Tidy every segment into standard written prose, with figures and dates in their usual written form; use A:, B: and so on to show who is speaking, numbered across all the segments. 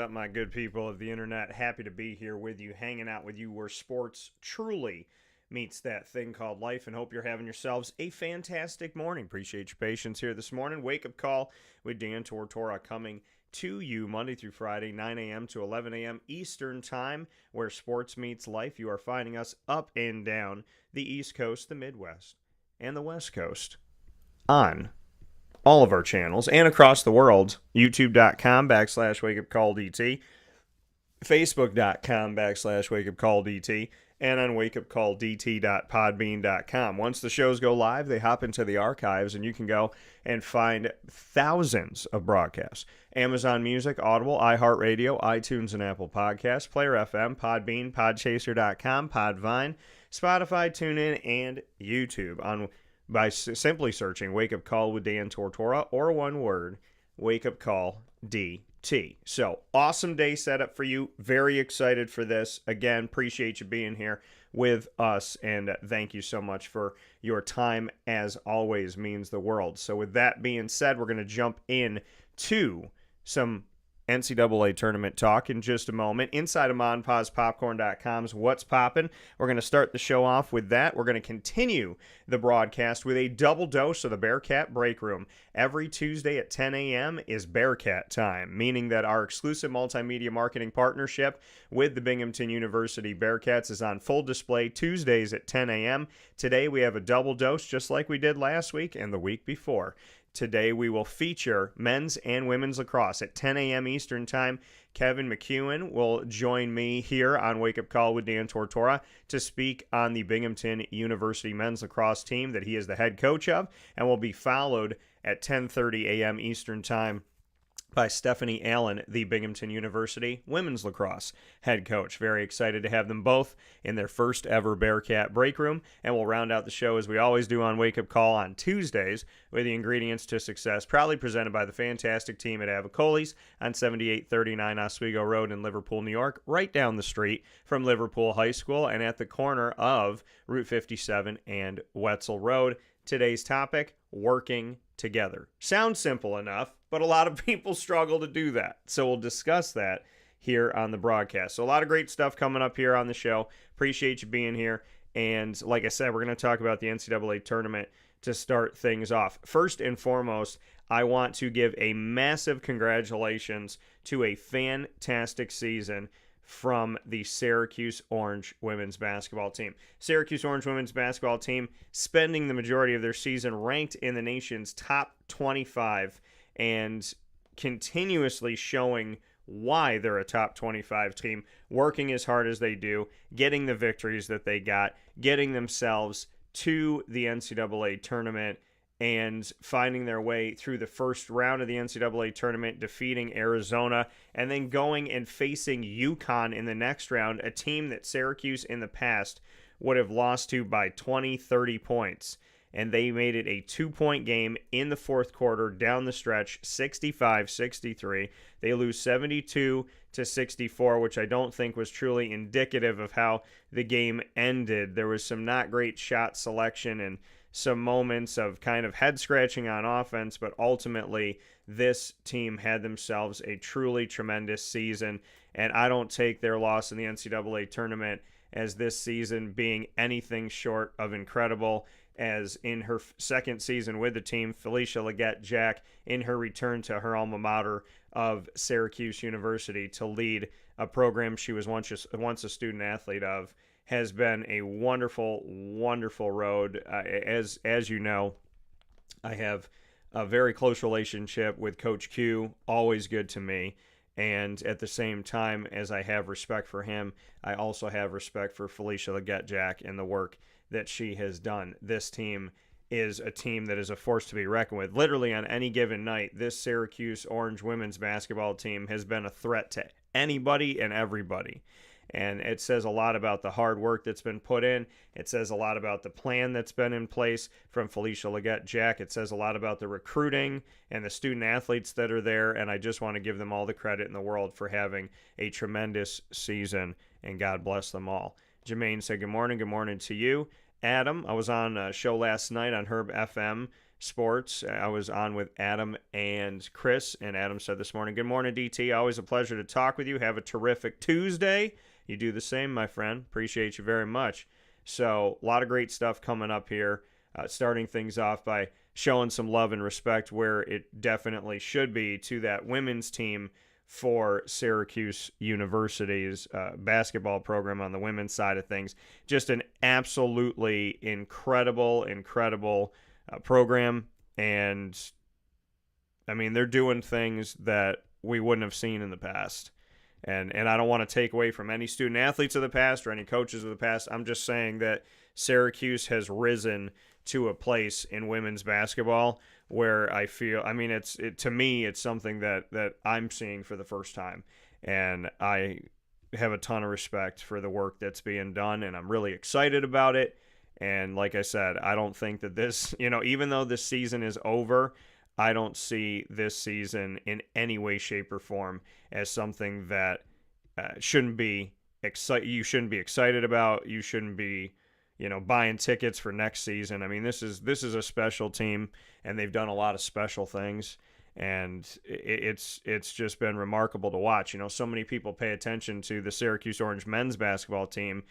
A: up, my good people of the internet? Happy to be here with you, hanging out with you where sports truly meets that thing called life, and hope you're having yourselves a fantastic morning. Appreciate your patience here this morning. Wake up call with Dan Tortora coming to you Monday through Friday, 9 a.m. to 11 a.m. Eastern Time, where sports meets life. You are finding us up and down the East Coast, the Midwest, and the West Coast on all of our channels and across the world. YouTube.com/wakeupcalldt, Facebook.com/wakeupcalldt, and on wakeupcalldt.podbean.com. Once the shows go live, they hop into the archives, and you can go and find thousands of broadcasts. Amazon Music, Audible, iHeartRadio, iTunes, and Apple Podcasts, Player FM, Podbean, Podchaser.com, Podvine, Spotify, TuneIn, and YouTube by simply searching Wake Up Call with Dan Tortora, or one word, Wake Up Call DT. So, awesome day set up for you. Very excited for this. Again, appreciate you being here with us, and thank you so much for your time. As always, means the world. So, with that being said, we're going to jump in to some NCAA tournament talk in just a moment. Inside of MonPazPopcorn.com's What's Poppin'. We're going to start the show off with that. We're going to continue the broadcast with a double dose of the Bearcat Breakroom. Every Tuesday at 10 a.m. is Bearcat time, meaning that our exclusive multimedia marketing partnership with the Binghamton University Bearcats is on full display Tuesdays at 10 a.m. Today we have a double dose just like we did last week and the week before. Today we will feature men's and women's lacrosse at 10 a.m. Eastern Time. Kevin McKeown will join me here on Wake Up Call with Dan Tortora to speak on the Binghamton University men's lacrosse team that he is the head coach of, and will be followed at 10:30 a.m. Eastern Time by Stephanie Allen, the Binghamton University women's lacrosse head coach. Very excited to have them both in their first ever Bearcat Breakroom, and we'll round out the show as we always do on Wake Up Call on Tuesdays with the ingredients to success, proudly presented by the fantastic team at Avicolli's on 7839 Oswego Road in Liverpool, New York, right down the street from Liverpool High School and at the corner of Route 57 and Wetzel Road. Today's topic, working together. Sounds simple enough, but a lot of people struggle to do that. So we'll discuss that here on the broadcast. So a lot of great stuff coming up here on the show. Appreciate you being here. And like I said, we're going to talk about the NCAA tournament to start things off. First and foremost, I want to give a massive congratulations to a fantastic season from the Syracuse Orange women's basketball team. Syracuse Orange women's basketball team spending the majority of their season ranked in the nation's top 25 and continuously showing why they're a top 25 team, working as hard as they do, getting the victories that they got, getting themselves to the NCAA tournament, and finding their way through the first round of the NCAA tournament, defeating Arizona, and then going and facing UConn in the next round, a team that Syracuse in the past would have lost to by 20, 30 points. And they made it a 2-point game in the fourth quarter down the stretch, 65-63. They lose 72-64, which I don't think was truly indicative of how the game ended. There was some not great shot selection and some moments of kind of head scratching on offense, but ultimately this team had themselves a truly tremendous season, and I don't take their loss in the NCAA tournament as this season being anything short of incredible, as in her second season with the team, Felicia Leggett-Jack, in her return to her alma mater of Syracuse University to lead a program she was once a student athlete of, has been a wonderful, wonderful road. As you know, I have a very close relationship with Coach Q, always good to me. And at the same time as I have respect for him, I also have respect for Felicia Leggett-Jack and the work that she has done. This team is a team that is a force to be reckoned with. Literally on any given night, this Syracuse Orange women's basketball team has been a threat to anybody and everybody. And it says a lot about the hard work that's been put in. It says a lot about the plan that's been in place from Felicia Leggett-Jack. It says a lot about the recruiting and the student athletes that are there. And I just want to give them all the credit in the world for having a tremendous season. And God bless them all. Jermaine said, good morning. Good morning to you. Adam, I was on a show last night on Herb FM Sports. I was on with Adam and Chris, and Adam said this morning, "Good morning, DT. Always a pleasure to talk with you. Have a terrific Tuesday." You do the same, my friend. Appreciate you very much. So, a lot of great stuff coming up here. Starting things off by showing some love and respect where it definitely should be to that women's team for Syracuse University's basketball program on the women's side of things. Just an absolutely incredible program. And, I mean, they're doing things that we wouldn't have seen in the past. And I don't want to take away from any student athletes of the past or any coaches of the past. I'm just saying that Syracuse has risen to a place in women's basketball where I feel, I mean, to me, it's something that I'm seeing for the first time. And I have a ton of respect for the work that's being done, and I'm really excited about it. And like I said, I don't think that this, even though this season is over, I don't see this season in any way, shape, or form as something that you shouldn't be excited about. You shouldn't be, buying tickets for next season. I mean, this is a special team, and they've done a lot of special things, and it's just been remarkable to watch. So many people pay attention to the Syracuse Orange men's basketball team,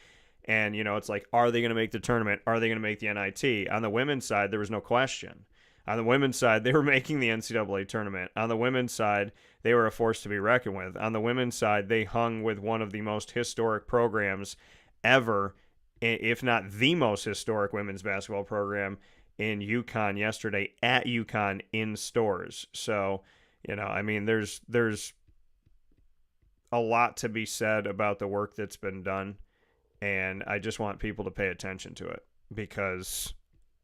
A: and it's like, are they going to make the tournament? Are they going to make the NIT? On the women's side, there was no question. On the women's side, they were making the NCAA tournament. On the women's side, they were a force to be reckoned with. On the women's side, they hung with one of the most historic programs ever, if not the most historic women's basketball program in UConn yesterday at UConn in stores. So, I mean, there's a lot to be said about the work that's been done, and I just want people to pay attention to it because,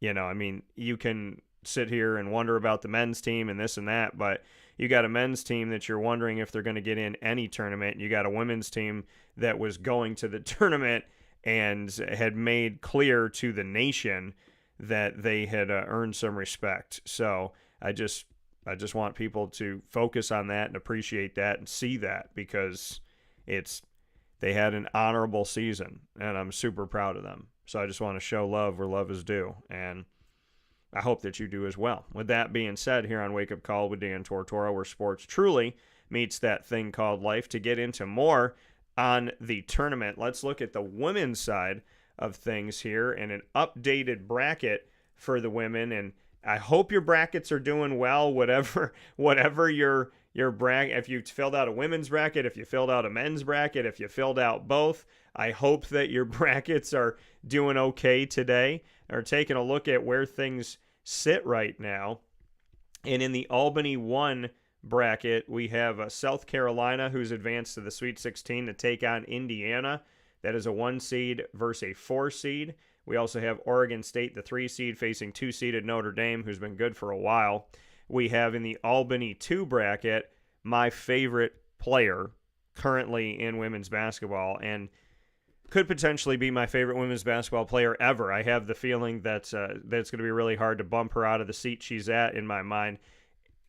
A: I mean, you can sit here and wonder about the men's team and this and that, but you got a men's team that you're wondering if they're going to get in any tournament. You got a women's team that was going to the tournament and had made clear to the nation that they had earned some respect. So I just want people to focus on that and appreciate that and see that, because they had an honorable season, and I'm super proud of them. So I just want to show love where love is due, and I hope that you do as well. With that being said, here on Wake Up Call with Dan Tortora, where sports truly meets that thing called life, to get into more on the tournament, let's look at the women's side of things here and an updated bracket for the women. And I hope your brackets are doing well, whatever your bracket. If you filled out a women's bracket, if you filled out a men's bracket, if you filled out both, I hope that your brackets are doing okay today, or taking a look at where things sit right now. And in the Albany 1 bracket, we have South Carolina, who's advanced to the Sweet 16 to take on Indiana. That is a 1 seed versus a 4 seed. We also have Oregon State, the 3 seed, facing 2-seeded Notre Dame, who's been good for a while. We have in the Albany 2 bracket my favorite player currently in women's basketball, and could potentially be my favorite women's basketball player ever. I have the feeling that it's going to be really hard to bump her out of the seat she's at in my mind.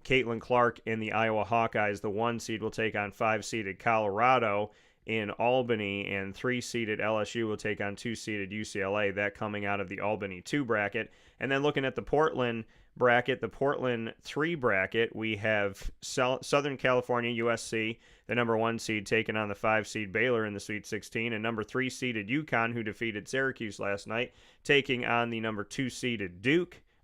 A: Caitlin Clark in the Iowa Hawkeyes, the 1 seed, will take on 5-seeded Colorado in Albany, and 3-seeded LSU will take on 2-seeded UCLA, that coming out of the Albany 2 bracket. And then looking at the Portland bracket, the Portland 3 bracket, we have Southern California, USC, the number 1 seed, taking on the 5-seed Baylor in the Sweet 16, and number 3-seeded UConn, who defeated Syracuse last night, taking on the number 2-seeded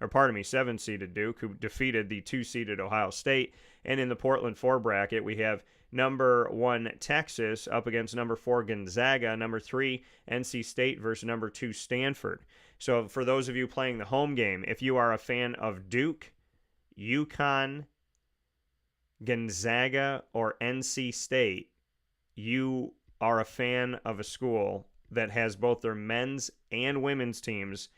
A: 7-seeded Duke, who defeated the 2-seeded Ohio State. And in the Portland 4 bracket, we have number 1 Texas up against number 4 Gonzaga, number 3 NC State versus number 2 Stanford. So for those of you playing the home game, if you are a fan of Duke, UConn, Gonzaga, or NC State, you are a fan of a school that has both their men's and women's teams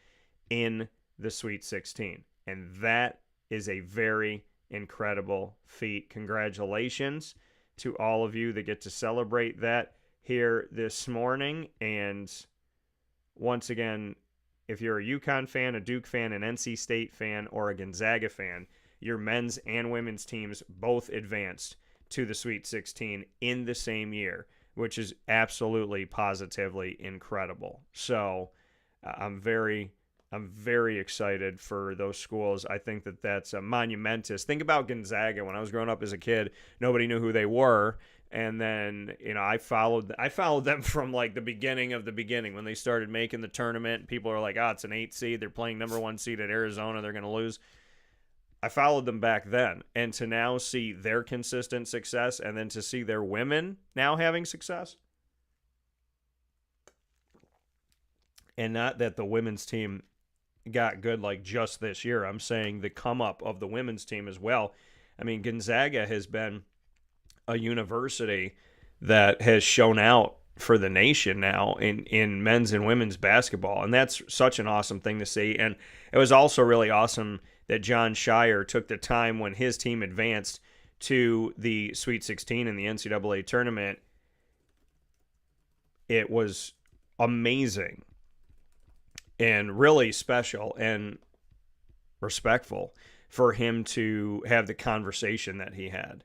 A: in the Sweet 16. And that is a very incredible feat. Congratulations to all of you that get to celebrate that here this morning. And once again, if you're a UConn fan, a Duke fan, an NC State fan, or a Gonzaga fan, your men's and women's teams both advanced to the Sweet 16 in the same year, which is absolutely, positively incredible. So I'm very I'm very excited for those schools. I think that that's monumentous. Think about Gonzaga. When I was growing up as a kid, nobody knew who they were. And then, I followed them from like the beginning of the beginning when they started making the tournament. People are like, it's an 8 seed. They're playing number 1 seed at Arizona. They're going to lose. I followed them back then. And to now see their consistent success and then to see their women now having success. And not that the women's team got good like just this year. I'm saying the come up of the women's team as well. I mean, Gonzaga has been a university that has shown out for the nation now in men's and women's basketball. And that's such an awesome thing to see. And it was also really awesome that John Shire took the time when his team advanced to the Sweet 16 in the NCAA tournament. It was amazing and really special and respectful for him to have the conversation that he had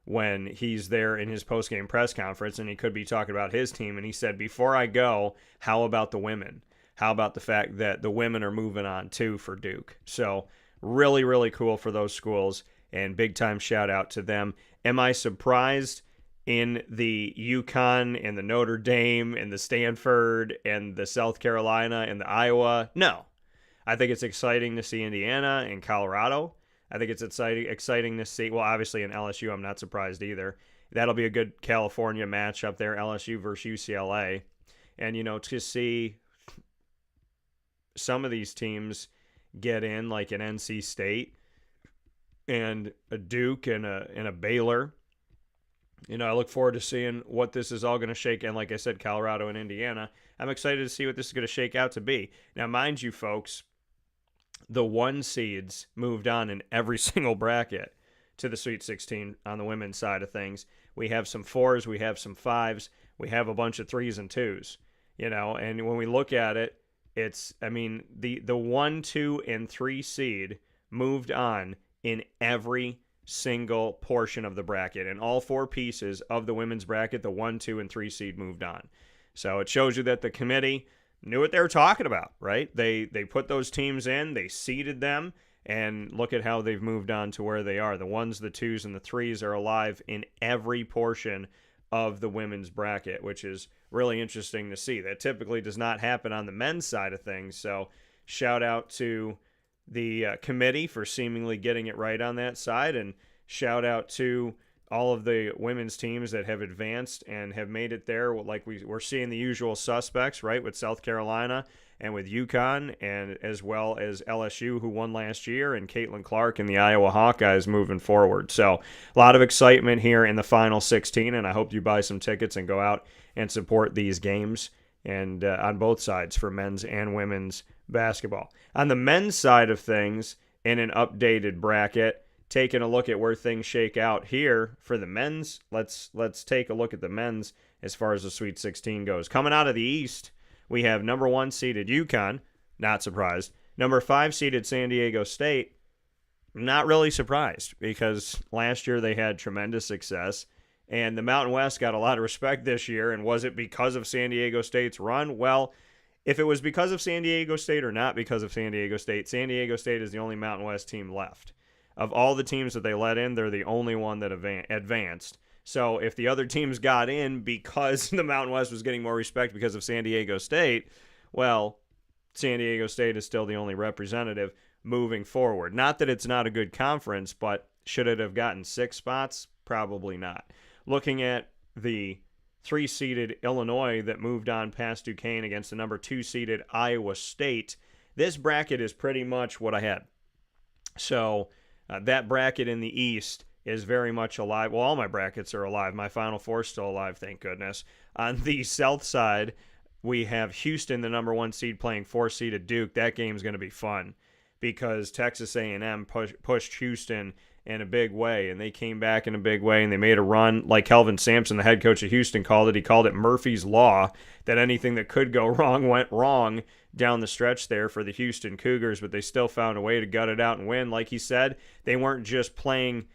A: when he's there in his post-game press conference, and he could be talking about his team, and he said, before I go, how about the women? How about the fact that the women are moving on too for Duke? So really, really cool for those schools, and big-time shout-out to them. Am I surprised in the UConn and the Notre Dame and the Stanford and the South Carolina and the Iowa? No. I think it's exciting to see Indiana and Colorado. I think it's exciting to see, well, obviously in LSU, I'm not surprised either. That'll be a good California matchup there, LSU versus UCLA. And, to see some of these teams get in, like an NC State and a Duke and a Baylor. I look forward to seeing what this is all going to shake. And like I said, Colorado and Indiana, I'm excited to see what this is going to shake out to be. Now, mind you, folks, the 1 seeds moved on in every single bracket to the Sweet 16 on the women's side of things. We have some 4s, we have some 5s, we have a bunch of 3s and 2s, and when we look at it, it's, the 1, 2, and 3 seed moved on in every single portion of the bracket. And all 4 pieces of the women's bracket, the 1, 2, and 3 seed moved on. So it shows you that the committee knew what they were talking about, right? They put those teams in, they seeded them, and look at how they've moved on to where they are. The 1s, the 2s, and the 3s are alive in every portion of the women's bracket, which is really interesting to see. That typically does not happen on the men's side of things. So shout out to the committee for seemingly getting it right on that side, and shout out to all of the women's teams that have advanced and have made it there. Like we're seeing the usual suspects, right, with South Carolina and with UConn, and as well as LSU, who won last year, and Caitlin Clark and the Iowa Hawkeyes moving forward. So a lot of excitement here in the Final 16, and I hope you buy some tickets and go out and support these games, and on both sides for men's and women's basketball. On the men's side of things, in an updated bracket, taking a look at where things shake out here for the men's, let's take a look at the men's as far as the Sweet 16 goes. Coming out of the East, we have number 1 seeded UConn, not surprised. Number 5 seeded San Diego State, not really surprised, because last year they had tremendous success, and the Mountain West got a lot of respect this year. And was it because of San Diego State's run? Well, if it was because of San Diego State or not because of San Diego State is the only Mountain West team left. Of all the teams that they let in, they're the only one that advanced. So if the other teams got in because the Mountain West was getting more respect because of San Diego State, well, San Diego State is still the only representative moving forward. Not that it's not a good conference, but should it have gotten 6 spots? Probably not. Looking at the 3-seeded Illinois that moved on past Duquesne against the number 2-seeded Iowa State, this bracket is pretty much what I had. So that bracket in the East is very much alive. Well, all my brackets are alive. My Final Four is still alive, thank goodness. On the South side, we have Houston, the number 1 seed, playing 4-seeded Duke. That game's going to be fun because Texas A&M pushed Houston in a big way, and they came back in a big way, and they made a run. Like Kelvin Sampson, the head coach of Houston, called it. He called it Murphy's Law, that anything that could go wrong went wrong down the stretch there for the Houston Cougars, but they still found a way to gut it out and win. Like he said, they weren't just playing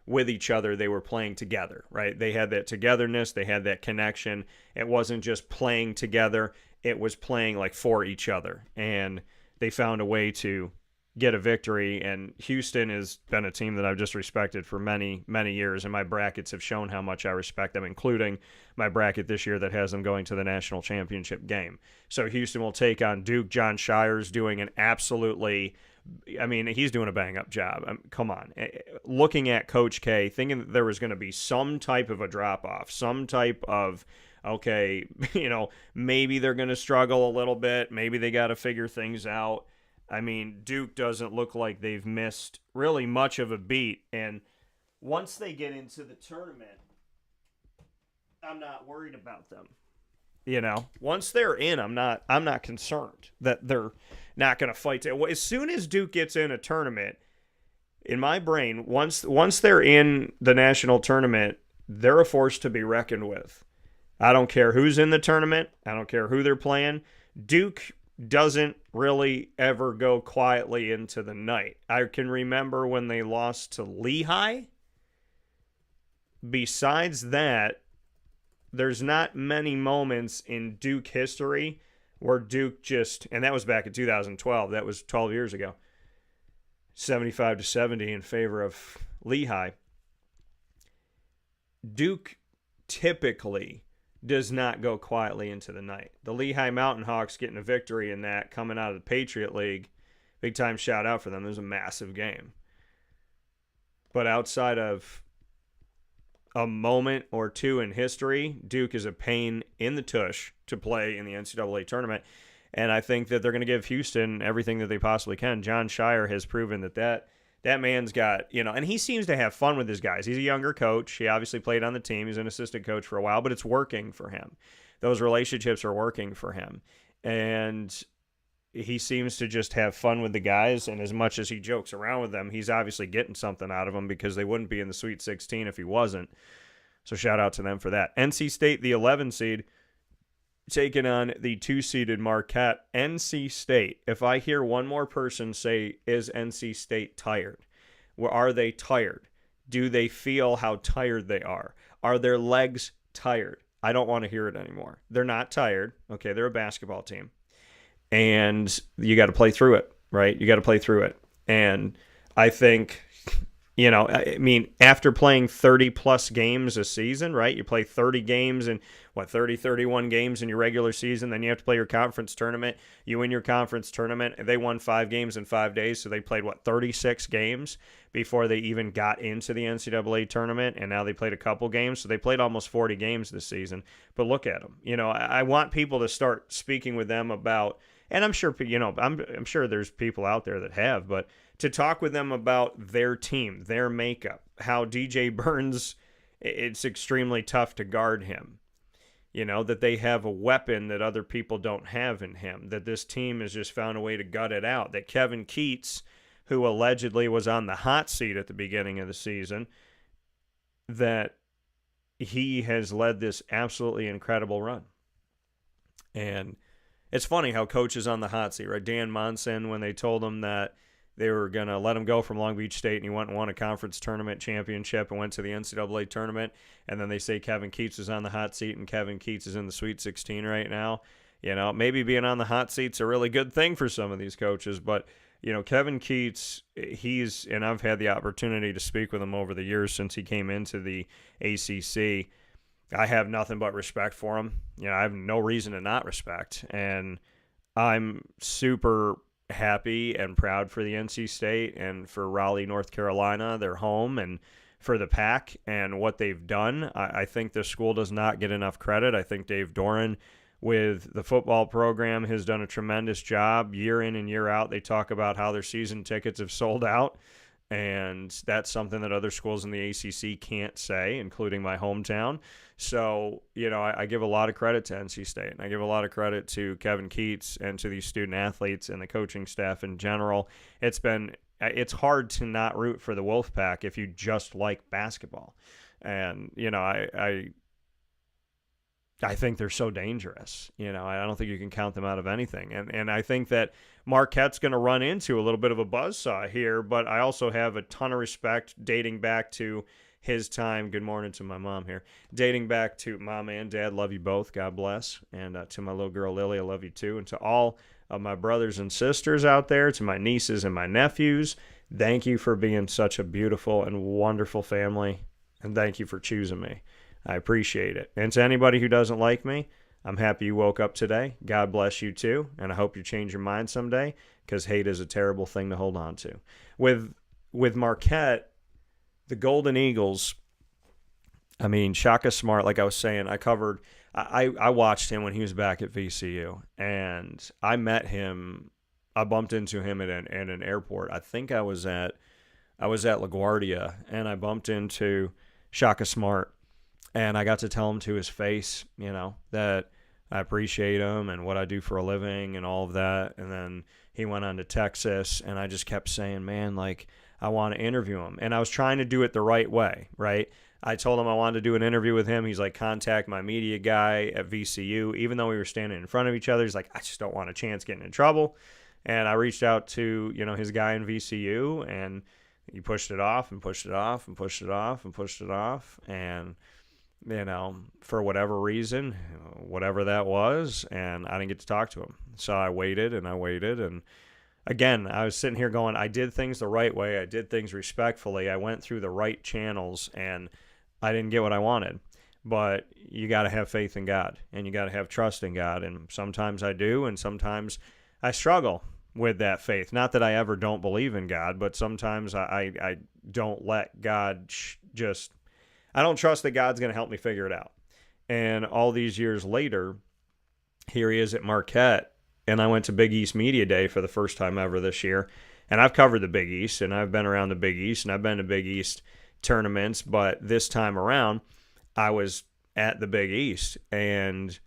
A: with each other, they were playing together, right? They had that togetherness, they had that connection. It wasn't just playing together, it was playing like for each other, and they found a way to get a victory. And Houston has been a team that I've just respected for many, many years, and my brackets have shown how much I respect them, including my bracket this year that has them going to the national championship game. So Houston will take on Duke. John Shire's doing an absolutely, I mean, he's doing a bang-up job. Come on. Looking at Coach K, thinking that there was going to be some type of a drop-off, some type of, okay, maybe they're going to struggle a little bit, maybe they got to figure things out. I mean, Duke doesn't look like they've missed really much of a beat. And once they get into the tournament, I'm not worried about them. Once they're in, I'm not concerned that they're not going to fight. As soon as Duke gets in a tournament, in my brain, once they're in the national tournament, they're a force to be reckoned with. I don't care who's in the tournament. I don't care who they're playing. Duke doesn't really ever go quietly into the night. I can remember when they lost to Lehigh. Besides that, there's not many moments in Duke history where Duke just, and that was back in 2012, that was 12 years ago, 75-70 in favor of Lehigh. Duke typically does not go quietly into the night. The Lehigh Mountain Hawks getting a victory in that, coming out of the Patriot League, big time shout out for them. It was a massive game. But outside of a moment or two in history, Duke is a pain in the tush to play in the NCAA tournament. And I think that they're going to give Houston everything that they possibly can. John Shire has proven that man's got, and he seems to have fun with his guys. He's a younger coach. He obviously played on the team. He's an assistant coach for a while, but it's working for him. Those relationships are working for him. And he seems to just have fun with the guys, and as much as he jokes around with them, he's obviously getting something out of them because they wouldn't be in the Sweet 16 if he wasn't. So shout out to them for that. NC State, the 11 seed, taking on the 2-seeded Marquette. NC State, if I hear one more person say, is NC State tired? Well, are they tired? Do they feel how tired they are? Are their legs tired? I don't want to hear it anymore. They're not tired. Okay, they're a basketball team. And you got to play through it, right? You got to play through it. And I think, after playing 30-plus games a season, right? You play 30 games and, 31 games in your regular season. Then you have to play your conference tournament. You win your conference tournament. They won 5 games in 5 days, so they played, 36 games before they even got into the NCAA tournament, and now they played a couple games. So they played almost 40 games this season. But look at them. I want people to start speaking with them about, and I'm sure, I'm sure there's people out there that have, but to talk with them about their team, their makeup, how DJ Burns, it's extremely tough to guard him. That they have a weapon that other people don't have in him, that this team has just found a way to gut it out, that Kevin Keats, who allegedly was on the hot seat at the beginning of the season, that he has led this absolutely incredible run. And it's funny how coaches on the hot seat, right? Dan Monson, when they told him that they were going to let him go from Long Beach State, and he went and won a conference tournament championship and went to the NCAA tournament, and then they say Kevin Keats is on the hot seat, and Kevin Keats is in the Sweet 16 right now. Maybe being on the hot seat's a really good thing for some of these coaches, but, Kevin Keats, and I've had the opportunity to speak with him over the years since he came into the ACC. I have nothing but respect for him. I have no reason to not respect, and I'm super happy and proud for the NC State and for Raleigh, North Carolina, their home, and for the Pac and what they've done. I think the school does not get enough credit. I think Dave Doran with the football program has done a tremendous job year in and year out. They talk about how their season tickets have sold out, and that's something that other schools in the ACC can't say, including my hometown. So, I give a lot of credit to NC State, and I give a lot of credit to Kevin Keats and to these student athletes and the coaching staff in general. It's hard to not root for the Wolfpack if you just like basketball. And, I think they're so dangerous. I don't think you can count them out of anything. And I think that Marquette's going to run into a little bit of a buzzsaw here, but I also have a ton of respect dating back to his time. Good morning to my mom here. Dating back to mom and dad, love you both. God bless. And to my little girl, Lily, I love you too. And to all of my brothers and sisters out there, to my nieces and my nephews, thank you for being such a beautiful and wonderful family. And thank you for choosing me. I appreciate it. And to anybody who doesn't like me, I'm happy you woke up today. God bless you too. And I hope you change your mind someday, because hate is a terrible thing to hold on to. With Marquette, the Golden Eagles, I mean, Shaka Smart, like I was saying, I watched him when he was back at VCU, and I met him. I bumped into him at an airport. I think I was at LaGuardia, and I bumped into Shaka Smart, and I got to tell him to his face, that I appreciate him and what I do for a living and all of that. And then he went on to Texas, and I just kept saying, man, like, I want to interview him. And I was trying to do it the right way, right? I told him I wanted to do an interview with him. He's like, contact my media guy at VCU. Even though we were standing in front of each other, he's like, I just don't want a chance getting in trouble. And I reached out to, his guy in VCU, and he pushed it off and pushed it off and pushed it off and pushed it off. And, for whatever reason, whatever that was, and I didn't get to talk to him. So I waited and I waited. And again, I was sitting here going, I did things the right way. I did things respectfully. I went through the right channels, and I didn't get what I wanted. But you got to have faith in God, and you got to have trust in God. And sometimes I do, and sometimes I struggle with that faith. Not that I ever don't believe in God, but sometimes I don't let God I don't trust that God's going to help me figure it out. And all these years later, here he is at Marquette, and I went to Big East Media Day for the first time ever this year. And I've covered the Big East, and I've been around the Big East, and I've been to Big East tournaments, but this time around, I was at the Big East and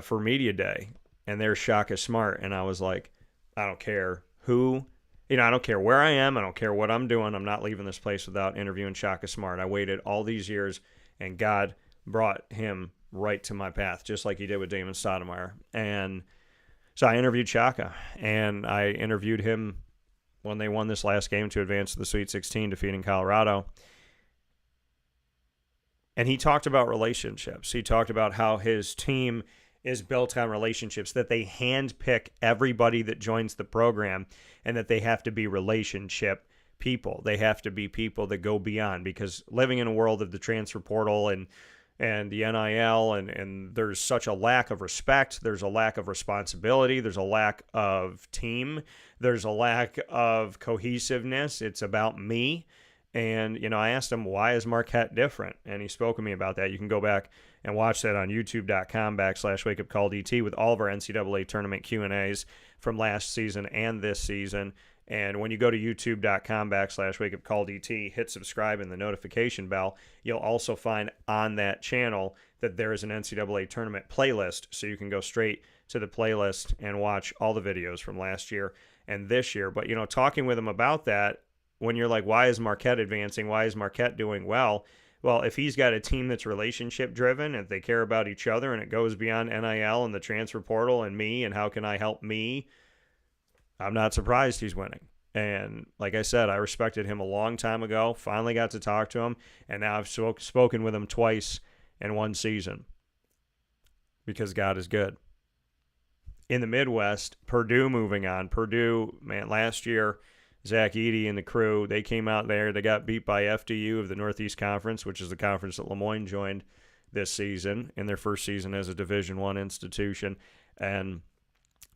A: for Media Day, and there's Shaka Smart, and I was like, I don't care who, I don't care where I am, I don't care what I'm doing, I'm not leaving this place without interviewing Shaka Smart. I waited all these years, and God brought him right to my path, just like he did with Damon Stoudemire. And so I interviewed Shaka, and I interviewed him when they won this last game to advance to the Sweet 16, defeating Colorado. And he talked about relationships. He talked about how his team is built on relationships, that they handpick everybody that joins the program, and that they have to be relationship people. They have to be people that go beyond, because living in a world of the transfer portal and the NIL, and there's such a lack of respect, there's a lack of responsibility, there's a lack of team, there's a lack of cohesiveness. It's about me. And, I asked him, why is Marquette different? And he spoke to me about that. You can go back and watch that on youtube.com/wakeupcalldt with all of our NCAA tournament Q&As from last season and this season. And when you go to youtube.com/wakeupcalldt, hit subscribe and the notification bell, you'll also find on that channel that there is an NCAA tournament playlist. So you can go straight to the playlist and watch all the videos from last year and this year. But, talking with him about that, when you're like, why is Marquette advancing? Why is Marquette doing well? Well, if he's got a team that's relationship driven, if they care about each other, and it goes beyond NIL and the transfer portal and me and how can I help me, I'm not surprised he's winning. And like I said, I respected him a long time ago, finally got to talk to him, and now I've spoken with him twice in one season, because God is good. In the Midwest, Purdue moving on. Purdue, man, last year, Zach Edey and the crew, they came out there. They got beat by FDU of the Northeast Conference, which is the conference that Lemoyne joined this season in their first season as a Division I institution. And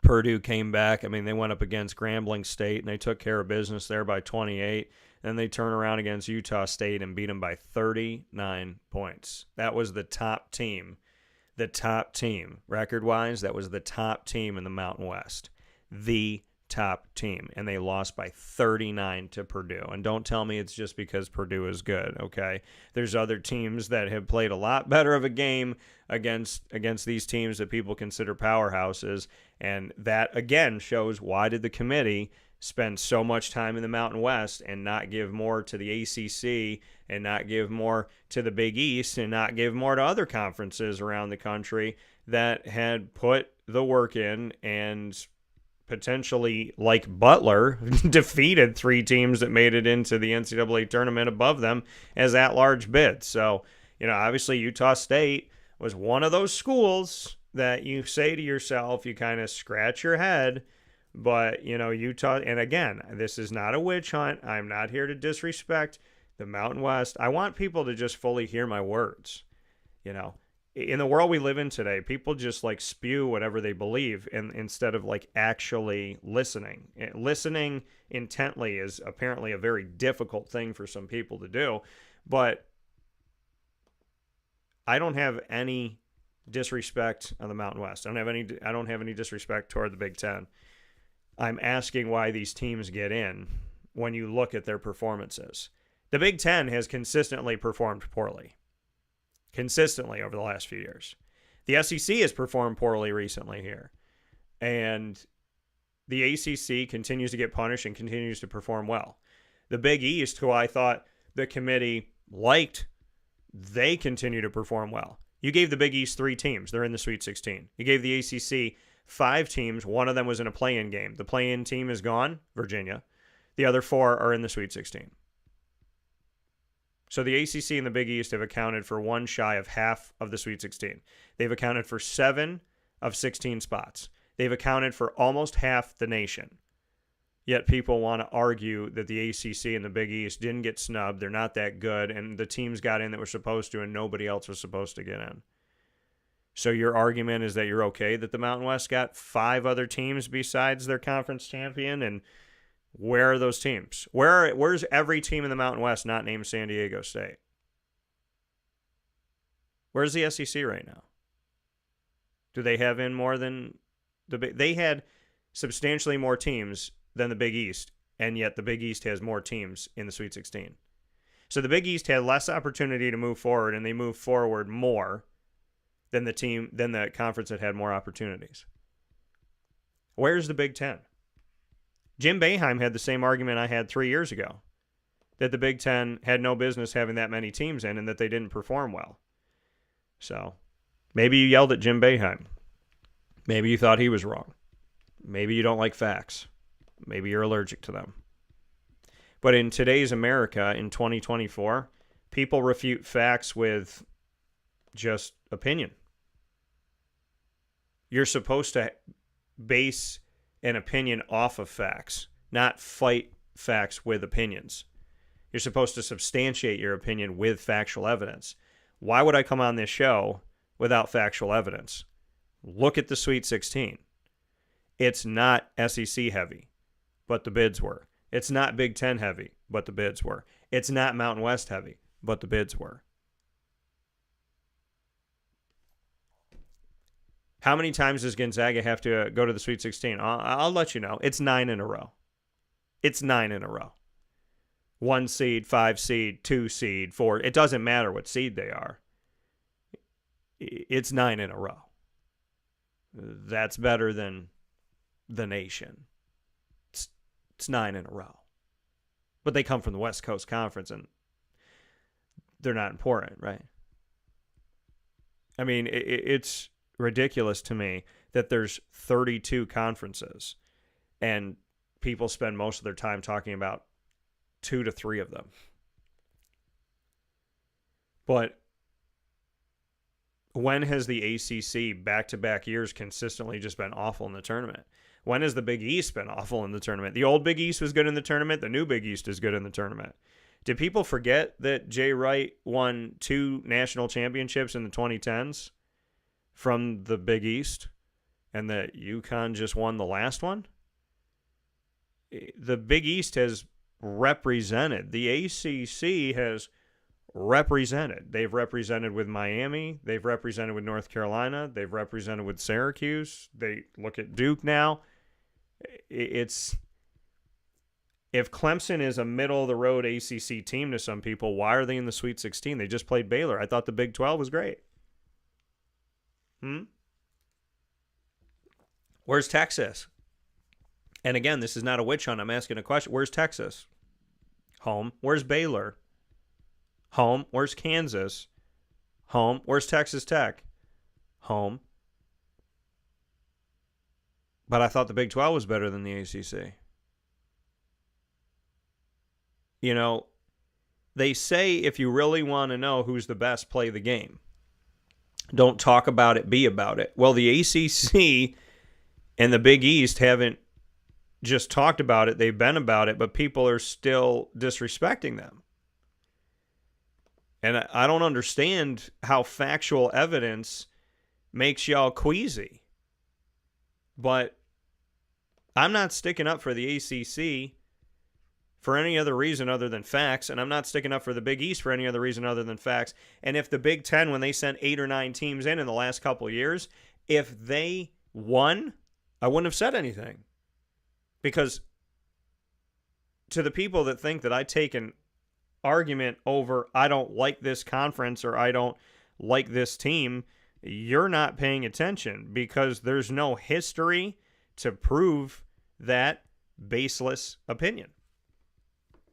A: Purdue came back. I mean, they went up against Grambling State, and they took care of business there by 28. Then they turn around against Utah State and beat them by 39 points. That was the top team. The top team. Record-wise, that was the top team in the Mountain West. The top team, and they lost by 39 to Purdue. And don't tell me it's just because Purdue is good, okay? There's other teams that have played a lot better of a game against these teams that people consider powerhouses, and that, again, shows why did the committee spend so much time in the Mountain West and not give more to the ACC and not give more to the Big East and not give more to other conferences around the country that had put the work in and potentially, like Butler, defeated 3 teams that made it into the NCAA tournament above them as at-large bids. So, obviously Utah State was one of those schools that you say to yourself, you kind of scratch your head. But, Utah, and again, this is not a witch hunt. I'm not here to disrespect the Mountain West. I want people to just fully hear my words. In the world we live in today, people just spew whatever they believe instead of actually listening. Listening intently is apparently a very difficult thing for some people to do, but I don't have any disrespect on the Mountain West. I don't have any disrespect toward the Big Ten. I'm asking why these teams get in when you look at their performances. The Big Ten has consistently performed poorly. Consistently over the last few years. The SEC has performed poorly recently here. And the ACC continues to get punished and continues to perform well. The Big East, who I thought the committee liked, they continue to perform well. You gave the Big East 3 teams. They're in the Sweet 16. You gave the ACC 5 teams. One of them was in a play-in game. The play-in team is gone, Virginia. The other 4 are in the Sweet 16. So the ACC and the Big East have accounted for one shy of half of the Sweet 16. They've accounted for 7 of 16 spots. They've accounted for almost half the nation. Yet people want to argue that the ACC and the Big East didn't get snubbed. They're not that good, and the teams got in that were supposed to, and nobody else was supposed to get in. So your argument is that you're okay that the Mountain West got 5 other teams besides their conference champion, and where are those teams? Where's every team in the Mountain West not named San Diego State? Where's the SEC right now? Do they have in more than they had substantially more teams than the Big East, and yet the Big East has more teams in the Sweet 16. So the Big East had less opportunity to move forward, and they moved forward more than the conference that had more opportunities. Where's the Big Ten? Jim Boeheim had the same argument I had 3 years ago, that the Big Ten had no business having that many teams in and that they didn't perform well. So maybe you yelled at Jim Boeheim. Maybe you thought he was wrong. Maybe you don't like facts. Maybe you're allergic to them. But in today's America, in 2024, people refute facts with just opinion. You're supposed to base an opinion off of facts, not fight facts with opinions. You're supposed to substantiate your opinion with factual evidence. Why would I come on this show without factual evidence? Look at the Sweet 16. It's not SEC heavy, but the bids were. It's not Big Ten heavy, but the bids were. It's not Mountain West heavy, but the bids were. How many times does Gonzaga have to go to the Sweet 16? I'll let you know. It's 9 in a row. It's 9 in a row. 1 seed, 5 seed, 2 seed, 4. It doesn't matter what seed they are. It's 9 in a row. That's better than the nation. It's 9 in a row. But they come from the West Coast Conference, and they're not important, right? I mean, it's ridiculous to me that there's 32 conferences and people spend most of their time talking about 2 to 3 of them. But when has the ACC back-to-back years consistently just been awful in the tournament? When has the Big East been awful in the tournament? The old Big East was good in the tournament. The new Big East is good in the tournament. Did people forget that Jay Wright won 2 national championships in the 2010s? From the Big East, and that UConn just won the last one? The Big East has represented. The ACC has represented. They've represented with Miami. They've represented with North Carolina. They've represented with Syracuse. They look at Duke now. If Clemson is a middle-of-the-road ACC team to some people, why are they in the Sweet 16? They just played Baylor. I thought the Big 12 was great. Where's Texas? And again, this is not a witch hunt. I'm asking a question. Where's Texas? Home. Where's Baylor? Home. Where's Kansas? Home. Where's Texas Tech? Home. But I thought the Big 12 was better than the ACC. You know, they say if you really want to know who's the best, play the game. Don't talk about it, be about it. Well, the ACC and the Big East haven't just talked about it, they've been about it, but people are still disrespecting them. And I don't understand how factual evidence makes y'all queasy. But I'm not sticking up for the ACC for any other reason other than facts, and I'm not sticking up for the Big East for any other reason other than facts. And if the Big Ten, when they sent 8 or 9 teams in the last couple of years, if they won, I wouldn't have said anything. Because to the people that think that I take an argument over I don't like this conference or I don't like this team, you're not paying attention, because there's no history to prove that baseless opinion.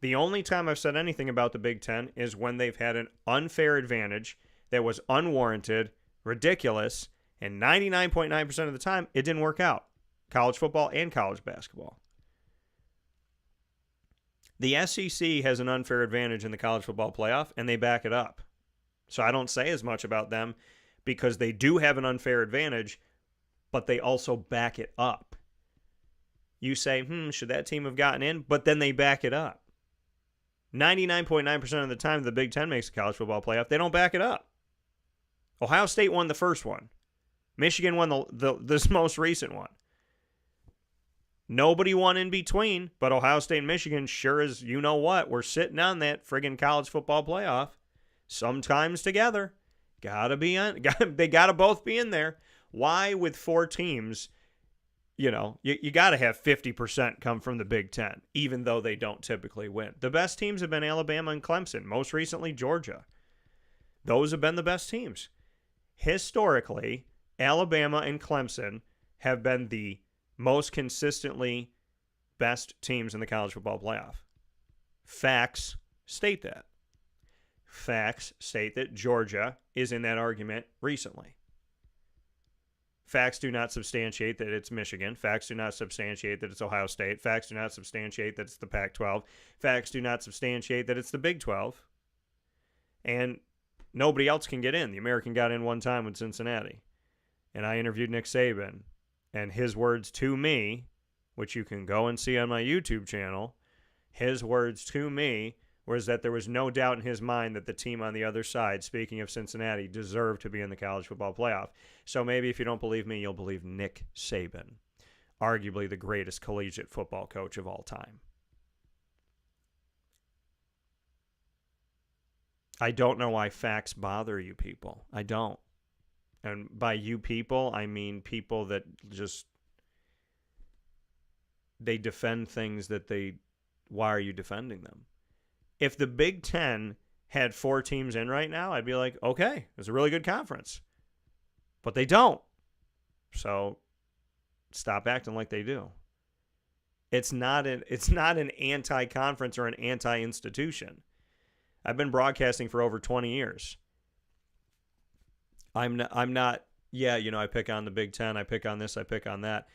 A: The only time I've said anything about the Big Ten is when they've had an unfair advantage that was unwarranted, ridiculous, and 99.9% of the time, it didn't work out. College football and college basketball. The SEC has an unfair advantage in the college football playoff, and they back it up. So I don't say as much about them because they do have an unfair advantage, but they also back it up. You say, should that team have gotten in? But then they back it up. 99.9% of the time the Big Ten makes a college football playoff, they don't back it up. Ohio State won the first one. Michigan won this most recent one. Nobody won in between, but Ohio State and Michigan sure as you know what, we're sitting on that friggin' college football playoff. Sometimes together. They gotta both be in there. Why with 4 teams, you gotta have 50% come from the Big Ten, even though they don't typically win. The best teams have been Alabama and Clemson, most recently Georgia. Those have been the best teams. Historically, Alabama and Clemson have been the most consistently best teams in the college football playoff. Facts state that. Facts state that Georgia is in that argument recently. Facts do not substantiate that it's Michigan. Facts do not substantiate that it's Ohio State. Facts do not substantiate that it's the Pac-12. Facts do not substantiate that it's the Big 12. And nobody else can get in. The American got in one time with Cincinnati. And I interviewed Nick Saban. And his words to me, which you can go and see on my YouTube channel, his words to me was that there was no doubt in his mind that the team on the other side, speaking of Cincinnati, deserved to be in the college football playoff. So maybe if you don't believe me, you'll believe Nick Saban, arguably the greatest collegiate football coach of all time. I don't know why facts bother you people. I don't. And by you people, I mean people that just, they defend things that why are you defending them? If the Big Ten had 4 teams in right now, I'd be like, okay, it's a really good conference. But they don't. So stop acting like they do. It's not an anti-conference or an anti-institution. I've been broadcasting for over 20 years. I'm not, I pick on the Big Ten, I pick on this, I pick on that.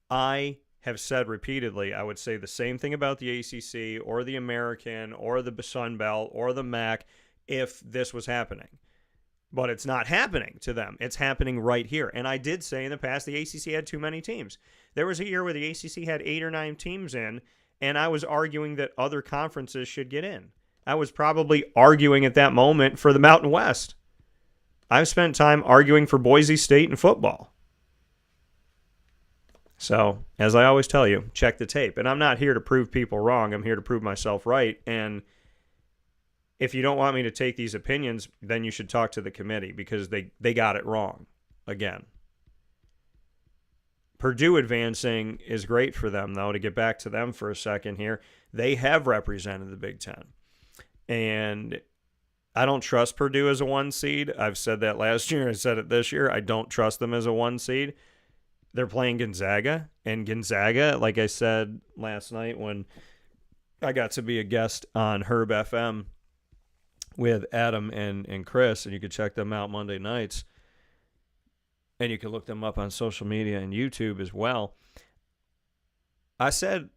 A: I have said repeatedly, I would say the same thing about the ACC or the American or the Sun Belt or the MAC if this was happening. But it's not happening to them. It's happening right here. And I did say in the past the ACC had too many teams. There was a year where the ACC had 8 or 9 teams in, and I was arguing that other conferences should get in. I was probably arguing at that moment for the Mountain West. I've spent time arguing for Boise State in football. So, as I always tell you, check the tape. And I'm not here to prove people wrong. I'm here to prove myself right. And if you don't want me to take these opinions, then you should talk to the committee because they got it wrong again. Purdue advancing is great for them, though, to get back to them for a second here. They have represented the Big Ten. And I don't trust Purdue as a 1 seed. I've said that last year. I said it this year. I don't trust them as a 1 seed. They're playing Gonzaga. And Gonzaga, like I said last night when I got to be a guest on Herb FM with Adam and Chris, and you could check them out Monday nights. And you can look them up on social media and YouTube as well. I said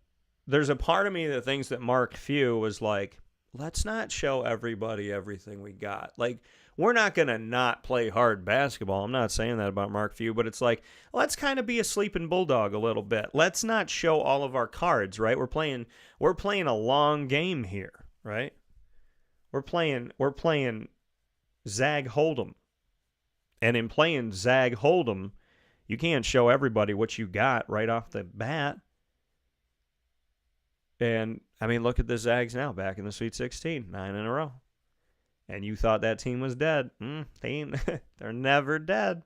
A: there's a part of me that thinks that Mark Few was like, let's not show everybody everything we got. Like, we're not going to not play hard basketball. I'm not saying that about Mark Few, but it's like, let's kind of be a sleeping bulldog a little bit. Let's not show all of our cards, right? We're playing a long game here, right? We're playing Zag Hold'em. And in playing Zag Hold'em, you can't show everybody what you got right off the bat. And, I mean, look at the Zags now, back in the Sweet 16, 9 in a row. And you thought that team was dead. They're never dead.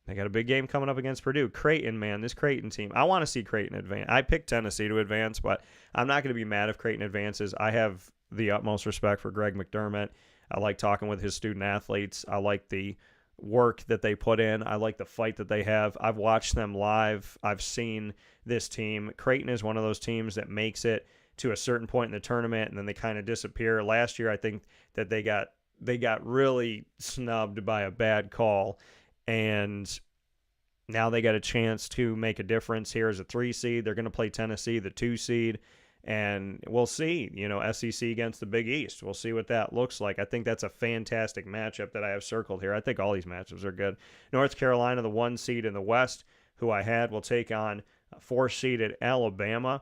A: They got a big game coming up against Purdue. Creighton, man, this Creighton team. I want to see Creighton advance. I picked Tennessee to advance, but I'm not going to be mad if Creighton advances. I have the utmost respect for Greg McDermott. I like talking with his student athletes. I like the work that they put in. I like the fight that they have. I've watched them live. I've seen this team. Creighton is one of those teams that makes it to a certain point in the tournament, and then they kind of disappear. Last year, I think that they got really snubbed by a bad call, and now they got a chance to make a difference here as a 3 seed. They're going to play Tennessee, the 2 seed, and we'll see, SEC against the Big East. We'll see what that looks like. I think that's a fantastic matchup that I have circled here. I think all these matchups are good. North Carolina, the 1 seed in the West, who I had, will take on 4-seeded Alabama.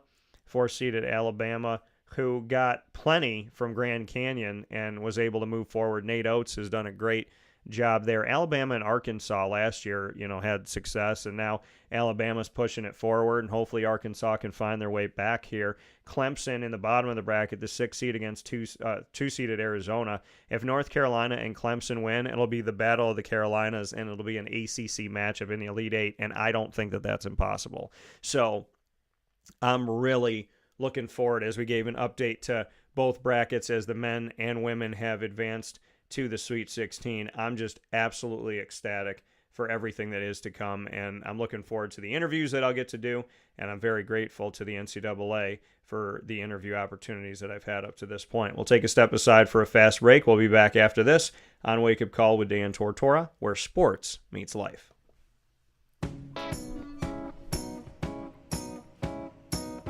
A: 4-seeded Alabama, who got plenty from Grand Canyon and was able to move forward. Nate Oates has done a great job there. Alabama and Arkansas last year, had success, and now Alabama's pushing it forward, and hopefully Arkansas can find their way back here. Clemson in the bottom of the bracket, the 6th seed against 2-seeded Arizona. If North Carolina and Clemson win, it'll be the battle of the Carolinas, and it'll be an ACC matchup in the Elite Eight, and I don't think that that's impossible. So I'm really looking forward, as we gave an update to both brackets as the men and women have advanced to the Sweet 16. I'm just absolutely ecstatic for everything that is to come, and I'm looking forward to the interviews that I'll get to do, and I'm very grateful to the NCAA for the interview opportunities that I've had up to this point. We'll take a step aside for a fast break. We'll be back after this on Wake Up Call with Dan Tortora, where sports meets life.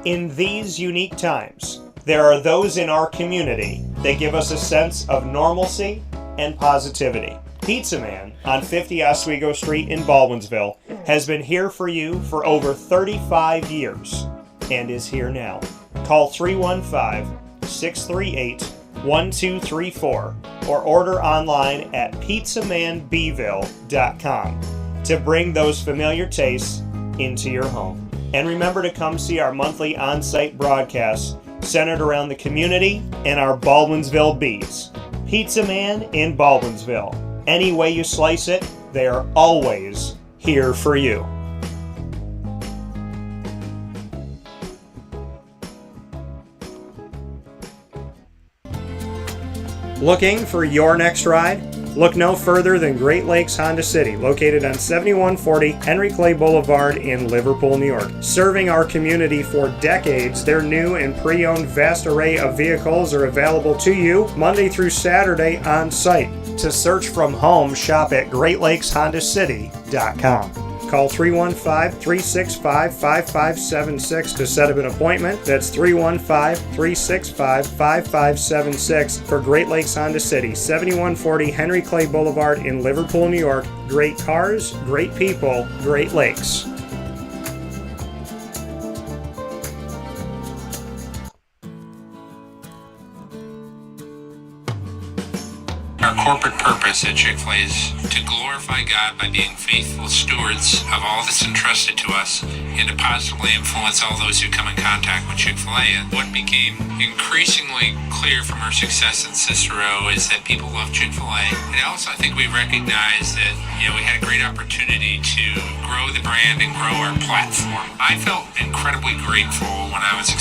A: In these unique times, there are those in our community that give us a sense of normalcy and positivity. Pizza Man on 50 Oswego Street in Baldwinsville has been here for you for over 35 years and is here now. Call 315-638-1234 or order online at pizzamanbville.com to bring those familiar tastes into your home. And remember to come see our monthly on-site broadcasts centered around the community and our Baldwinsville Bees. Pizza Man in Baldwinsville. Any way you slice it, they are always here for you. Looking for your next ride? Look no further than Great Lakes Honda City, located on 7140 Henry Clay Boulevard in Liverpool, New York. Serving our community for decades, their new and pre-owned vast array of vehicles are available to you Monday through Saturday on site. To search from home, shop at GreatLakesHondaCity.com. Call 315-365-5576 to set up an appointment. That's 315-365-5576 for Great Lakes Honda City, 7140 Henry Clay Boulevard in Liverpool, New York. Great cars, great people, Great Lakes.
B: Our corporate purpose at Chick-fil-A is to glorify God by being faithful stewards of all that's entrusted to us and to positively influence all those who come in contact with Chick-fil-A. And what became increasingly clear from our success in Cicero is that people love Chick-fil-A. And also I think we recognized that we had a great opportunity to grow the brand and grow our platform. I felt incredibly grateful when I was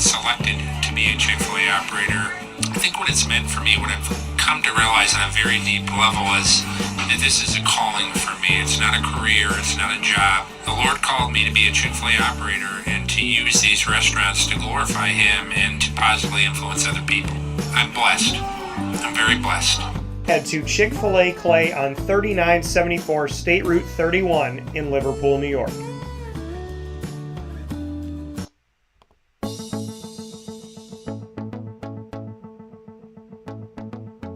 B: selected to be a Chick-fil-A operator. I think what it's meant for me, what I've come to realize on a very deep level is that this is a calling for me. It's not a career, it's not a job. The Lord called me to be a Chick-fil-A operator and to use these restaurants to glorify Him and to positively influence other people. I'm blessed. I'm very blessed.
A: Head to Chick-fil-A Clay on 3974 State Route 31 in Liverpool, New York.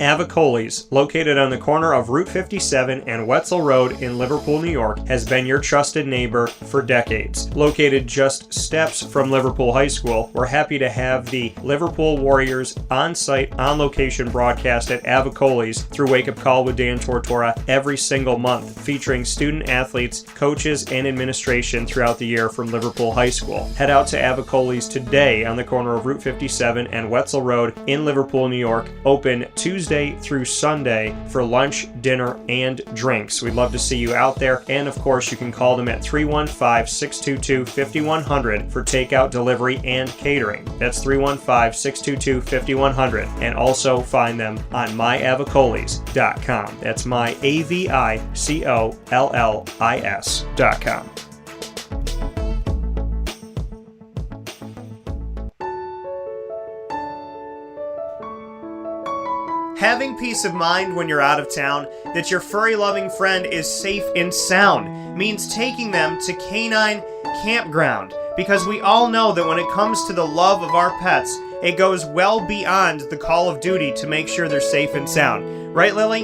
A: Avicolli's, located on the corner of Route 57 and Wetzel Road in Liverpool, New York, has been your trusted neighbor for decades. Located just steps from Liverpool High School, we're happy to have the Liverpool Warriors on-site, on-location broadcast at Avicolli's through Wake Up Call with Dan Tortora every single month, featuring student athletes, coaches, and administration throughout the year from Liverpool High School. Head out to Avicolli's today on the corner of Route 57 and Wetzel Road in Liverpool, New York, open Tuesday through Sunday for lunch, dinner, and drinks. We'd love to see you out there, and of course you can call them at 315-622-5100 for takeout, delivery, and catering. That's 315-622-5100, and also find them on myavicollis.com. That's myavicollis.com. Having peace of mind when you're out of town that your furry-loving friend is safe and sound means taking them to Canine Campground, because we all know that when it comes to the love of our pets, it goes well beyond the call of duty to make sure they're safe and sound. Right, Lily?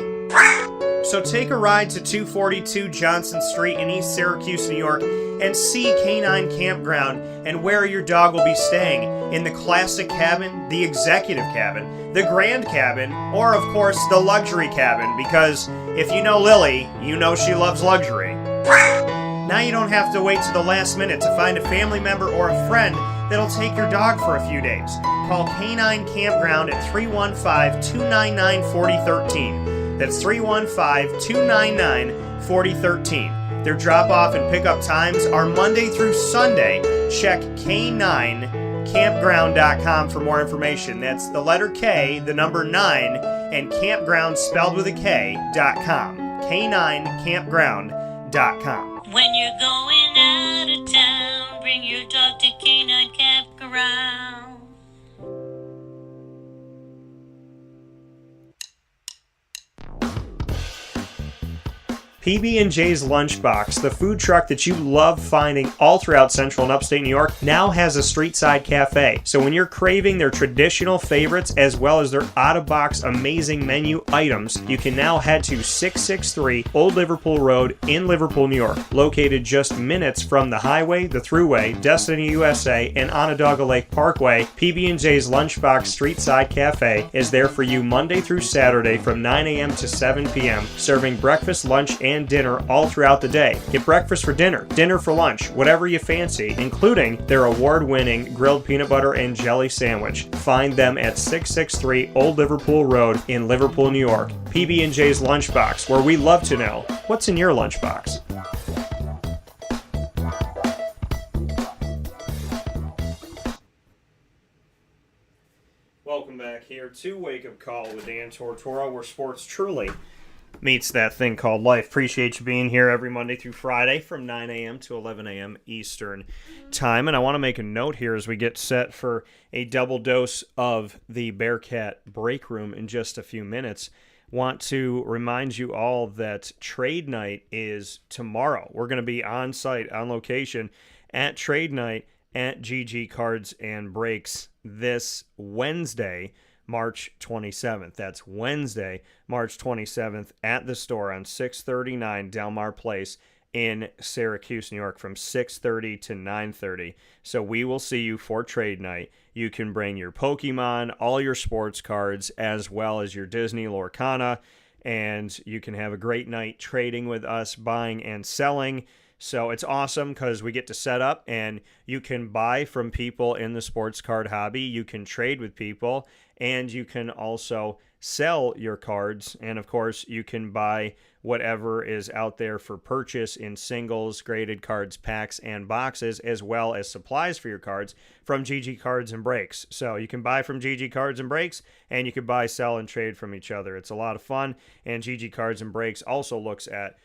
A: So take a ride to 242 Johnson Street in East Syracuse, New York, and see Canine Campground and where your dog will be staying in the classic cabin, the executive cabin, the grand cabin, or of course the luxury cabin, because if you know Lily, you know she loves luxury. Now you don't have to wait to the last minute to find a family member or a friend that'll take your dog for a few days. Call Canine Campground at 315-299-4013. That's 315-299-4013. Their drop-off and pickup times are Monday through Sunday. Check K9campground.com for more information. That's the letter K, the number 9, and campground spelled with a K.com. K9campground.com.
C: When you're going out of town, bring your dog to Canine Campground.
A: PB&J's Lunchbox, the food truck that you love finding all throughout Central and Upstate New York, now has a street-side cafe. So when you're craving their traditional favorites as well as their out-of-box amazing menu items, you can now head to 663 Old Liverpool Road in Liverpool, New York. Located just minutes from the highway, the Thruway, Destiny USA, and Onondaga Lake Parkway, PB&J's Lunchbox Street-Side Cafe is there for you Monday through Saturday from 9 a.m. to 7 p.m., serving breakfast, lunch, and dinner all throughout the day. Get breakfast for dinner, dinner for lunch, whatever you fancy, including their award-winning grilled peanut butter and jelly sandwich. Find them at 663 Old Liverpool Road in Liverpool, New York. PB&J's Lunchbox, where we love to know what's in your lunchbox. Welcome back here to Wake Up Call with Dan Tortora, where sports truly meets that thing called life. Appreciate you being here every Monday through Friday from 9 a.m. to 11 a.m. Eastern Time. And I want to make a note here as we get set for a double dose of the Bearcat Breakroom in just a few minutes. Want to remind you all that trade night is tomorrow. We're going to be on site, on location at trade night at GG Cards and Breaks this Wednesday, March 27th. That's Wednesday, March 27th at the store on 639 Delmar Place in Syracuse, New York from 6:30 to 9:30. So we will see you for trade night. You can bring your Pokemon, all your sports cards, as well as your Disney Lorcana, and you can have a great night trading with us, buying and selling. So it's awesome because we get to set up and you can buy from people in the sports card hobby. You can trade with people and you can also sell your cards. And of course, you can buy whatever is out there for purchase in singles, graded cards, packs, and boxes, as well as supplies for your cards from GG Cards and Breaks. So you can buy from GG Cards and Breaks, and you can buy, sell, and trade from each other. It's a lot of fun. And GG Cards and Breaks also looks at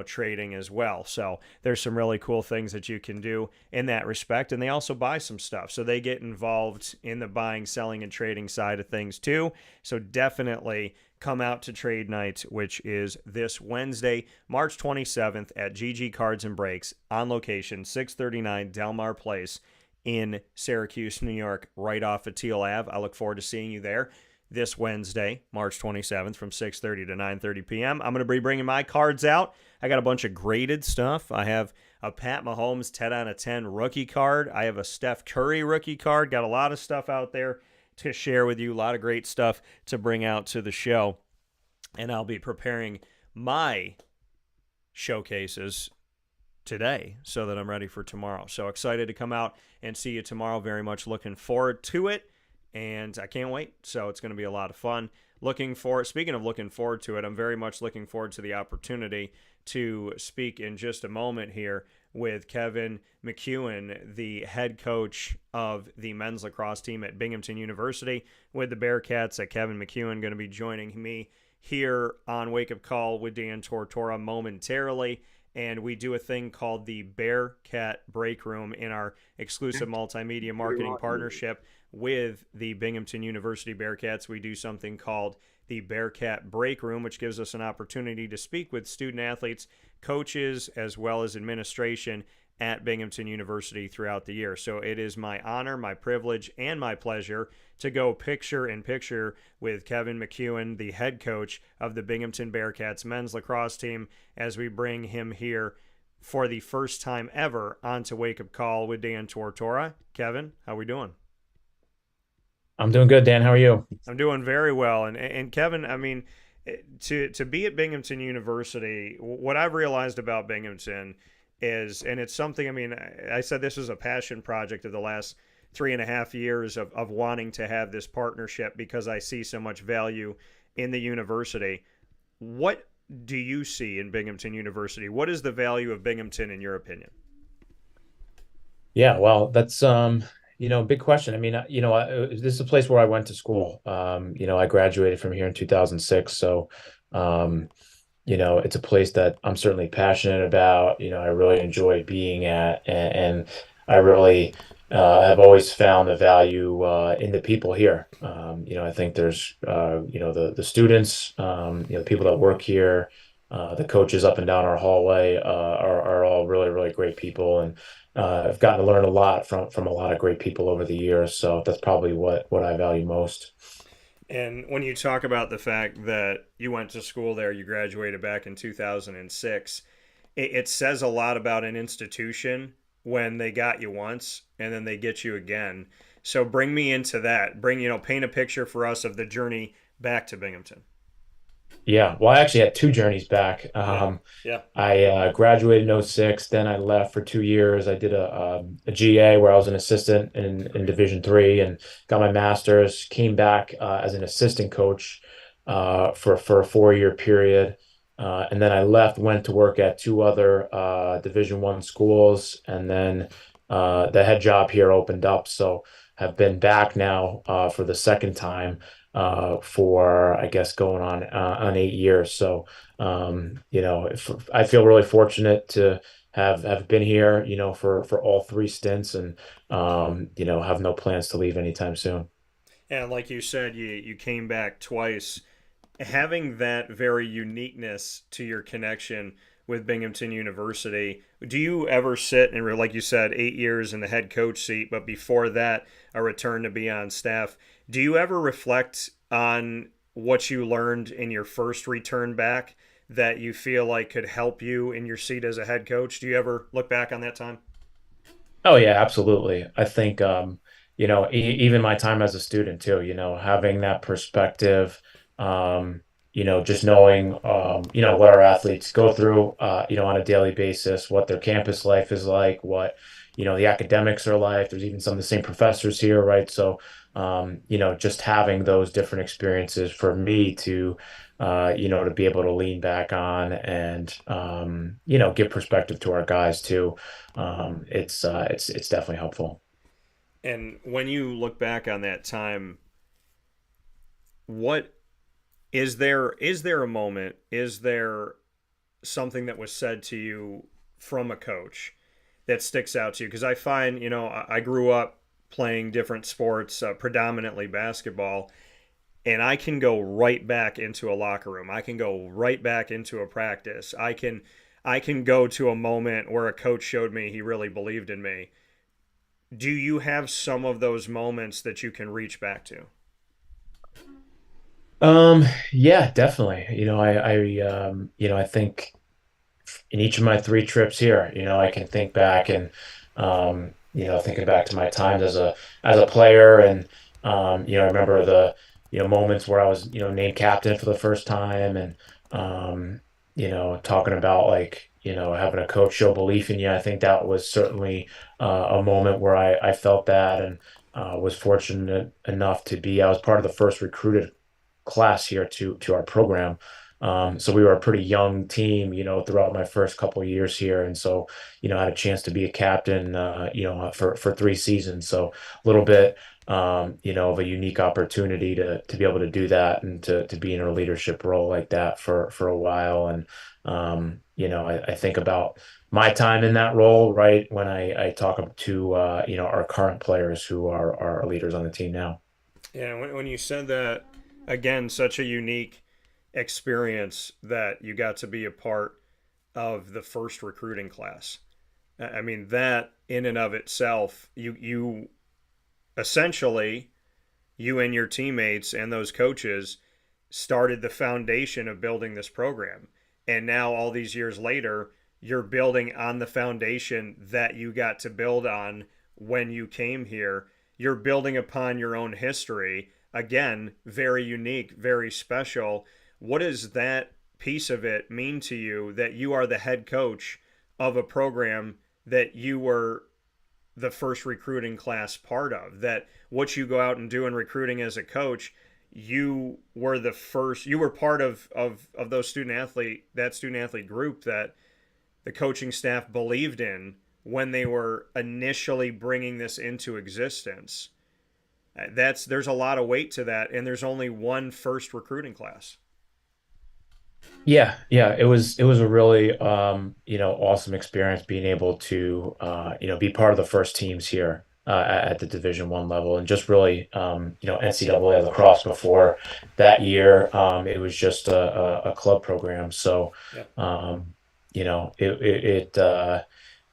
A: trading as well. So there's some really cool things that you can do in that respect. And they also buy some stuff. So they get involved in the buying, selling, and trading side of things too. So definitely come out to trade night, which is this Wednesday, March 27th at GG Cards and Breaks on location, 639 Delmar Place in Syracuse, New York, right off of Teal Ave. I look forward to seeing you there. this Wednesday, March 27th from 6:30 to 9:30 p.m. I'm going to be bringing my cards out. I got a bunch of graded stuff. I have a Pat Mahomes 10 out of 10 rookie card. I have a Steph Curry rookie card. Got a lot of stuff out there to share with you. A lot of great stuff to bring out to the show. And I'll be preparing my showcases today so that I'm ready for tomorrow. So excited to come out and see you tomorrow. Very much looking forward to it. And I can't wait. So it's going to be a lot of fun. Speaking of looking forward to it, I'm very much looking forward to the opportunity to speak in just a moment here with Kevin McKeown, the head coach of the men's lacrosse team at Binghamton University with the Bearcats. Kevin McKeown going to be joining me here on Wake Up Call with Dan Tortora momentarily. And we do a thing called the Bearcat Breakroom in our exclusive multimedia marketing partnership with the Binghamton University Bearcats. We do something called the Bearcat Breakroom, which gives us an opportunity to speak with student athletes, coaches, as well as administration at Binghamton University throughout the year. So it is my honor, my privilege, and my pleasure to go picture in picture with Kevin McKeown, the head coach of the Binghamton Bearcats men's lacrosse team, as we bring him here for the first time ever onto Wake Up Call with Dan Tortora. Kevin, how we doing?
D: I'm doing good, Dan. How are you?
A: I'm doing very well. And Kevin, I mean, to be at Binghamton University, what I've realized about Binghamton is, and it's something, I mean, I said this is a passion project of the last 3.5 years of wanting to have this partnership because I see so much value in the university. What do you see in Binghamton University? What is the value of Binghamton in your opinion?
D: Yeah, well, that's big question. I mean, this is a place where I went to school. I graduated from here in 2006, so it's a place that I'm certainly passionate about. I really enjoy being at, and I really have always found the value in the people here. I think there's the students, the people that work here, the coaches up and down our hallway are all really, really great people, and I've gotten to learn a lot from a lot of great people over the years. So that's probably what I value most.
A: And when you talk about the fact that you went to school there, you graduated back in 2006, it says a lot about an institution when they got you once and then they get you again. So bring me into that. Paint a picture for us of the journey back to Binghamton.
D: Yeah, well, I actually had two journeys back.
A: Yeah.
D: I graduated in '06, then I left for 2 years. I did a GA where I was an assistant in Division III and got my master's, came back as an assistant coach for a 4-year period. And then I left, went to work at two other Division I schools, and then the head job here opened up. So have been back now for the second time for, I guess, going on 8 years. So I feel really fortunate to have been here, for all three stints, and have no plans to leave anytime soon.
A: And like you said, you came back twice. Having that very uniqueness to your connection with Binghamton University, do you ever sit and, like you said, 8 years in the head coach seat, but before that, a return to be on staff? Do you ever reflect on what you learned in your first return back that you feel like could help you in your seat as a head coach? Do you ever look back on that time?
D: Oh yeah, absolutely. I think even my time as a student too, having that perspective, just knowing what our athletes go through on a daily basis, what their campus life is like, what the academics are like. There's even some of the same professors here, right? So just having those different experiences for me to to be able to lean back on and give perspective to our guys too. It's definitely helpful.
A: And when you look back on that time, what is there a moment, is there something that was said to you from a coach that sticks out to you? Because I find, I grew up playing different sports, predominantly basketball, and I can go right back into a locker room. I can go right back into a practice. I can go to a moment where a coach showed me he really believed in me. Do you have some of those moments that you can reach back to?
D: Yeah, definitely. I think in each of my three trips here, I can think back and, thinking back to my times as a player and, I remember the, moments where I was, named captain for the first time and, talking about like, having a coach show belief in you. I think that was certainly a moment where I felt that and was fortunate enough I was part of the first recruited class here to our program. So we were a pretty young team, throughout my first couple of years here, and so I had a chance to be a captain, for 3 seasons. So a little bit, of a unique opportunity to be able to do that and to be in a leadership role like that for a while. And I think about my time in that role, right, when I talk to our current players who are our leaders on the team now.
A: Yeah, when you said that, again, such a unique experience that you got to be a part of the first recruiting class. I mean, that in and of itself, you essentially, you and your teammates and those coaches started the foundation of building this program. And now, all these years later, you're building on the foundation that you got to build on when you came here. You're building upon your own history. Again, very unique, very special. What does that piece of it mean to you that you are the head coach of a program that you were the first recruiting class part of? That what you go out and do in recruiting as a coach, you were the first, you were part of those student athlete group that the coaching staff believed in when they were initially bringing this into existence. There's a lot of weight to that, and there's only one first recruiting class.
D: Yeah, it was a really awesome experience being able to be part of the first teams here at the Division 1 level and just really NCAA lacrosse before that year. It was just a club program. So
A: Yeah.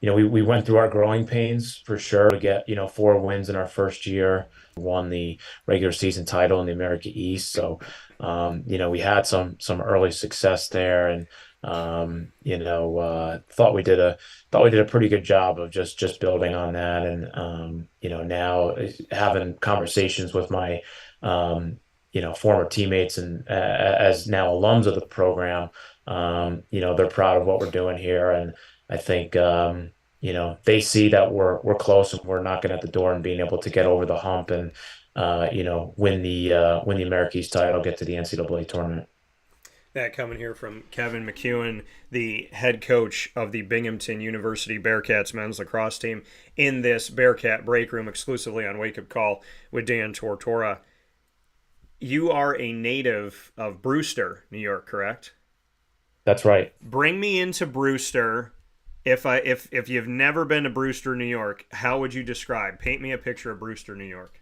D: we went through our growing pains for sure to get 4 wins in our first year, won the regular season title in the America East. So we had some early success there, and thought we did a pretty good job of just building on that, and now having conversations with my former teammates and as now alums of the program, they're proud of what we're doing here, and I think they see that we're close and we're knocking at the door and being able to get over the hump and win the Americas title, get to the NCAA tournament.
A: That coming here from Kevin McKeown, the head coach of the Binghamton University Bearcats men's lacrosse team, in this Bearcat Breakroom exclusively on Wake Up Call with Dan Tortora. You are a native of Brewster, New York, correct?
D: That's right.
A: Bring me into Brewster. If you've never been to Brewster, New York, how would you paint me a picture of Brewster, New York?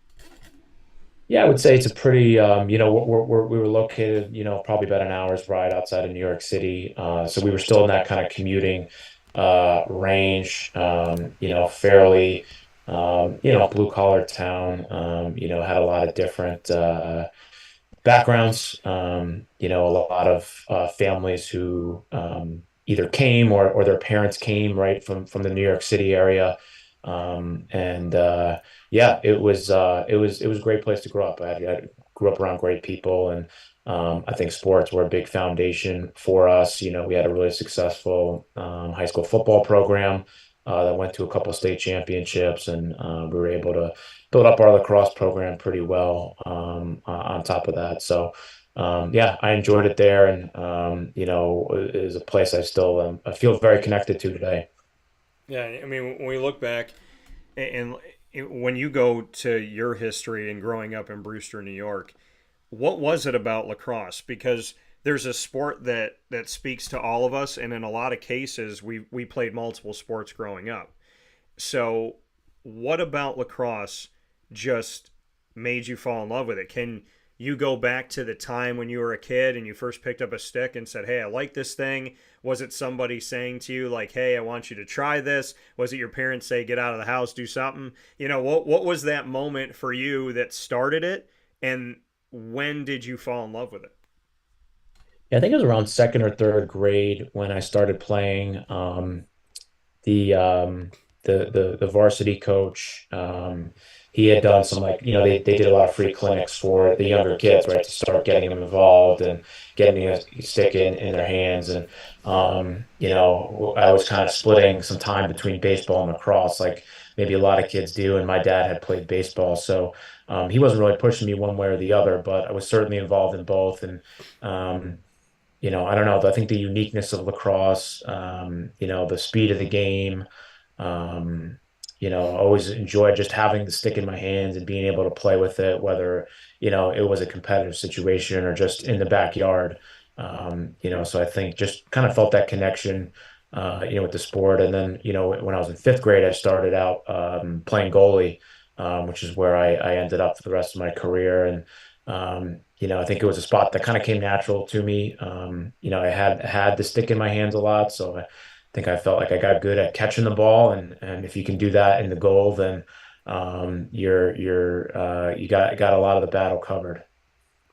D: Yeah, I would say it's a pretty, we were located, probably about an hour's ride outside of New York City. So we were still in that kind of commuting range, fairly, blue collar town, had a lot of different backgrounds, a lot of families who either came or their parents came right from the New York City area. And yeah, it was a great place to grow up. I grew up around great people, and I think sports were a big foundation for us. We had a really successful high school football program that went to a couple of state championships, and we were able to build up our lacrosse program pretty well on top of that. So yeah, I enjoyed it there, and it is a place I feel very connected to today.
A: Yeah, I mean, when we look back and when you go to your history and growing up in Brewster, New York, what was it about lacrosse? Because there's a sport that speaks to all of us, and in a lot of cases, we played multiple sports growing up. So, what about lacrosse just made you fall in love with it? Can you go back to the time when you were a kid and you first picked up a stick and said, "Hey, I like this thing"? Was it somebody saying to you like, "Hey, I want you to try this"? Was it your parents say, "Get out of the house, do something"? What was that moment for you that started it? And when did you fall in love with it?
D: Yeah, I think it was around second or third grade when I started playing. The the varsity coach, he had done some, like, they did a lot of free clinics for the younger kids, right, to start getting them involved and getting a stick in their hands. And I was kind of splitting some time between baseball and lacrosse, like maybe a lot of kids do, and my dad had played baseball, so he wasn't really pushing me one way or the other, but I was certainly involved in both. And um, I don't know. I think the uniqueness of lacrosse, the speed of the game, um, I always enjoyed just having the stick in my hands and being able to play with it, whether, it was a competitive situation or just in the backyard. So I think just kind of felt that connection, with the sport. And then, when I was in fifth grade, I started out playing goalie, which is where I ended up for the rest of my career. And I think it was a spot that kind of came natural to me. I had the stick in my hands a lot, so I think I felt like I got good at catching the ball, and if you can do that in the goal, then you got a lot of the battle covered.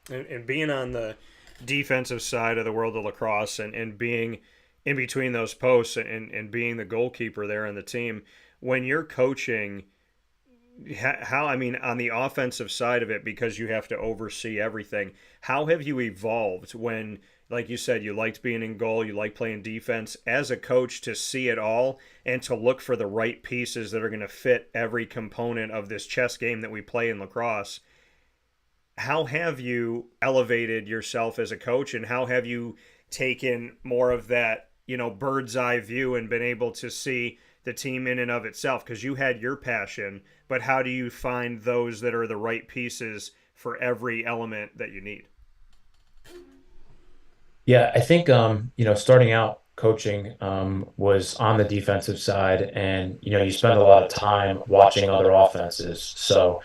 A: And being on the defensive side of the world of lacrosse, and being in between those posts, and being the goalkeeper there on the team, when you're coaching, how, I mean, on the offensive side of it, because you have to oversee everything, how have you evolved when, like you said, you liked being in goal, you like playing defense, as a coach, to see it all and to look for the right pieces that are going to fit every component of this chess game that we play in lacrosse? How have you elevated yourself as a coach, and how have you taken more of that, bird's eye view, and been able to see the team in and of itself? Because you had your passion, but how do you find those that are the right pieces for every element that you need?
D: Yeah, I think starting out coaching was on the defensive side, and you spend a lot of time watching other offenses. So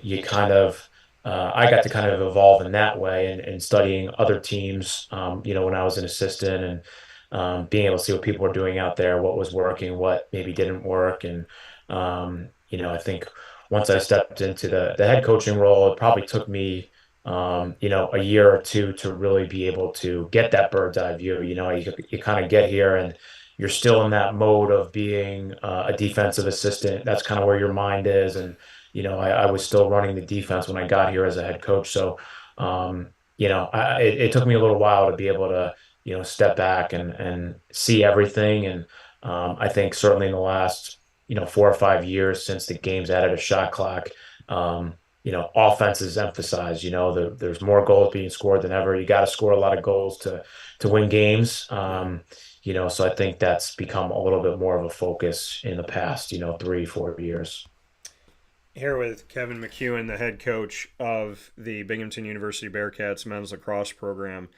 D: you kind of I got to kind of evolve in that way, and studying other teams. When I was an assistant, and being able to see what people were doing out there, what was working, what maybe didn't work. And I think once I stepped into the head coaching role, it probably took me a year or two to really be able to get that bird's eye view. You kind of get here and you're still in that mode of being a defensive assistant. That's kind of where your mind is. And, I was still running the defense when I got here as a head coach. So, it took me a little while to be able to, step back and see everything. And I think certainly in the last, 4 or 5 years since the game's added a shot clock, offense is emphasized. There's more goals being scored than ever. You got to score a lot of goals to win games. So I think that's become a little bit more of a focus in the past, 3, 4 years.
A: Here with Kevin McKeown, the head coach of the Binghamton University Bearcats men's lacrosse program.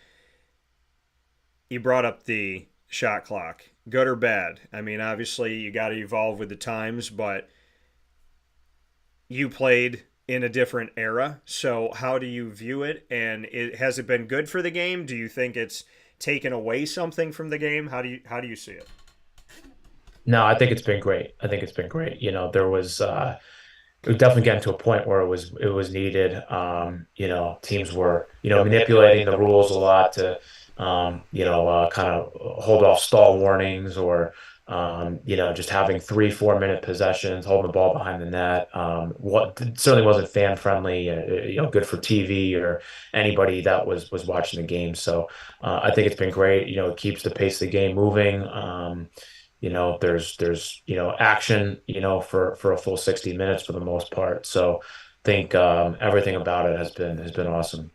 A: You brought up the shot clock. Good or bad? I mean, obviously you got to evolve with the times, but you played in a different era. So how do you view it? And has it been good for the game? Do you think it's taken away something from the game? How do you see it?
D: No, I think it's been great. I think it's been great. There was it was definitely getting to a point where it was needed. Teams were manipulating the rules a lot to kind of hold off stall warnings, or just having 3, 4 minute possessions, holding the ball behind the net. What certainly wasn't fan friendly, good for TV or anybody that was watching the game. So I think it's been great. It keeps the pace of the game moving. There's action, for a full 60 minutes for the most part. So I think everything about it has been awesome.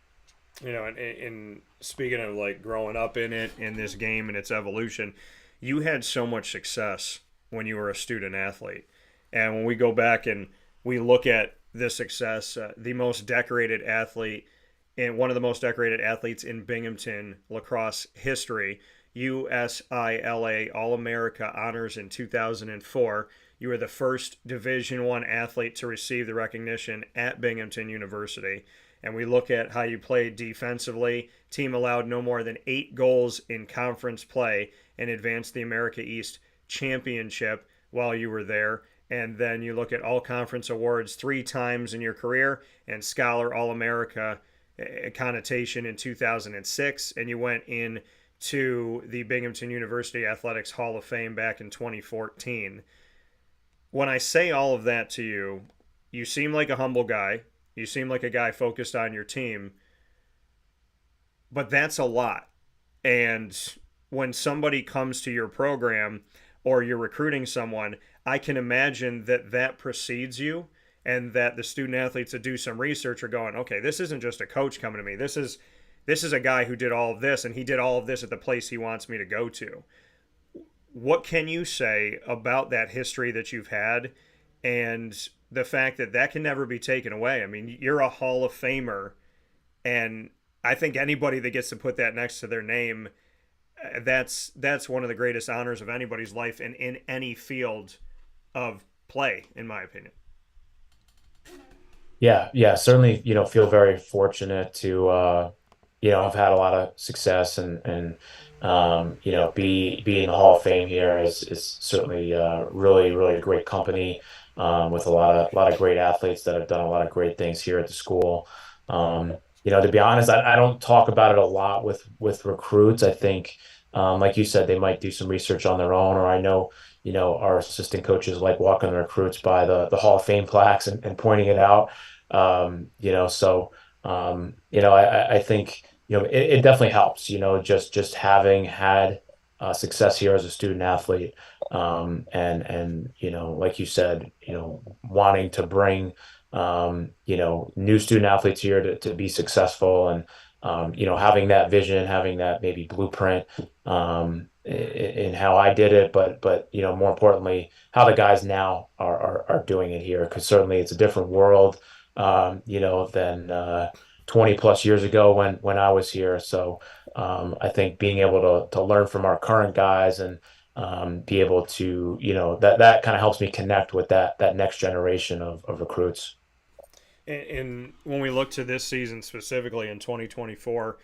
A: And speaking of like growing up in it, in this game and its evolution, you had so much success when you were a student athlete. And when we go back and we look at this success, the most decorated athlete and one of the most decorated athletes in Binghamton lacrosse history, USILA All-America honors in 2004. You were the first Division I athlete to receive the recognition at Binghamton University. And we look at how you played defensively. Team allowed no more than 8 goals in conference play and advanced the America East Championship while you were there. And then you look at all conference awards 3 times in your career and Scholar All America connotation in 2006. And you went in to the Binghamton University Athletics Hall of Fame back in 2014. When I say all of that to you, you seem like a humble guy. You seem like a guy focused on your team. But that's a lot. And when somebody comes to your program or you're recruiting someone, I can imagine that that precedes you and that the student athletes that do some research are going, okay, this isn't just a coach coming to me. This is a guy who did all of this, and he did all of this at the place he wants me to go to. What can you say about that history that you've had and the fact that that can never be taken away? I mean, you're a Hall of Famer, and I think anybody that gets to put that next to their name, that's one of the greatest honors of anybody's life in any field of play, in my opinion.
D: Yeah, certainly, feel very fortunate to, I've had a lot of success and be in the Hall of Fame here is certainly really, really great company, with a lot of great athletes that have done a lot of great things here at the school. To be honest, I don't talk about it a lot with recruits. I think, like you said, they might do some research on their own, or I know, our assistant coaches like walking the recruits by the Hall of Fame plaques and pointing it out. I think, it definitely helps, just having had success here as a student athlete. Like you said, wanting to bring, new student athletes here to be successful and, having that vision, having that maybe blueprint, in how I did it, but, more importantly, how the guys now are doing it here. Cause certainly it's a different world, than, 20 plus years ago when I was here. So, I think being able to learn from our current guys and, be able to, that kind of helps me connect with that next generation of recruits.
A: And when we look to this season specifically in 2024,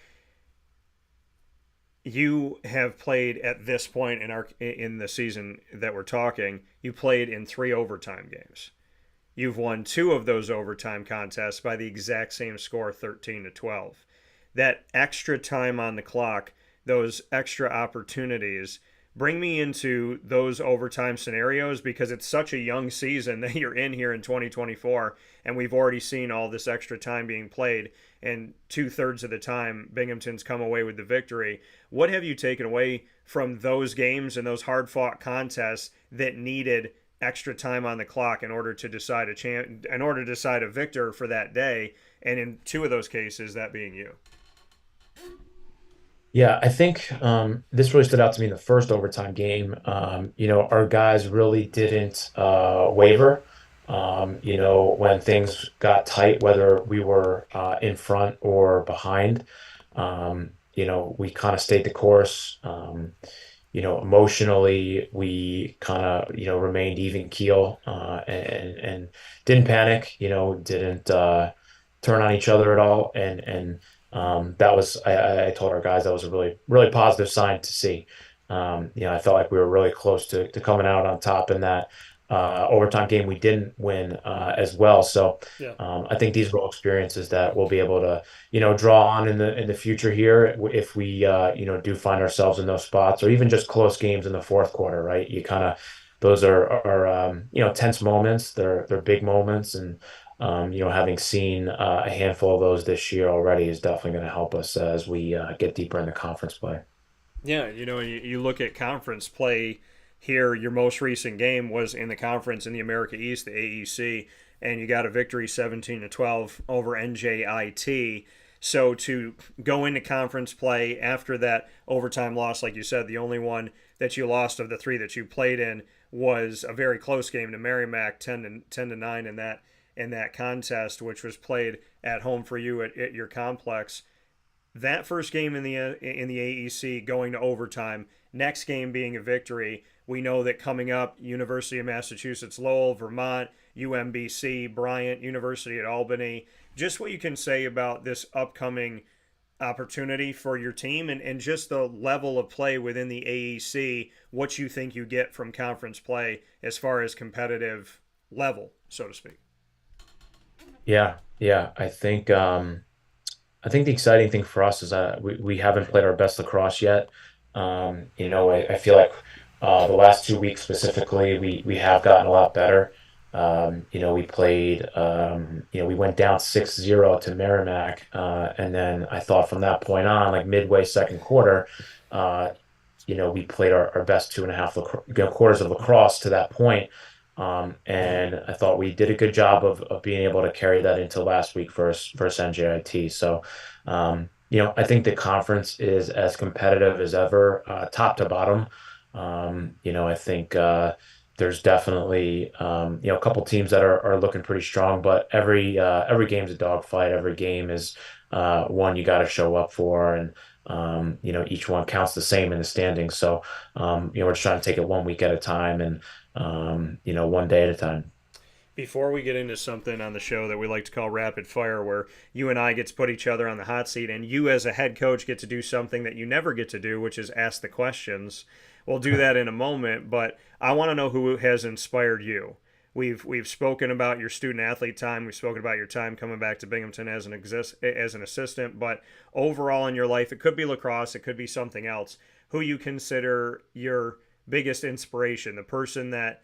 A: you have played at this point in the season that we're talking, you played in 3 overtime games. You've won 2 of those overtime contests by the exact same score, 13-12. That extra time on the clock, those extra opportunities, bring me into those overtime scenarios, because it's such a young season that you're in here in 2024, and we've already seen all this extra time being played, and 2/3 of the time Binghamton's come away with the victory. What have you taken away from those games and those hard-fought contests that needed extra time on the clock in order to decide a victor for that day, and in 2 of those cases, that being you?
D: Yeah, I think, this really stood out to me in the first overtime game. Our guys really didn't waver. When things got tight, whether we were in front or behind, we kind of stayed the course. Emotionally, we kind of, remained even keel, and didn't panic, didn't turn on each other at all. That was, I told our guys that was a really, really positive sign to see. I felt like we were really close to coming out on top in that overtime game. We didn't win as well. So
A: Yeah.
D: I think these are all experiences that we'll be able to, draw on in the future here if we, do find ourselves in those spots, or even just close games in the fourth quarter, right? You kind of, those are tense moments. They're big moments, and having seen a handful of those this year already is definitely going to help us as we get deeper into conference play.
A: Yeah, you look at conference play here, your most recent game was in the conference in the America East, the AEC, and you got a victory 17-12 over NJIT. So to go into conference play after that overtime loss, like you said, the only one that you lost of the 3 that you played in was a very close game to Merrimack, 10-9 in that contest, which was played at home for you at your complex. That first game in the AEC going to overtime, next game being a victory. We know that coming up, University of Massachusetts Lowell, Vermont, UMBC, Bryant, University at Albany. Just what you can say about this upcoming opportunity for your team, and just the level of play within the AEC, what you think you get from conference play as far as competitive level, so to speak.
D: Yeah, yeah. I think the exciting thing for us is we haven't played our best lacrosse yet. I feel like the last 2 weeks specifically, we have gotten a lot better. We played, we went down 6-0 to Merrimack. And then I thought from that point on, like midway second quarter, uh, we played our best two and a half quarters of lacrosse to that point. And I thought we did a good job of being able to carry that into last week versus NJIT. So, I think the conference is as competitive as ever, top to bottom. I think there's definitely a couple teams that are looking pretty strong, but every game's a dogfight. Every game is one you got to show up for, and each one counts the same in the standings. So, we're just trying to take it 1 week at a time, and one day at a time.
A: Before we get into something on the show that we like to call rapid fire, where you and I get to put each other on the hot seat, and you as a head coach get to do something that you never get to do, which is ask the questions. We'll do that in a moment, but I want to know who has inspired you. We've spoken about your student athlete time. We've spoken about your time coming back to Binghamton as an assistant, but overall in your life, it could be lacrosse, it could be something else. Who you consider your biggest inspiration, the person that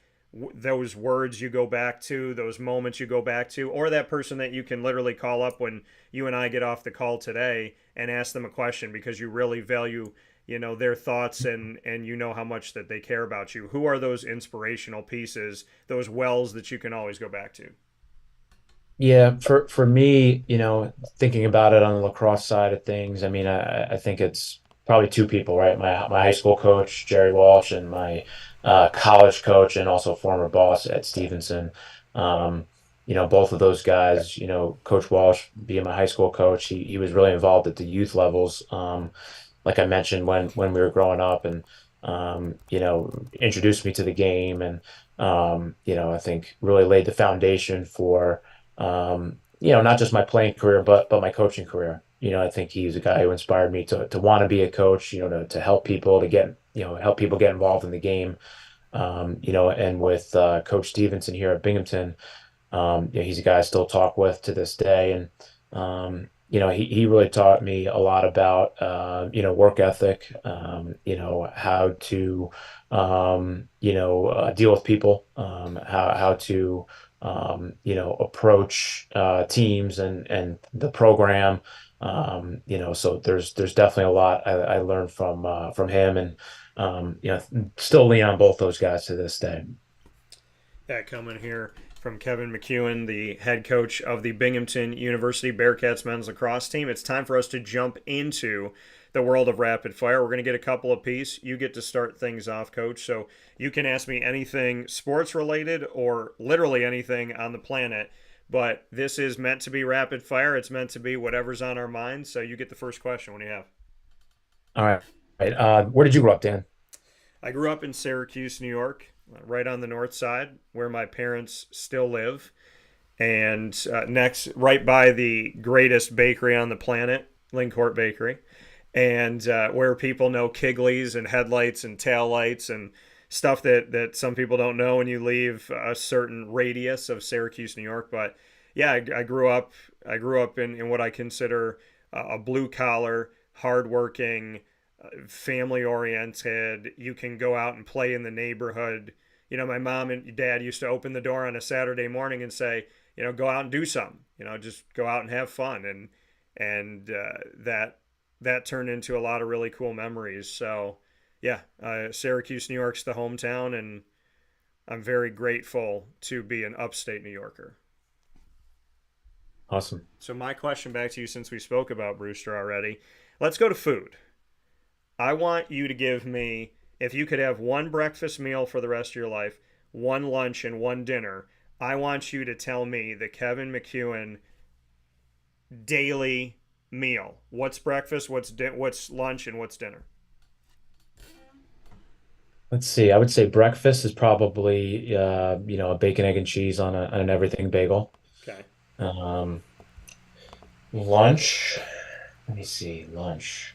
A: those words you go back to, those moments you go back to, or that person that you can literally call up when you and I get off the call today and ask them a question because you really value, their thoughts, and how much that they care about you. Who are those inspirational pieces, those wells that you can always go back to?
D: Yeah, for me, thinking about it on the lacrosse side of things, I mean, I think it's probably two people, right? My high school coach, Jerry Walsh, and my college coach and also former boss at Stevenson. Both of those guys, Coach Walsh being my high school coach, he was really involved at the youth levels. Like I mentioned when we were growing up, and introduced me to the game, and I think really laid the foundation for not just my playing career, but my coaching career. I think he's a guy who inspired me to want to be a coach, to help people help people get involved in the game. And with Coach Stevenson here at Binghamton, he's a guy I still talk with to this day. And, he really taught me a lot about, work ethic, how to, deal with people, how to, approach teams and the program. So there's definitely a lot I learned from him, and still lean on both those guys to this day.
A: That coming here from Kevin McKeown, the head coach of the Binghamton University Bearcats men's lacrosse team. It's time for us to jump into the world of rapid fire. We're going to get a couple apiece. You get to start things off, Coach. So you can ask me anything sports related or literally anything on the planet. But this is meant to be rapid fire. It's meant to be whatever's on our minds. So you get the first question. What do you have?
D: All right. Where did you grow up, Dan?
A: I grew up in Syracuse, New York, right on the north side where my parents still live. And next, right by the greatest bakery on the planet, Lincourt Bakery. And where people know Kigley's and headlights and taillights and stuff that some people don't know when you leave a certain radius of Syracuse, New York. But yeah, I grew up in what I consider a blue collar, hardworking, family oriented. You can go out and play in the neighborhood. My mom and dad used to open the door on a Saturday morning and say, go out and do something. Just go out and have fun, and that turned into a lot of really cool memories. So yeah, Syracuse, New York's the hometown, and I'm very grateful to be an upstate New Yorker.
D: Awesome.
A: So my question back to you, since we spoke about Brewster already, let's go to food. I want you to give me, if you could have one breakfast meal for the rest of your life, one lunch and one dinner, I want you to tell me the Kevin McKeown daily meal. What's breakfast, what's lunch, and what's dinner?
D: Let's see. I would say breakfast is probably a bacon, egg, and cheese on an everything bagel.
A: Okay.
D: Um, Lunch. Let me see, lunch.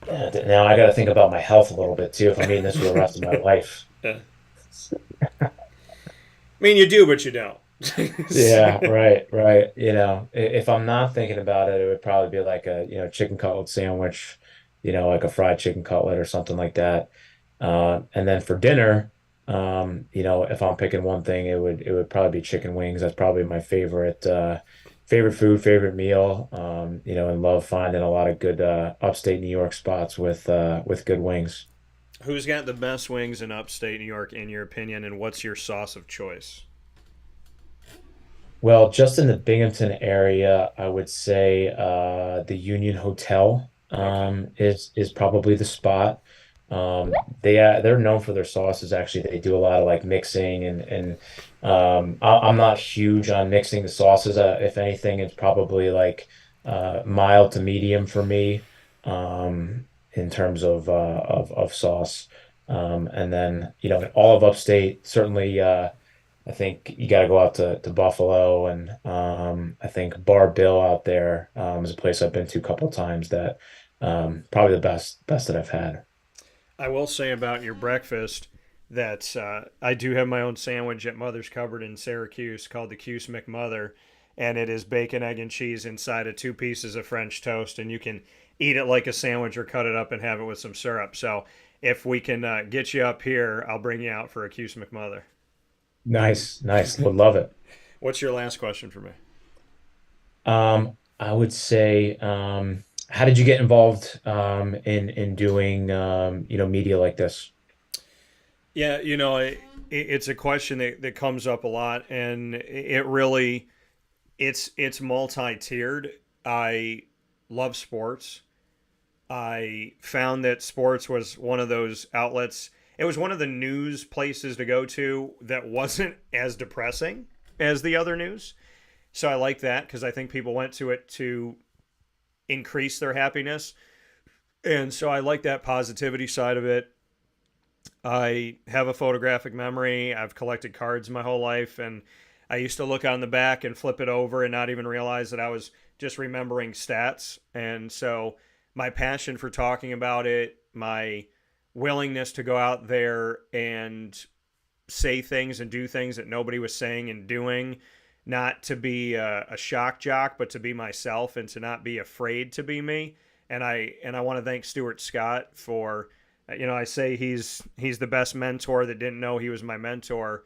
D: Now I got to think about my health a little bit too if I'm eating this for the rest of my life.
A: I mean, you do, but you don't.
D: Yeah, right, right. If I'm not thinking about it, it would probably be like a, chicken cutlet sandwich, like a fried chicken cutlet or something like that. And then for dinner, if I'm picking one thing, it would probably be chicken wings. That's probably my favorite food, favorite meal. And love finding a lot of good upstate New York spots with good wings.
A: Who's got the best wings in upstate New York, in your opinion, and what's your sauce of choice?
D: Well, just in the Binghamton area, I would say the Union Hotel
A: Okay.
D: is probably the spot. They're known for their sauces. Actually, they do a lot of like mixing I'm not huge on mixing the sauces. If anything, it's probably like mild to medium for me in terms of sauce. And then all of upstate certainly. I think you got to go out to Buffalo, and I think Bar Bill out there is a place I've been to a couple of times that probably the best that I've had.
A: I will say about your breakfast that I do have my own sandwich at Mother's Cupboard in Syracuse called the Cuse McMother, and it is bacon, egg, and cheese inside of two pieces of French toast, and you can eat it like a sandwich or cut it up and have it with some syrup. So if we can get you up here, I'll bring you out for a Cuse McMother.
D: Nice, nice. Would love it.
A: What's your last question for me?
D: I would say, how did you get involved in doing media like this?
A: Yeah, it's a question that comes up a lot, and it really it's multi-tiered. I love sports. I found that sports was one of those outlets. It was one of the news places to go to that wasn't as depressing as the other news. So I like that because I think people went to it to increase their happiness. And so I like that positivity side of it. I have a photographic memory. I've collected cards my whole life, and I used to look on the back and flip it over and not even realize that I was just remembering stats. And so my passion for talking about it, my willingness to go out there and say things and do things that nobody was saying and doing, not to be a shock jock, but to be myself and to not be afraid to be me. And I want to thank Stuart Scott for, I say he's the best mentor that didn't know he was my mentor,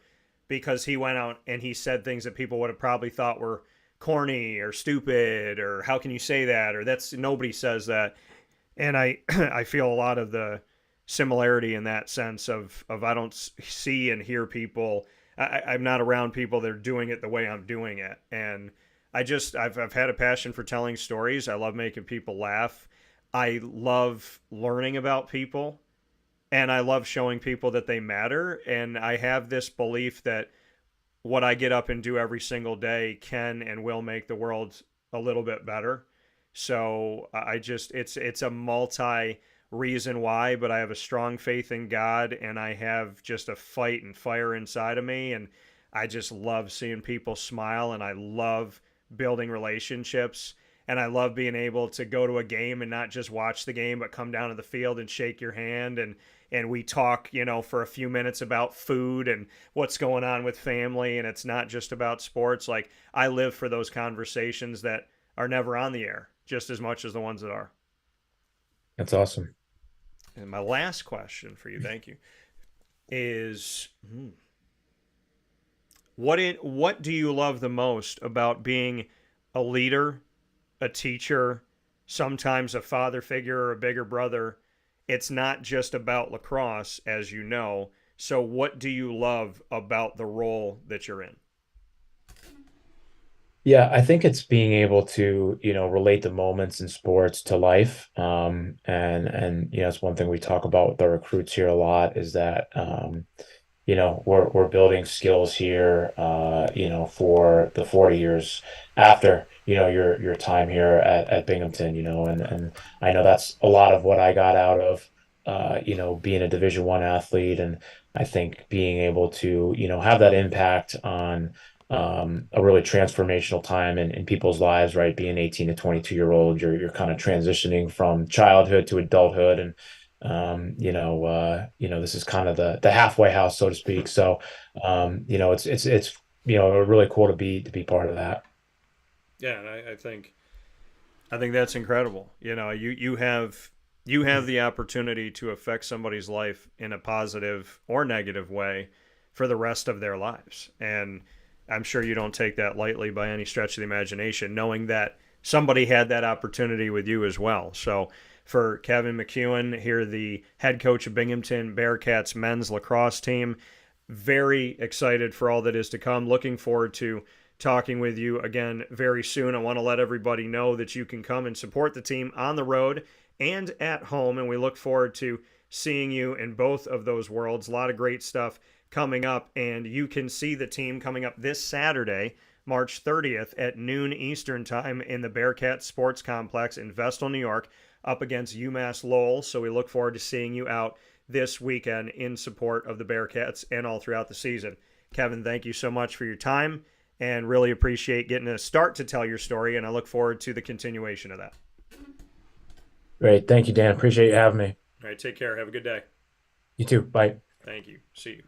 A: because he went out and he said things that people would have probably thought were corny or stupid or how can you say that, or that's nobody says that. And I I feel a lot of the similarity in that sense of I don't see and hear people. I'm not around people that are doing it the way I'm doing it, and I've had a passion for telling stories. I love making people laugh. I love learning about people, and I love showing people that they matter. And I have this belief that what I get up and do every single day can and will make the world a little bit better. So I just it's a multi reason why, but I have a strong faith in God, and I have just a fight and fire inside of me, and I just love seeing people smile, and I love building relationships, and I love being able to go to a game and not just watch the game but come down to the field and shake your hand, and we talk, for a few minutes about food and what's going on with family, and it's not just about sports. Like, I live for those conversations that are never on the air just as much as the ones that are.
D: That's awesome.
A: And my last question for you, thank you, is what do you love the most about being a leader, a teacher, sometimes a father figure or a bigger brother? It's not just about lacrosse, as you know. So what do you love about the role that you're in?
D: Yeah, I think it's being able to, relate the moments in sports to life. And it's one thing we talk about with the recruits here a lot is that we're building skills here, for the 40 years after, your time here at Binghamton, and I know that's a lot of what I got out of being a Division I athlete. And I think being able to, have that impact on a really transformational time in people's lives, right? Being 18 to 22-year-old, you're kind of transitioning from childhood to adulthood, and this is kind of the halfway house, so to speak. So, it's really cool to be part of that.
A: Yeah, and I think that's incredible. You have the opportunity to affect somebody's life in a positive or negative way for the rest of their lives. And I'm sure you don't take that lightly by any stretch of the imagination, knowing that somebody had that opportunity with you as well. So for Kevin McKeown here, the head coach of Binghamton Bearcats men's lacrosse team, very excited for all that is to come. Looking forward to talking with you again very soon. I want to let everybody know that you can come and support the team on the road and at home, and we look forward to seeing you in both of those worlds. A lot of great stuff coming up, and you can see the team coming up this Saturday, March 30th at noon Eastern time in the Bearcat Sports Complex in Vestal, New York, up against UMass Lowell. So we look forward to seeing you out this weekend in support of the Bearcats and all throughout the season. Kevin, thank you so much for your time and really appreciate getting a start to tell your story, and I look forward to the continuation of that.
D: Great. Thank you, Dan. Appreciate you having me.
A: All right, take care. Have a good day.
D: You too. Bye.
A: Thank you. See you.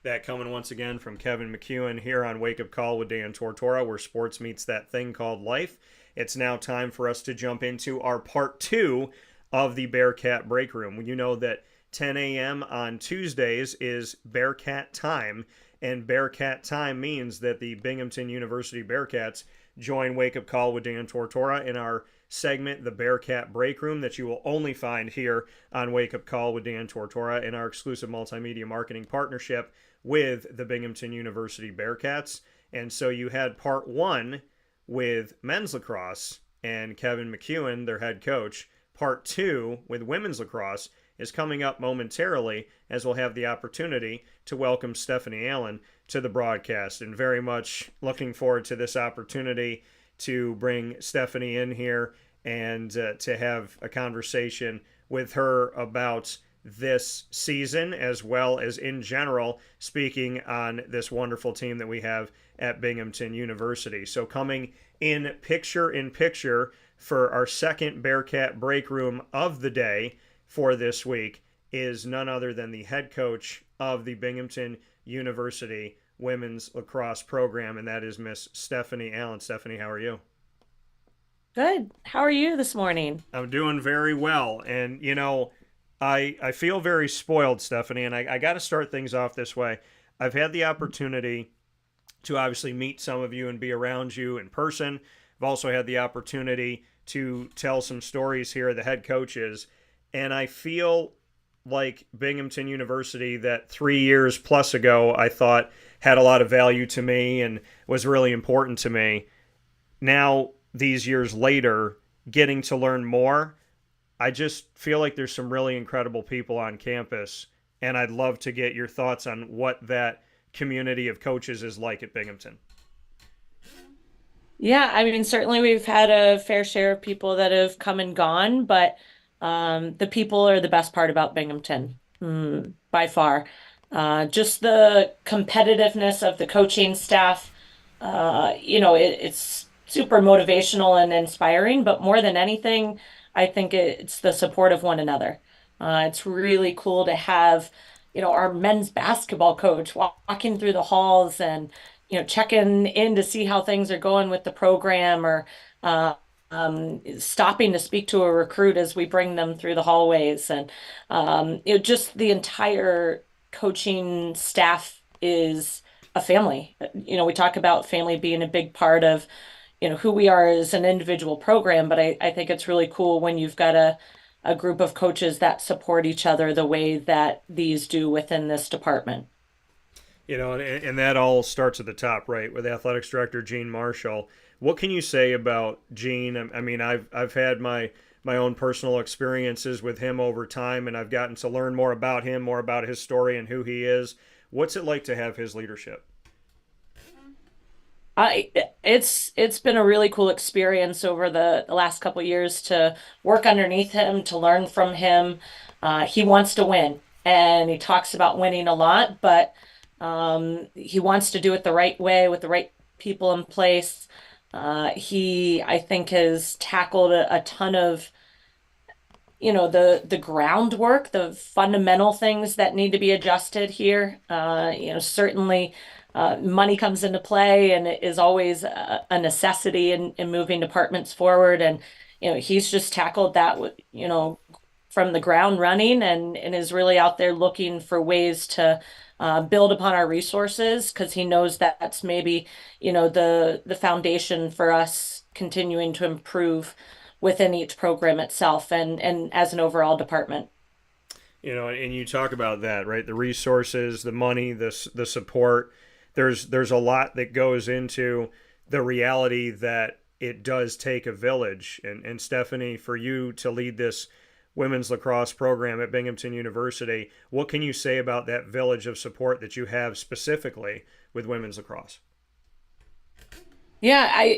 A: That coming once again from Kevin McKeown here on Wake Up Call with Dan Tortora, where sports meets that thing called life. It's now time for us to jump into our part 2 of the Bearcat Breakroom. You know that 10 a.m. on Tuesdays is Bearcat time, and Bearcat time means that the Binghamton University Bearcats join Wake Up Call with Dan Tortora in our segment, the Bearcat Breakroom, that you will only find here on Wake Up Call with Dan Tortora in our exclusive multimedia marketing partnership with the Binghamton University Bearcats. And so you had part 1 with men's lacrosse and Kevin McKeown, their head coach. Part 2 with women's lacrosse is coming up momentarily, as we'll have the opportunity to welcome Stephanie Allen to the broadcast. And very much looking forward to this opportunity to bring Stephanie in here and to have a conversation with her about this season, as well as in general, speaking on this wonderful team that we have at Binghamton University. So coming in picture for our second Bearcat break room of the day for this week is none other than the head coach of the Binghamton University women's lacrosse program, and that is Miss Stephanie Allen. Stephanie, how are you?
E: Good. How are you this morning?
A: I'm doing very well. And, I feel very spoiled, Stephanie, and I got to start things off this way. I've had the opportunity to obviously meet some of you and be around you in person. I've also had the opportunity to tell some stories here, the head coaches, and I feel like Binghamton University that 3 years plus ago I thought had a lot of value to me and was really important to me. Now, these years later, getting to learn more, I just feel like there's some really incredible people on campus, and I'd love to get your thoughts on what that community of coaches is like at Binghamton.
E: Yeah, I mean, certainly we've had a fair share of people that have come and gone, but the people are the best part about Binghamton, by far. Just the competitiveness of the coaching staff, it's super motivational and inspiring, but more than anything, I think it's the support of one another. It's really cool to have, our men's basketball coach walking through the halls and, checking in to see how things are going with the program, or stopping to speak to a recruit as we bring them through the hallways. And, just the entire coaching staff is a family. We talk about family being a big part of, who we are as an individual program, but I think it's really cool when you've got a group of coaches that support each other the way that these do within this department.
A: And that all starts at the top, right, with athletics director Gene Marshall. What can you say about Gene? I mean, I've had my own personal experiences with him over time, and I've gotten to learn more about him, more about his story and who he is. What's it like to have his leadership?
E: It's been a really cool experience over the last couple of years to work underneath him, to learn from him. He wants to win, and he talks about winning a lot, but He wants to do it the right way with the right people in place. He, I think, has tackled a ton of the groundwork, the fundamental things that need to be adjusted here. Certainly money comes into play and it is always a necessity in moving departments forward. And he's just tackled that with from the ground running, and is really out there looking for ways to build upon our resources, because he knows that that's maybe the foundation for us continuing to improve within each program itself and as an overall department.
A: And you talk about that, right? The resources, the money, the support. There's a lot that goes into the reality that it does take a village. And Stephanie, for you to lead this women's lacrosse program at Binghamton University, what can you say about that village of support that you have specifically with women's lacrosse?
E: Yeah,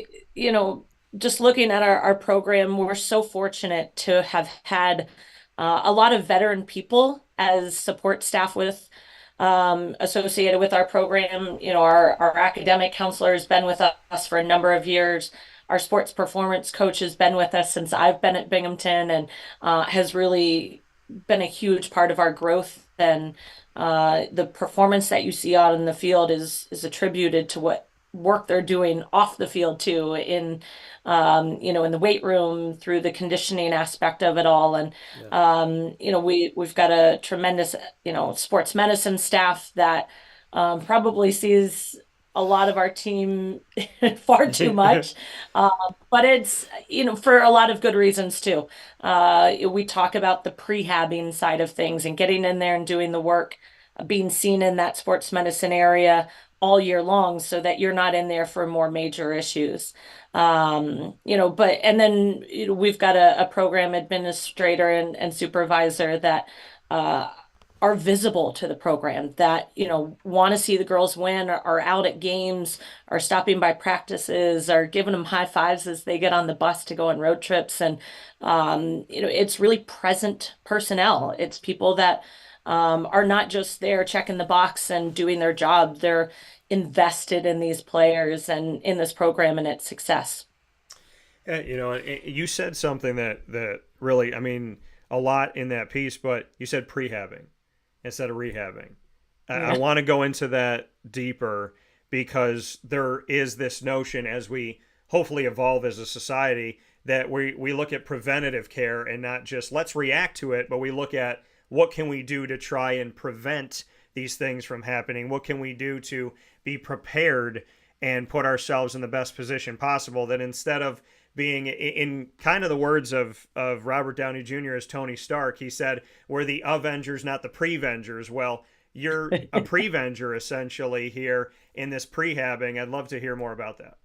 E: just looking at our program, we're so fortunate to have had a lot of veteran people as support staff with associated with our program. Our academic counselor has been with us for a number of years. Our sports performance coach has been with us since I've been at Binghamton, and has really been a huge part of our growth. And the performance that you see out in the field is attributed to what work they're doing off the field too, in the weight room, through the conditioning aspect of it all. And we've got a tremendous sports medicine staff that probably sees a lot of our team far too much, but it's for a lot of good reasons too. We talk about the prehabbing side of things and getting in there and doing the work, being seen in that sports medicine area all year long, so that you're not in there for more major issues. But and then we've got a program administrator and supervisor that are visible to the program, that want to see the girls win, are out at games, are stopping by practices, are giving them high fives as they get on the bus to go on road trips. And it's really present personnel. It's people that are not just there checking the box and doing their job. They're invested in these players and in this program and its success.
A: Yeah, you said something that really, I mean, a lot in that piece, but you said prehabbing instead of rehabbing. I want to go into that deeper, because there is this notion, as we hopefully evolve as a society, that we look at preventative care and not just let's react to it, but we look at what can we do to try and prevent these things from happening? What can we do to be prepared and put ourselves in the best position possible? That instead of being, in kind of the words of Robert Downey Jr. as Tony Stark, he said, we're the Avengers, not the Prevengers. Well, you're a Prevenger essentially here in this prehabbing. I'd love to hear more about that.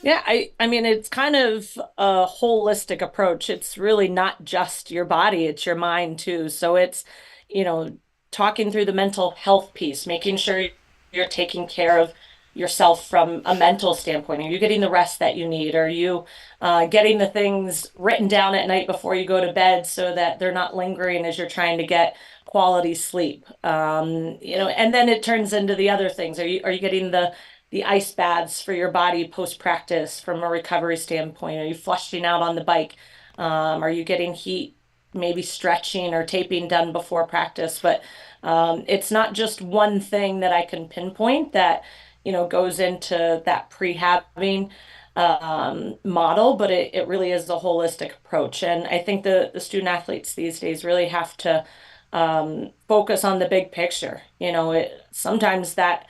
E: Yeah, I mean, it's kind of a holistic approach. It's really not just your body, it's your mind too. So it's, talking through the mental health piece, making sure you're taking care of yourself from a mental standpoint. Are you getting the rest that you need? Are you getting the things written down at night before you go to bed so that they're not lingering as you're trying to get quality sleep? And then it turns into the other things. Are you getting the ice baths for your body post practice from a recovery standpoint? Are you flushing out on the bike? Are you getting heat, maybe stretching or taping done before practice? But it's not just one thing that I can pinpoint that goes into that prehabbing model, but it really is a holistic approach. And I think the student athletes these days really have to focus on the big picture. Sometimes that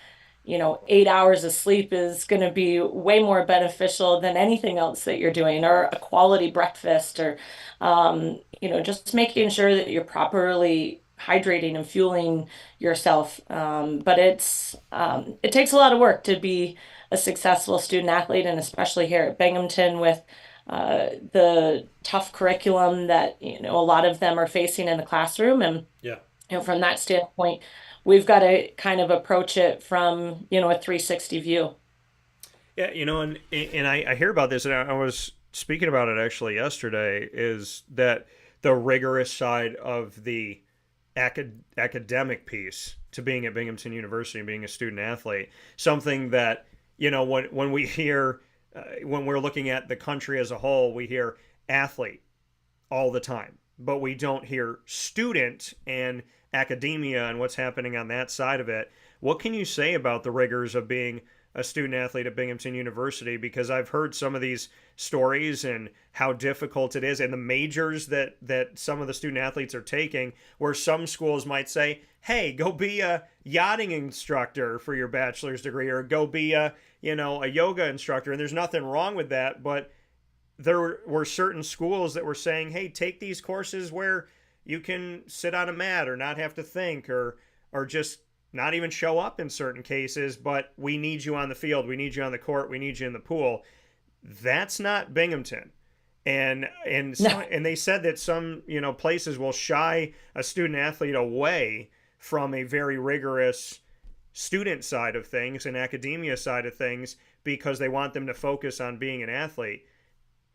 E: 8 hours of sleep is going to be way more beneficial than anything else that you're doing, or a quality breakfast, or just making sure that you're properly hydrating and fueling yourself. But it takes a lot of work to be a successful student athlete, and especially here at Binghamton with the tough curriculum that a lot of them are facing in the classroom. And from that standpoint, we've got to kind of approach it from a 360 view.
A: Yeah, and I hear about this, and I was speaking about it actually yesterday, is that the rigorous side of the academic piece to being at Binghamton University and being a student athlete. Something that, you know, when we hear, when we're looking at the country as a whole, we hear athlete all the time, but we don't hear student and academia and what's happening on that side of it. What can you say about the rigors of being a student athlete at Binghamton University? Because I've heard some of these stories and how difficult it is, and the majors that some of the student athletes are taking, where some schools might say, hey, go be a yachting instructor for your bachelor's degree, or go be a yoga instructor. And there's nothing wrong with that, but there were certain schools that were saying, hey, take these courses where you can sit on a mat or not have to think, or just not even show up in certain cases, but we need you on the field, we need you on the court, we need you in the pool. That's not Binghamton. And they said that some, places will shy a student athlete away from a very rigorous student side of things and academia side of things because they want them to focus on being an athlete.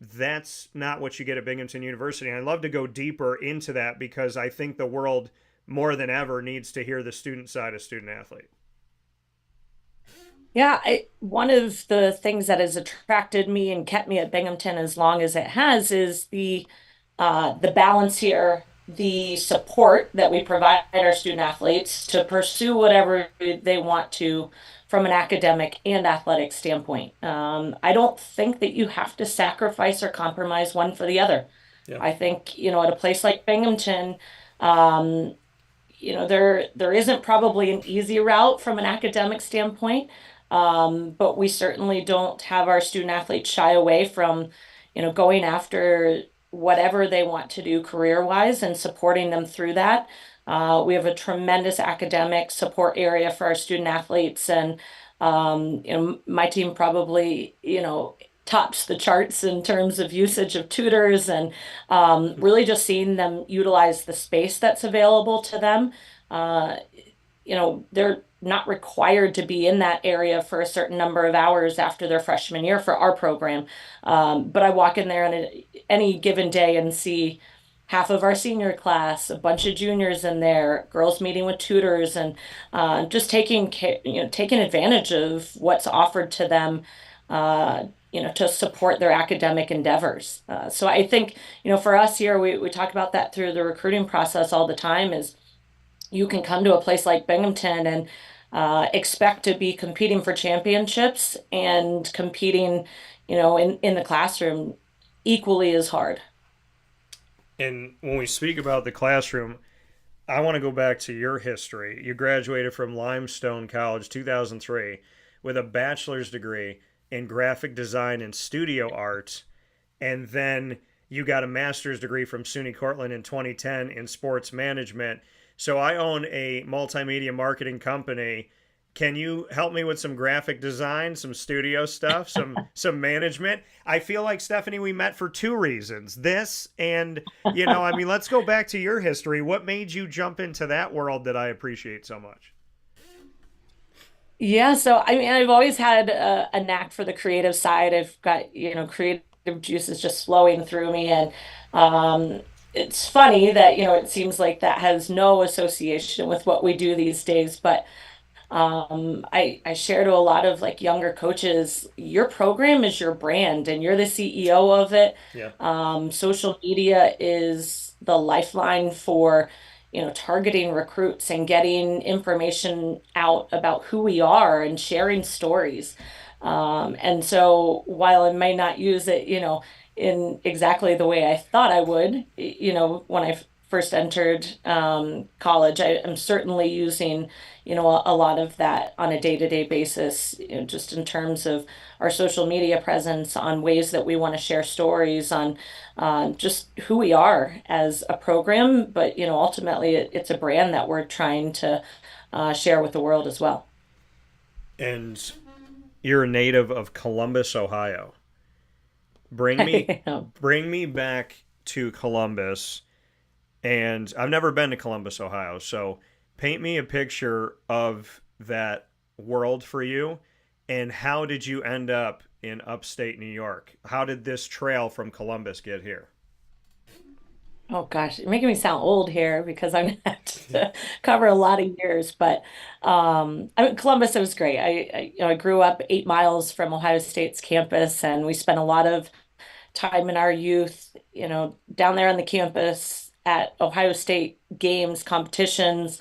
A: That's not what you get at Binghamton University. And I'd love to go deeper into that because I think the world more than ever needs to hear the student side of student athlete.
E: Yeah, one of the things that has attracted me and kept me at Binghamton as long as it has is the balance here, the support that we provide our student athletes to pursue whatever they want to from an academic and athletic standpoint. I don't think that you have to sacrifice or compromise one for the other.
A: Yeah.
E: I think, at a place like Binghamton, there isn't probably an easy route from an academic standpoint, but we certainly don't have our student athletes shy away from, going after whatever they want to do career-wise and supporting them through that. We have a tremendous academic support area for our student athletes, and my team probably, tops the charts in terms of usage of tutors, and really just seeing them utilize the space that's available to them. They're not required to be in that area for a certain number of hours after their freshman year for our program. But I walk in there on any given day and see half of our senior class, a bunch of juniors in there, girls meeting with tutors, and just taking advantage of what's offered to them, to support their academic endeavors. So I think, for us here, we talk about that through the recruiting process all the time, is you can come to a place like Binghamton and expect to be competing for championships and competing, in the classroom equally as hard.
A: And when we speak about the classroom, I want to go back to your history. You graduated from Limestone College 2003 with a bachelor's degree in graphic design and studio art, and then you got a master's degree from SUNY Cortland in 2010 in sports management. So I own a multimedia marketing company. Can you help me with some graphic design, some studio stuff, some management? I feel like, Stephanie, we met for two reasons. This and, let's go back to your history. What made you jump into that world that I appreciate so much?
E: Yeah, so I've always had a knack for the creative side. I've got, creative juices just flowing through me. And it's funny that, it seems like that has no association with what we do these days. But I share to a lot of younger coaches, your program is your brand and you're the CEO of it.
A: Yeah.
E: Social media is the lifeline for, targeting recruits and getting information out about who we are and sharing stories. And so while I may not use it, in exactly the way I thought I would, when I first entered college, I am certainly using, a lot of that on a day-to-day basis, just in terms of our social media presence, on ways that we want to share stories, on just who we are as a program. But, ultimately it's a brand that we're trying to share with the world as well.
A: And you're a native of Columbus, Ohio. Bring me back to Columbus. And I've never been to Columbus, Ohio. So paint me a picture of that world for you. And how did you end up in upstate New York? How did this trail from Columbus get here?
E: Oh gosh, you're making me sound old here because I'm gonna have to cover a lot of years. But I mean, Columbus, it was great. I grew up 8 miles from Ohio State's campus, and we spent a lot of time in our youth, down there on the campus at Ohio State games, competitions.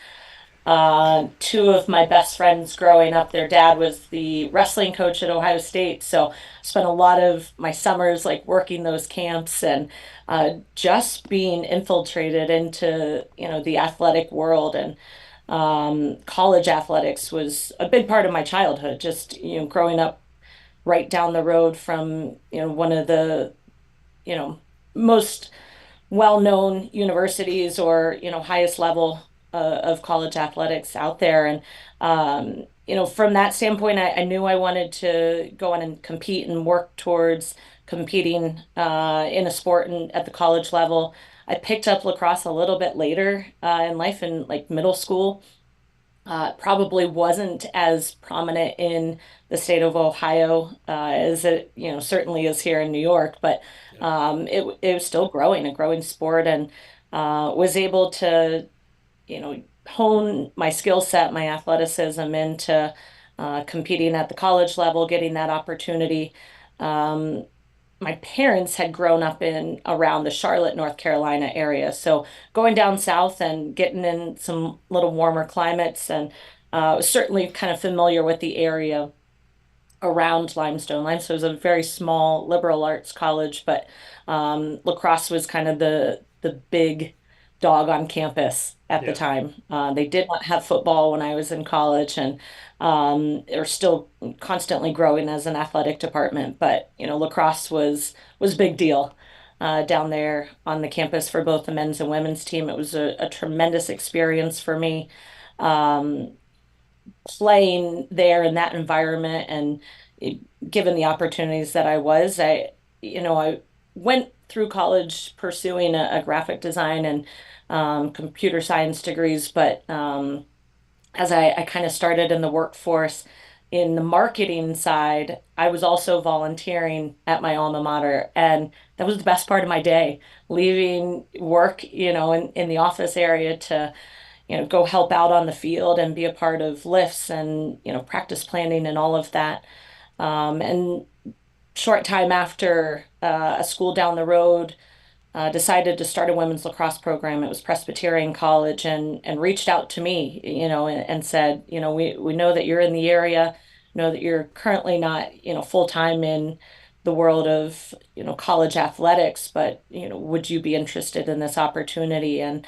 E: Two of my best friends growing up, their dad was the wrestling coach at Ohio State. So spent a lot of my summers like working those camps and just being infiltrated into, the athletic world. And college athletics was a big part of my childhood, just, growing up right down the road from, one of the, you know, most well-known universities or highest level of college athletics out there. And from that standpoint, I knew I wanted to go on and compete and work towards competing in a sport and at the college level. I picked up lacrosse a little bit later in life, in like middle school. Probably wasn't as prominent in the state of Ohio as it, certainly is here in New York, but
A: Yeah.
E: it was still growing, a growing sport, and was able to, hone my skill set, my athleticism into competing at the college level, getting that opportunity. Um, my parents had grown up in around the Charlotte, North Carolina area. So going down south and getting in some little warmer climates, and was certainly kind of familiar with the area around Limestone. Limestone was a very small liberal arts college, but lacrosse was kind of the big dog on campus at the
A: Yeah.
E: time. They did not have football when I was in college, and they're still constantly growing as an athletic department. But lacrosse was a big deal. Down there on the campus for both the men's and women's team. It was a tremendous experience for me. Um, Playing there in that environment, and it- given the opportunities that I went through college pursuing a graphic design and computer science degrees, but as I kind of started in the workforce in the marketing side, I was also volunteering at my alma mater, and that was the best part of my day, leaving work, in the office area to go help out on the field and be a part of lifts and, practice planning and all of that. And short time after a school down the road decided to start a women's lacrosse program. It was Presbyterian College, and reached out to me, and said, we know that you're in the area, know that you're currently not, full time in the world of, college athletics, but would you be interested in this opportunity? And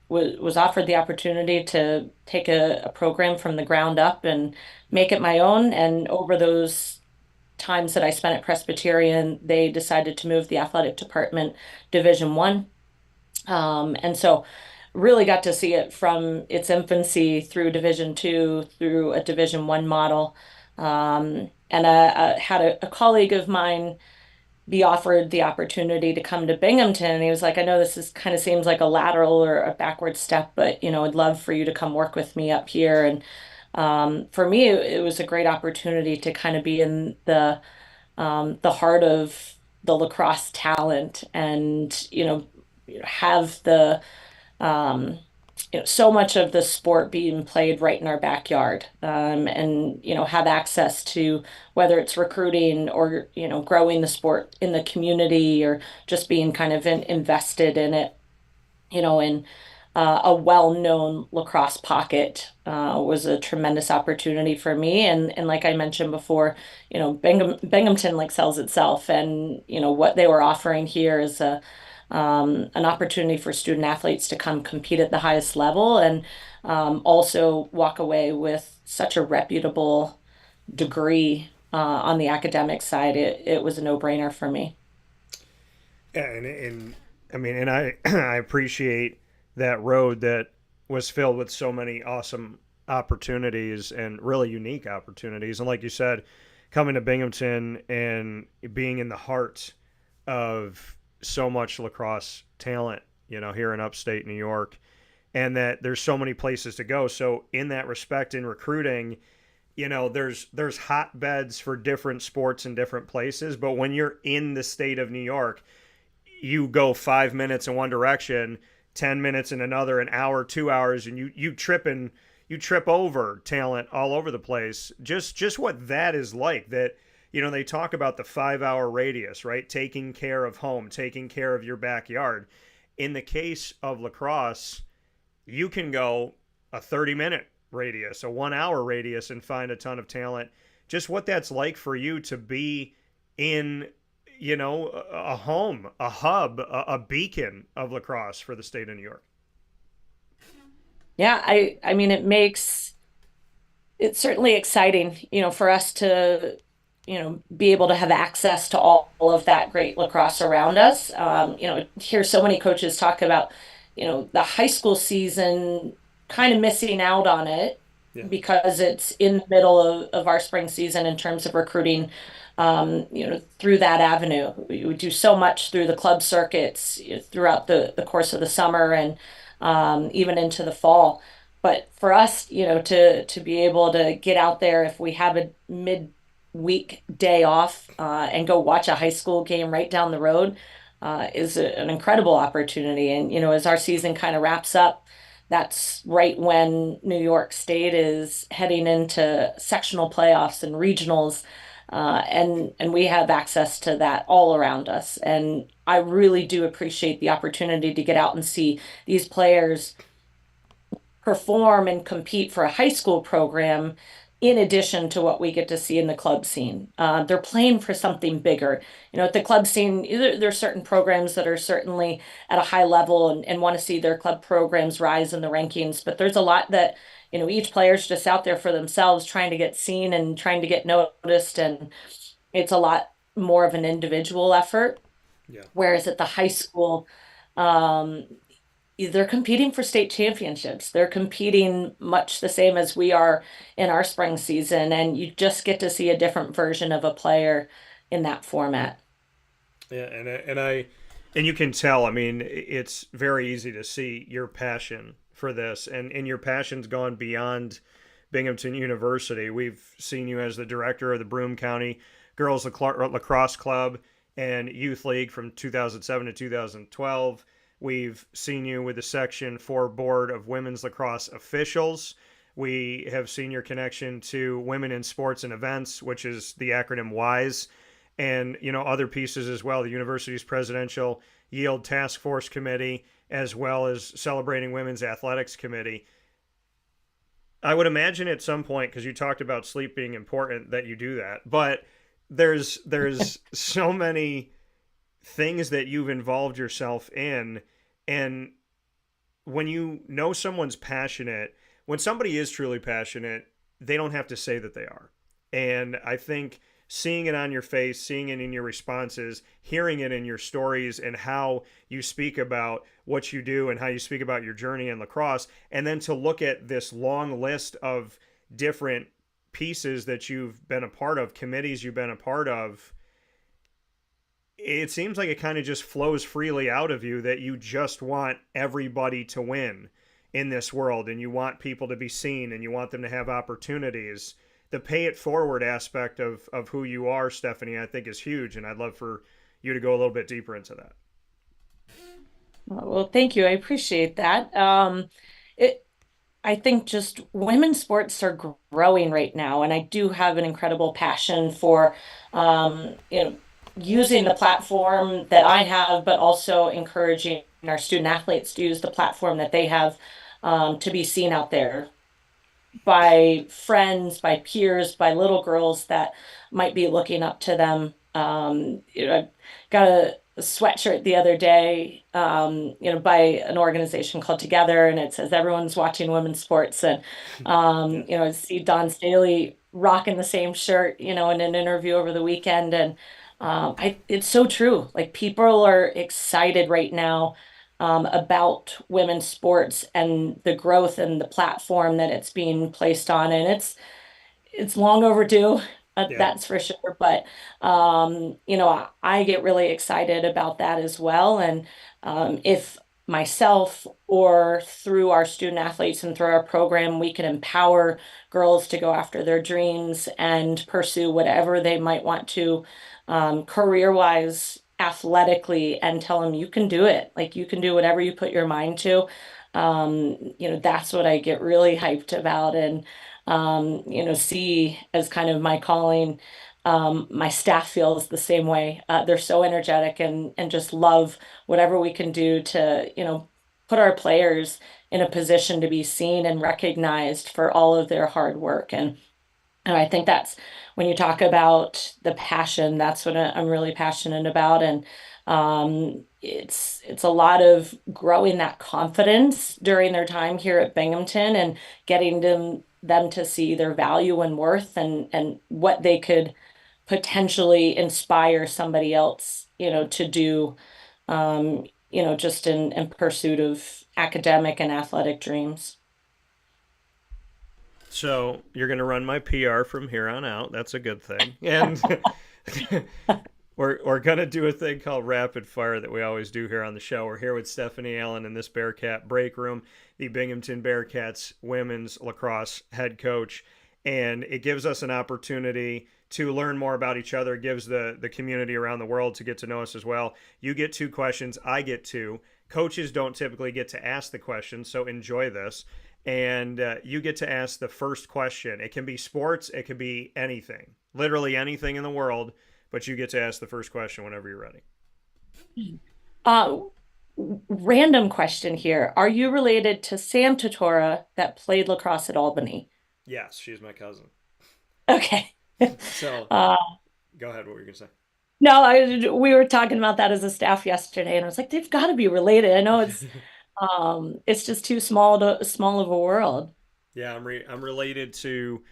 E: was offered the opportunity to take a program from the ground up and make it my own. And over those times that I spent at Presbyterian, they decided to move the athletic department Division 1. And so really got to see it from its infancy through Division 2 through a Division 1 model. And I had a colleague of mine be offered the opportunity to come to Binghamton. And he was like, I know this is kind of seems like a lateral or a backward step, but I'd love for you to come work with me up here. And for me, it was a great opportunity to kind of be in the heart of the lacrosse talent, and have the um, so much of the sport being played right in our backyard, and have access to whether it's recruiting or growing the sport in the community, or just being kind of invested in it, in a well-known lacrosse pocket was a tremendous opportunity for me. And like I mentioned before, Binghamton like sells itself, and what they were offering here is an opportunity for student athletes to come compete at the highest level, and also walk away with such a reputable degree on the academic side. It was a no-brainer for me.
A: Yeah, and I mean, and I I appreciate that road that was filled with so many awesome opportunities and really unique opportunities. And like you said, coming to Binghamton and being in the heart of so much lacrosse talent, here in upstate New York, and that there's so many places to go. So in that respect, in recruiting, there's hotbeds for different sports in different places. But when you're in the state of New York, you go 5 minutes in one direction, 10 minutes in another, an hour, 2 hours, and you trip over talent all over the place. Just what that is like. That they talk about the 5 hour radius, right? Taking care of home, taking care of your backyard. In the case of lacrosse, you can go a 30-minute radius, a 1 hour radius, and find a ton of talent. Just what that's like for you to be in, a home, a hub, a beacon of lacrosse for the state of New York.
E: Yeah, I mean it's certainly exciting, for us to, be able to have access to all of that great lacrosse around us. Hear so many coaches talk about, the high school season, kind of missing out on it
A: Yeah.
E: because it's in the middle of our spring season in terms of recruiting, through that avenue. We do so much through the club circuits, throughout the course of the summer and even into the fall. But for us, to be able to get out there if we have a mid-week day off and go watch a high school game right down the road is an incredible opportunity. And, as our season kind of wraps up, that's right when New York State is heading into sectional playoffs and regionals. And we have access to that all around us. And I really do appreciate the opportunity to get out and see these players perform and compete for a high school program in addition to what we get to see in the club scene. They're playing for something bigger. At the club scene, there are certain programs that are certainly at a high level and want to see their club programs rise in the rankings, but there's a lot that, each player's just out there for themselves trying to get seen and trying to get noticed, and it's a lot more of an individual effort.
A: Yeah.
E: Whereas at the high school, um, they're competing for state championships. They're competing much the same as we are in our spring season, and you just get to see a different version of a player in that format.
A: Yeah, and you can tell. I mean, it's very easy to see your passion for this, and your passion's gone beyond Binghamton University. We've seen you as the director of the Broome County Girls Lacrosse Club and Youth League from 2007 to 2012. We've seen you with the Section 4 Board of Women's Lacrosse Officials. We have seen your connection to Women in Sports and Events, which is the acronym WISE, and other pieces as well. The university's Presidential Yield Task Force Committee, as well as Celebrating Women's Athletics Committee. I would imagine at some point, because you talked about sleep being important, that you do that. But there's so many things that you've involved yourself in, and when someone's passionate, when somebody is truly passionate, they don't have to say that they are. And I think seeing it on your face, seeing it in your responses, hearing it in your stories and how you speak about what you do and how you speak about your journey in lacrosse, and then to look at this long list of different pieces that you've been a part of, committees you've been a part of, it seems like it kind of just flows freely out of you that you just want everybody to win in this world, and you want people to be seen, and you want them to have opportunities. The pay it forward aspect of who you are, Stephanie, I think is huge, and I'd love for you to go a little bit deeper into that.
E: Well, thank you. I appreciate that. I think just women's sports are growing right now, and I do have an incredible passion for, using the platform that I have, but also encouraging our student athletes to use the platform that they have, to be seen out there by friends, by peers, by little girls that might be looking up to them. I got a sweatshirt the other day, by an organization called Together, and it says everyone's watching women's sports. And, I see Don Staley rocking the same shirt, in an interview over the weekend. And it's so true. Like, people are excited right now about women's sports and the growth and the platform that it's being placed on, and it's long overdue.
A: Yeah.
E: That's for sure. But I get really excited about that as well. And if myself or through our student athletes and through our program, we can empower girls to go after their dreams and pursue whatever they might want to, career wise athletically and tell them you can do it. Like you can do whatever you put your mind to. That's what I get really hyped about and see as kind of my calling. My staff feels the same way. They're so energetic and just love whatever we can do to, put our players in a position to be seen and recognized for all of their hard work. And I think that's when you talk about the passion, that's what I'm really passionate about. And it's a lot of growing that confidence during their time here at Binghamton and getting them to see their value and worth and what they could potentially inspire somebody else, to do, just in pursuit of academic and athletic dreams.
A: So you're going to run my PR from here on out. That's a good thing. And we're going to do a thing called Rapid Fire that we always do here on the show. We're here with Stephanie Allen in this Bearcat Breakroom, the Binghamton Bearcats women's lacrosse head coach. And it gives us an opportunity to learn more about each other. It gives the community around the world to get to know us as well. You get 2 questions. I get 2. Coaches don't typically get to ask the questions, so enjoy this. And you get to ask the first question. It can be sports. It could be anything, literally anything in the world, but you get to ask the first question whenever you're ready.
E: Uh, Random question here. Are you related to Sam Tortora that played lacrosse at Albany?
A: Yes, she's my cousin.
E: Okay.
A: So
E: Uh,
A: go ahead. What were you going to say?
E: no, we were talking about that as a staff yesterday, and I was like, they've got to be related. I know it's just too small of a world.
A: Yeah, I'm related to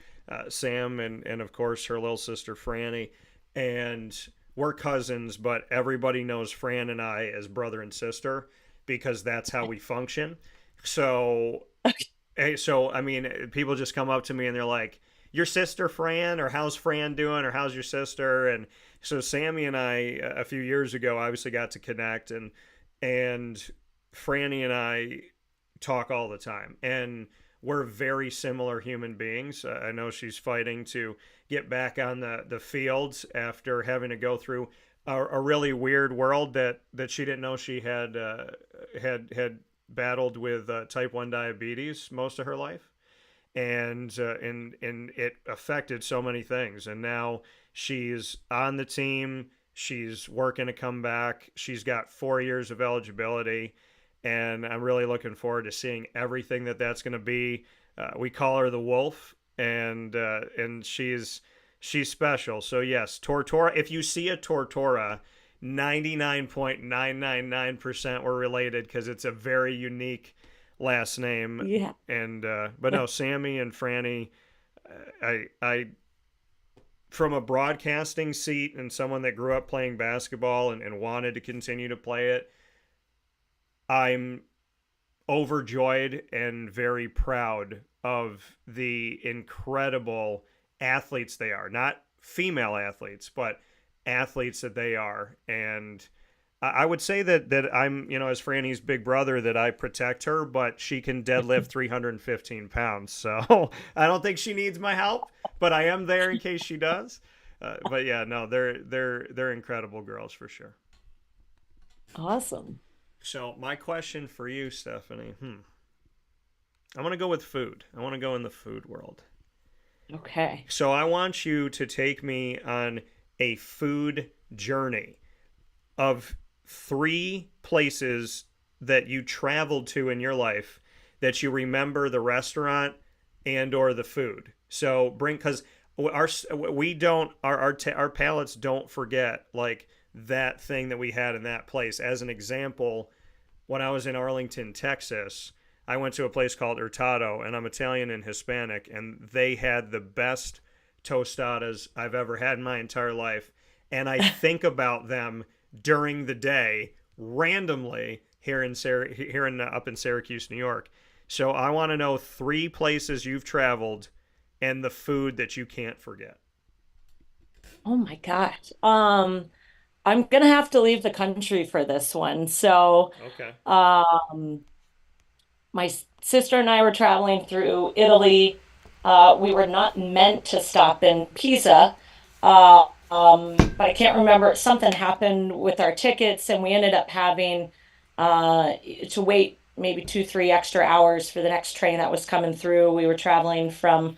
A: Sam and of course her little sister Franny, and we're cousins, but everybody knows Fran and I as brother and sister because that's how we function. So, so I mean, people just come up to me and they're like, "Your sister Fran," or "How's Fran doing?" or "How's your sister?" And so Sammy and I a few years ago obviously got to connect, and Franny and I talk all the time, and we're very similar human beings. I know she's fighting to get back on the fields after having to go through a really weird world that she didn't know she had battled with type 1 diabetes most of her life, and it affected so many things. And now she's on the team. She's working to come back. She's got 4 years of eligibility, and I'm really looking forward to seeing everything that's going to be. We call her the Wolf, and she's special. So yes, Tortora. If you see a Tortora, 99.999% we're related because it's a very unique last name.
E: Yeah.
A: And but no, Sammy and Franny, I from a broadcasting seat and someone that grew up playing basketball and wanted to continue to play it, I'm overjoyed and very proud of the incredible athletes they are. Not female athletes, but athletes that they are. And I would say that I'm, as Franny's big brother, that I protect her, but she can deadlift 315 pounds. So I don't think she needs my help, but I am there in case she does. But yeah, no, they're incredible girls for sure.
E: Awesome.
A: So my question for you, Stephanie, I want to go with food. I want to go in the food world.
E: Okay.
A: So I want you to take me on a food journey of 3 places that you traveled to in your life that you remember the restaurant and or the food. So because our palates don't forget like that thing that we had in that place. As an example, when I was in Arlington, Texas, I went to a place called Hurtado, and I'm Italian and Hispanic, and they had the best tostadas I've ever had in my entire life. And I think about them during the day randomly here up in Syracuse, New York. So I want to know 3 places you've traveled and the food that you can't forget.
E: Oh my gosh. I'm gonna have to leave the country for this one. So,
A: Okay.
E: um, my sister and I were traveling through Italy. We were not meant to stop in Pisa. but I can't remember. Something happened with our tickets, and we ended up having uh, to wait maybe 2, 3 extra hours for the next train that was coming through. We were traveling from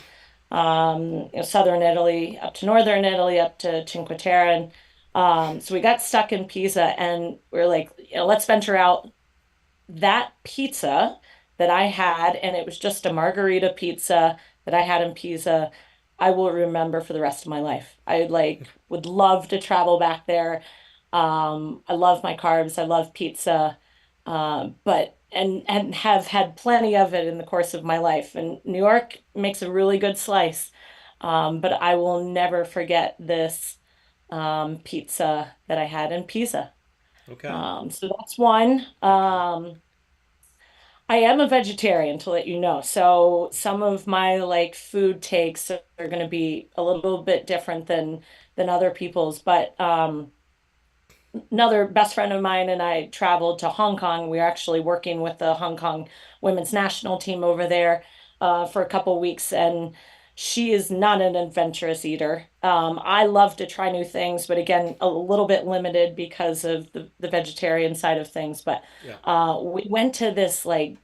E: southern Italy up to northern Italy up to Cinque Terre, and so we got stuck in Pisa, and we are like, let's venture out. That pizza that I had, and it was just a margarita pizza that I had in Pisa, I will remember for the rest of my life. I like would love to travel back there. I love my carbs. I love pizza, but and have had plenty of it in the course of my life. And New York makes a really good slice, but I will never forget this pizza that I had in Pisa.
A: Okay.
E: So that's one.
A: Okay.
E: I am a vegetarian to let you know. So some of my like food takes are going to be a little bit different than other people's. But another best friend of mine and I traveled to Hong Kong. We are actually working with the Hong Kong women's national team over there for a couple weeks, and she is not an adventurous eater. I love to try new things, but again, a little bit limited because of the vegetarian side of things. But
A: Yeah.
E: we went to this like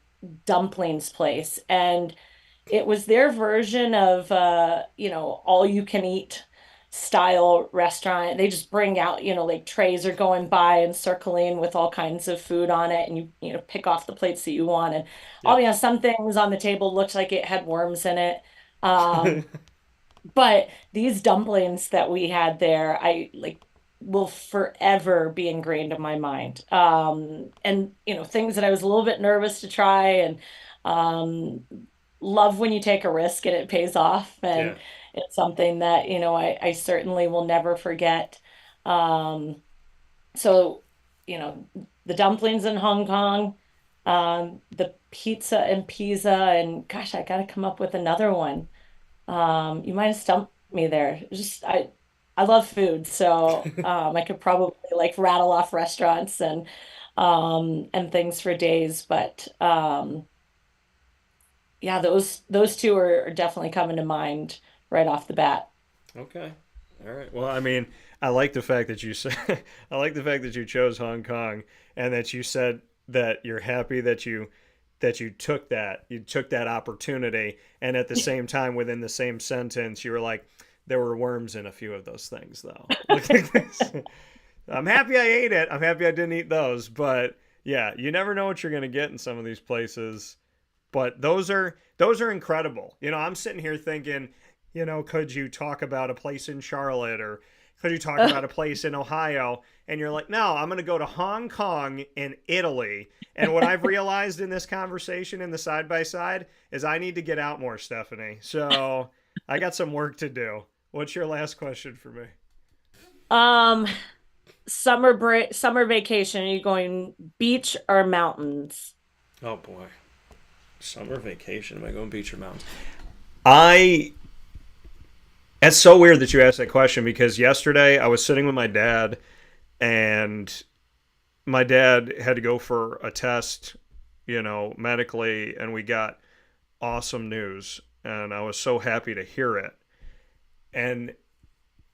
E: dumplings place, and it was their version of all you can eat style restaurant. They just bring out, like trays are going by and circling with all kinds of food on it, and you pick off the plates that you want. And I'll
A: Yeah.
E: be honest, some things on the table looked like it had worms in it. Um, but these dumplings that we had there, I like will forever be ingrained in my mind. And things that I was a little bit nervous to try, and um, love when you take a risk and it pays off.
A: Yeah.
E: And it's something that, I certainly will never forget. Um, so, the dumplings in Hong Kong, the pizza in Pisa, and gosh, I got to come up with another one. You might have stumped me there. Just I love food, so I could probably like rattle off restaurants and things for days. But yeah, those two are definitely coming to mind right off the bat.
A: Okay. All right. Well, I mean, I like the fact that you said, I like the fact that you chose Hong Kong, and that you said that you're happy that you took that opportunity, and at the same time, within the same sentence, you were like, there were worms in a few of those things, though. Look at this. I'm happy I ate it. I'm happy I didn't eat those, but yeah, you never know what you're gonna get in some of these places. But those are incredible. I'm sitting here thinking, could you talk about a place in Charlotte, or could you talk about a place in Ohio? And you're like, no, I'm going to go to Hong Kong and Italy. And what I've realized in this conversation in the side by side is I need to get out more, Stephanie. So I got some work to do. What's your last question for me?
E: Um, summer break, summer vacation. Are you going beach or mountains?
A: Oh boy. Summer vacation. Am I going beach or mountains? I It's so weird that you asked that question, because yesterday I was sitting with my dad, and my dad had to go for a test, medically, and we got awesome news, and I was so happy to hear it. And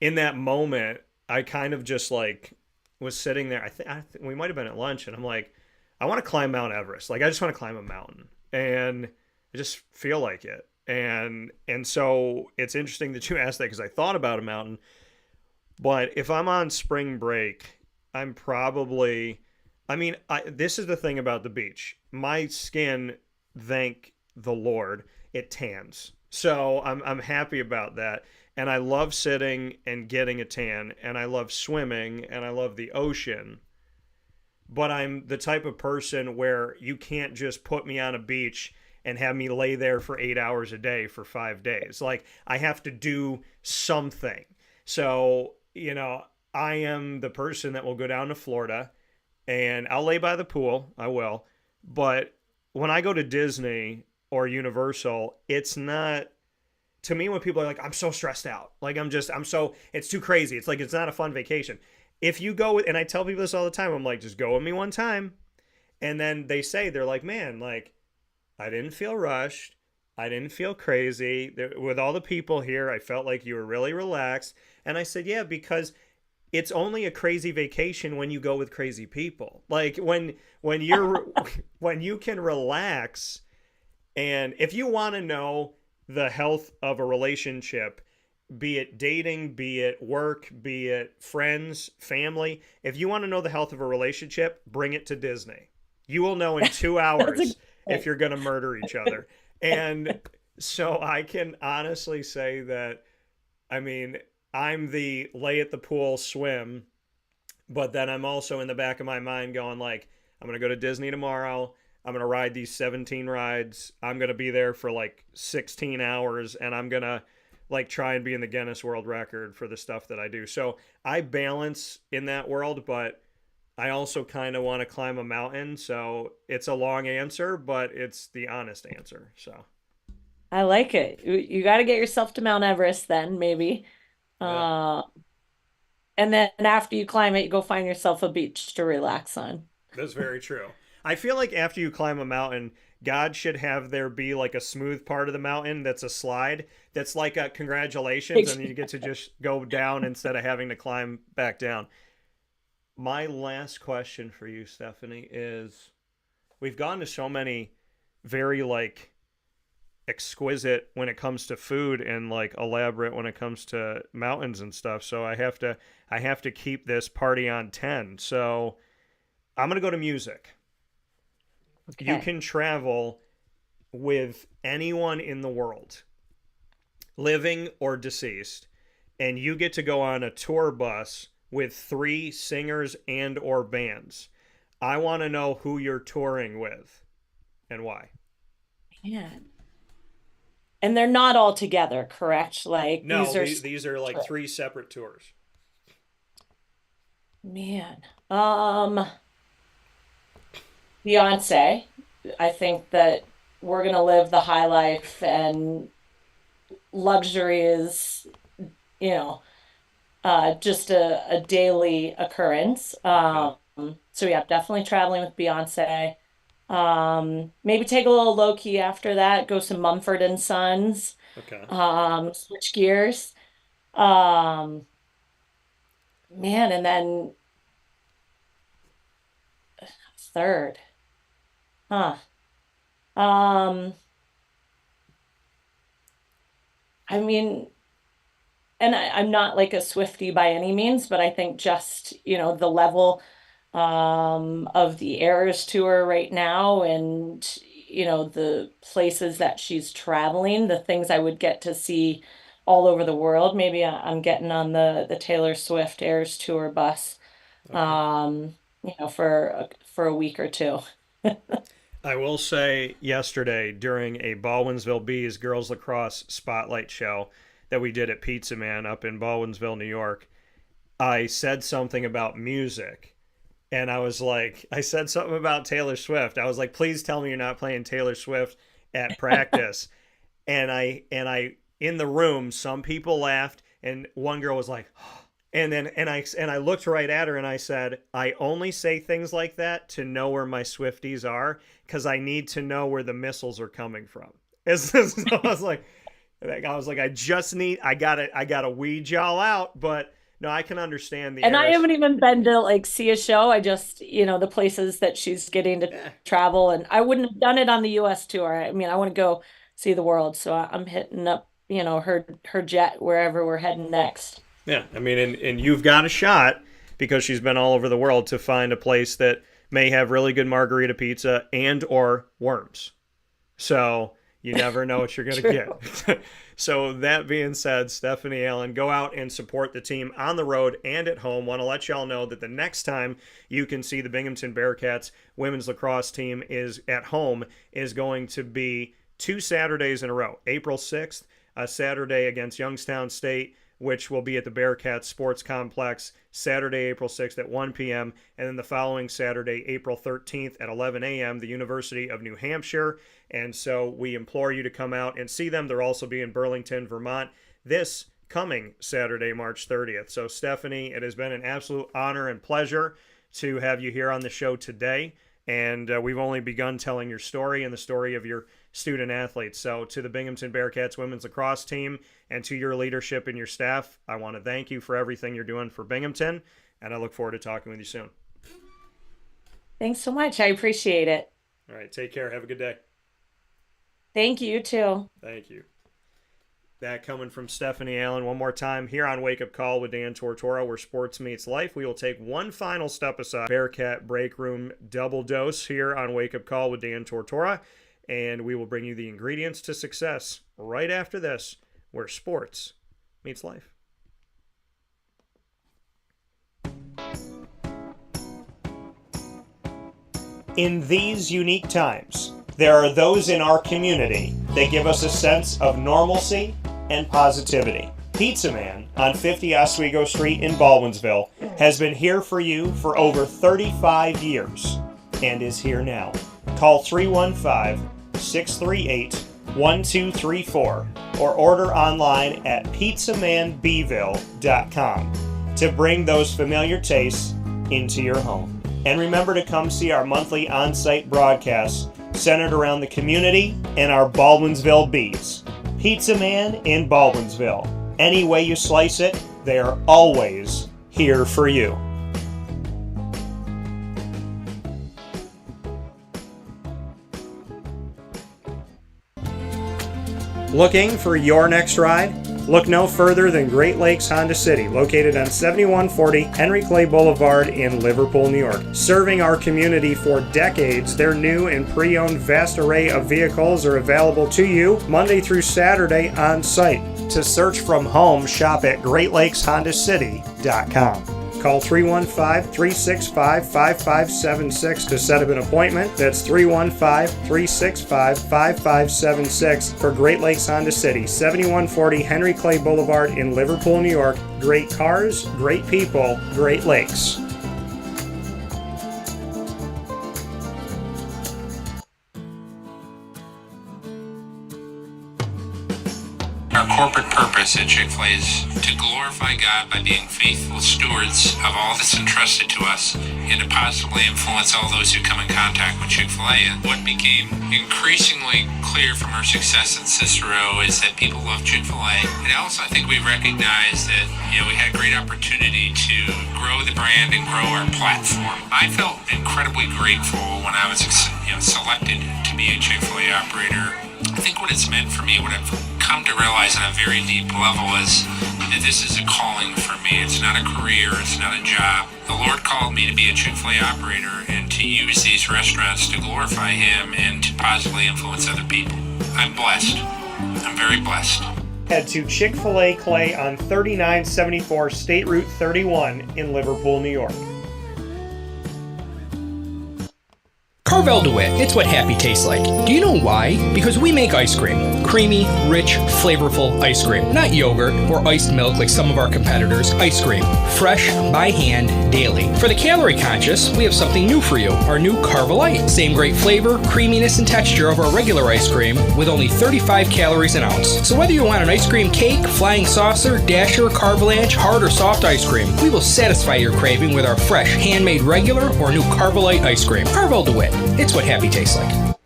A: in that moment, I kind of just like was sitting there. I think we might have been at lunch, and I'm like, I want to climb Mount Everest. Like, I just want to climb a mountain, and I just feel like it. And so it's interesting that you asked that, because I thought about a mountain. But if I'm on spring break, I'm probably, this is the thing about the beach. My skin, thank the Lord, it tans. So I'm happy about that. And I love sitting and getting a tan, and I love swimming, and I love the ocean. But I'm the type of person where you can't just put me on a beach and have me lay there for 8 hours a day for 5 days. Like, I have to do something. So, I am the person that will go down to Florida, and I'll lay by the pool. I will. But when I go to Disney or Universal, it's not, to me, when people are like, I'm so stressed out. Like, it's too crazy. It's like, it's not a fun vacation. If you go with, and I tell people this all the time, I'm like, just go with me one time. And then they're like, man, like, I didn't feel rushed. I didn't feel crazy. With all the people here, I felt like you were really relaxed. And I said, yeah, because it's only a crazy vacation when you go with crazy people. Like when you're when you can relax, and if you want to know the health of a relationship, be it dating, be it work, be it friends, family, if you want to know the health of a relationship, bring it to Disney. You will know in 2
E: That's a
A: hours if you're going to murder each other. And so I can honestly say that, I mean, I'm the lay at the pool, swim, but then I'm also in the back of my mind going like, I'm going to go to Disney tomorrow. I'm going to ride these 17 rides. I'm going to be there for like 16 hours, and I'm going to like try and be in the Guinness World Record for the stuff that I do. So I balance in that world, but I also kind of want to climb a mountain. So it's a long answer, but it's the honest answer. So
E: I like it. You got to get yourself to Mount Everest then, maybe.
A: yeah,
E: Uh, and then after you climb it, you go find yourself a beach to relax on.
A: that's very true. I feel like after you climb a mountain, God should have there be like a smooth part of the mountain that's a slide that's like a congratulations, and you get to just go down instead of having to climb back down. My last question for you, Stephanie, is we've gone to so many very like exquisite when it comes to food and like elaborate when it comes to mountains and stuff. So I have to keep this party on 10. So I'm going to go to music. You
E: Okay.
A: can travel with anyone in the world, living or deceased, and you get to go on a tour bus with 3 singers and or bands. I want to know who you're touring with and why.
E: Man. And they're not all together, correct? Like
A: No,
E: these are
A: these are like
E: trips.
A: 3 separate tours.
E: Man. Beyonce. I think that we're gonna live the high life and luxury is, you know, just a daily occurrence.
A: Okay.
E: So yeah, definitely traveling with Beyonce. Maybe take a little low key after that, go some Mumford and Sons,
A: Okay.
E: switch gears. Um, man, and then third, huh? Um, I mean, and I'm not like a Swiftie by any means, but I think just, the level of the Eras tour right now and, the places that she's traveling, the things I would get to see all over the world. Maybe I'm getting on the Taylor Swift Eras tour bus,
A: Okay.
E: for a week or two.
A: I will say yesterday during a Baldwinsville Bees girls lacrosse spotlight show that we did at Pizza Man up in Baldwinsville, New York, I said something about music. And I was like, I said something about Taylor Swift. I was like, please tell me you're not playing Taylor Swift at practice. And I in the room, some people laughed, and one girl was like, and I looked right at her and I said, I only say things like that to know where my Swifties are because I need to know where the missiles are coming from. So I was like, I gotta weed y'all out, but no, I can understand the
E: And I
A: Eris.
E: haven't even been to like see a show. I just, the places that she's getting to
A: Yeah,
E: travel, and I wouldn't have done it on the US tour. I mean, I want to go see the world, so I'm hitting up, her jet wherever we're heading next.
A: yeah. I mean, and you've got a shot because she's been all over the world to find a place that may have really good margarita pizza and or worms. So you never know what you're going to
E: True.
A: get. So that being said, Stephanie Allen, go out and support the team on the road and at home. Want to let y'all know that the next time you can see the Binghamton Bearcats women's lacrosse team is at home is going to be 2 Saturdays in a row. April 6th, a Saturday against Youngstown State, which will be at the Bearcats Sports Complex Saturday, April 6th at 1 p.m. And then the following Saturday, April 13th at 11 a.m., the University of New Hampshire. And so we implore you to come out and see them. They'll also be in Burlington, Vermont this coming Saturday, March 30th. So, Stephanie, it has been an absolute honor and pleasure to have you here on the show today. And we've only begun telling your story and the story of your student athletes. So to the Binghamton Bearcats women's lacrosse team and to your leadership and your staff, I want to thank you for everything you're doing for Binghamton, and I look forward to talking with you soon.
E: Thanks so much. I appreciate it.
A: All right, take care. Have a good day.
E: Thank you, too.
A: Thank you. That coming from Stephanie Allen one more time here on Wake Up Call with Dan Tortora, where sports meets life. We will take one final step aside. Bearcat Breakroom double dose here on Wake Up Call with Dan Tortora, and we will bring you the ingredients to success right after this, where sports meets life. In these unique times, there are those in our community that give us a sense of normalcy and positivity. Pizza Man on 50 Oswego Street in Baldwinsville has been here for you for over 35 years and is here now. Call 315-638-1234 or order online at pizzamanbville.com to bring those familiar tastes into your home. And remember to come see our monthly on-site broadcasts centered around the community and our Baldwinsville beats. Pizza Man in Baldwinsville. Any way you slice it, they are always here for you. Looking for your next ride? Look no further than Great Lakes Honda City, located on 7140 Henry Clay Boulevard in Liverpool, New York. Serving our community for decades, their new and pre-owned vast array of vehicles are available to you Monday through Saturday on site. To search from home, shop at GreatLakesHondaCity.com. Call 315-365-5576 to set up an appointment. That's 315-365-5576 for Great Lakes Honda City, 7140 Henry Clay Boulevard in Liverpool, New York. Great cars, great people, Great Lakes.
B: Our corporate purpose at Chick-fil-A is to glorify God by being faithful stewards of all that's entrusted to us and to positively influence all those who come in contact with Chick-fil-A. And what became increasingly clear from our success in Cicero is that people love Chick-fil-A. And also, I think we recognized that, we had a great opportunity to grow the brand and grow our platform. I felt incredibly grateful when I was selected to be a Chick-fil-A operator. I think what it's meant for me, what I've come to realize on a very deep level is that this is a calling for me. It's not a career, it's not a job. The Lord called me to be a Chick-fil-A operator and to use these restaurants to glorify Him and to positively influence other people. I'm blessed. I'm very blessed.
A: Head to Chick-fil-A Clay on 3974 State Route 31 in Liverpool, New York.
F: Carvel DeWitt, it's what happy tastes like. Do you know why? Because we make ice cream. Creamy, rich, flavorful ice cream. Not yogurt or iced milk like some of our competitors. Ice cream. Fresh, by hand, daily. For the calorie conscious, we have something new for you. Our new Carvelite. Same great flavor, creaminess, and texture of our regular ice cream with only 35 calories an ounce. So whether you want an ice cream cake, flying saucer, dasher, carvalanche, hard or soft ice cream, we will satisfy your craving with our fresh, handmade regular or new Carvelite ice cream. Carvel DeWitt. It's what happy tastes like.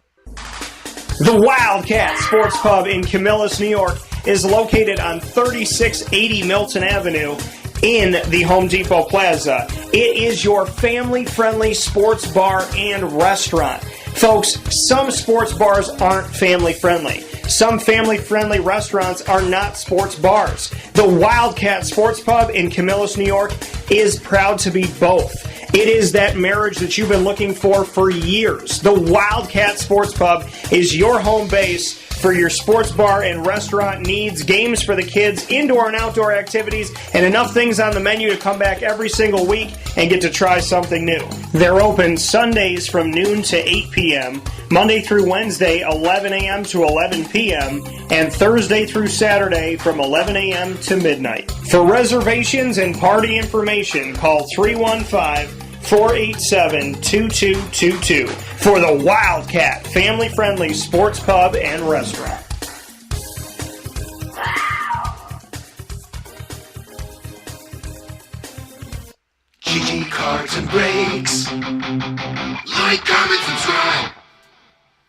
A: The Wildcat Sports Pub in Camillus, New York is located on 3680 Milton Avenue in the Home Depot Plaza. It is your family-friendly sports bar and restaurant. Folks, some sports bars aren't family-friendly. Some family-friendly restaurants are not sports bars. The Wildcat Sports Pub in Camillus, New York is proud to be both. It is that marriage that you've been looking for years. The Wildcat Sports Pub is your home base for your sports bar and restaurant needs, games for the kids, indoor and outdoor activities, and enough things on the menu to come back every single week and get to try something new. They're open Sundays from noon to 8 p.m., Monday through Wednesday, 11 a.m. to 11 p.m., and Thursday through Saturday from 11 a.m. to midnight. For reservations and party information, call 315-487-2222 for the Wildcat family-friendly sports pub and restaurant.
G: Gigi Cards and Breaks. Like, comment, subscribe.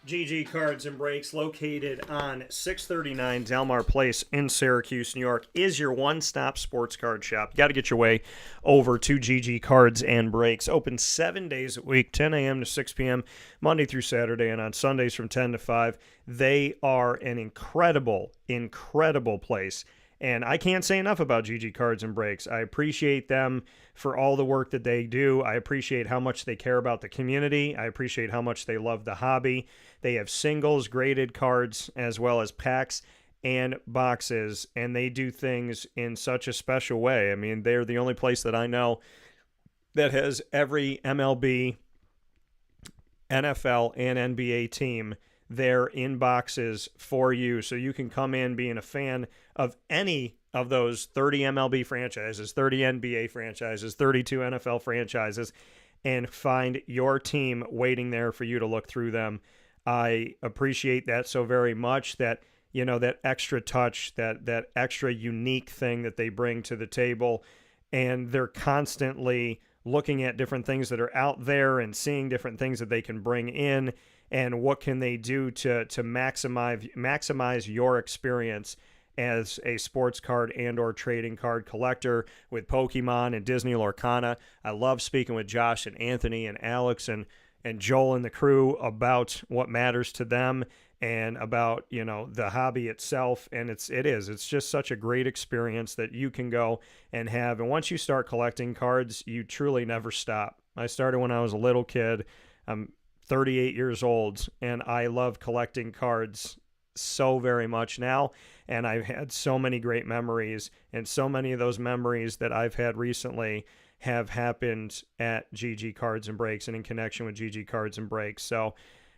A: GG Cards and Breaks, located on 639 Delmar Place in Syracuse, New York, is your one-stop sports card shop. You got to get your way over to GG Cards and Breaks. Open 7 days a week, 10 a.m. to 6 p.m., Monday through Saturday, and on Sundays from 10 to 5. They are an incredible, incredible place. And I can't say enough about GG Cards and Breaks. I appreciate them for all the work that they do. I appreciate how much they care about the community. I appreciate how much they love the hobby. They have singles, graded cards, as well as packs and boxes, and they do things in such a special way. I mean, they're the only place that I know that has every MLB, NFL, and NBA team there in boxes for you, so you can come in being a fan of any of those 30 MLB franchises, 30 NBA franchises, 32 NFL franchises, and find your team waiting there for you to look through them. I appreciate that so very much, that, you know, that extra touch, that extra unique thing that they bring to the table, and they're constantly looking at different things that are out there and seeing different things that they can bring in, and what can they do to maximize your experience as a sports card and or trading card collector with Pokemon and Disney Lorcana. I love speaking with Josh and Anthony and Alex and Joel and the crew about what matters to them and about, you know, the hobby itself. And it's just such a great experience that you can go and have. And once you start collecting cards, you truly never stop. I started when I was a little kid. I'm 38 years old, and I love collecting cards so very much now, and I've had so many great memories, and so many of those memories that I've had recently have happened at GG Cards and Breaks and in connection with GG Cards and Breaks. So,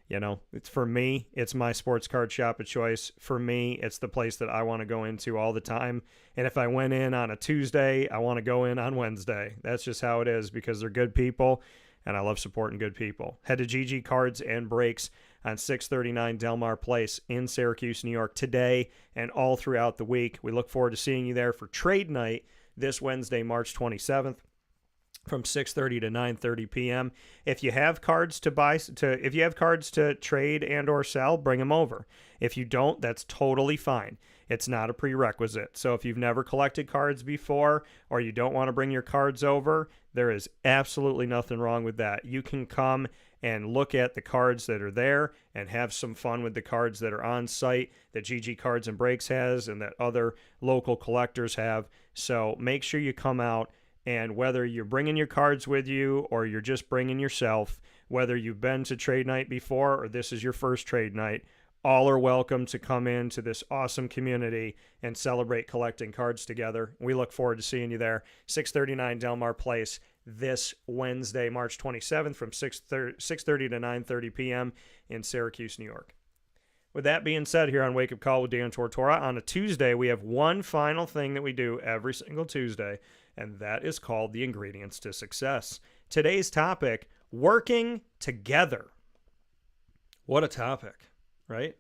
A: you know, for me, it's my sports card shop of choice. For me, it's the place that I want to go into all the time. And if I went in on a Tuesday, I want to go in on Wednesday. That's just how it is, because they're good people, and I love supporting good people. Head to GG Cards and Breaks on 639 Delmar Place in Syracuse, New York today and all throughout the week. We look forward to seeing you there for trade night this Wednesday, March 27th. From 6:30 to 9:30 p.m. If you have cards if you have cards to trade and or sell, bring them over. If you don't, that's totally fine. It's not a prerequisite. So if you've never collected cards before, or you don't want to bring your cards over, there is absolutely nothing wrong with that. You can come and look at the cards that are there and have some fun with the cards that are on site that GG Cards and Breaks has and that other local collectors have. So make sure you come out. And whether you're bringing your cards with you or you're just bringing yourself, whether you've been to trade night before or this is your first trade night, all are welcome to come into this awesome community and celebrate collecting cards together. We look forward to seeing you there. 639 Delmar Place this Wednesday, March 27th from 6:30 to 9:30 p.m. in Syracuse, New York. With that being said, here on Wake Up Call with Dan Tortora, on a Tuesday, we have one final thing that we do every single Tuesday, and that is called the ingredients to success. Today's topic, working together. What a topic, right?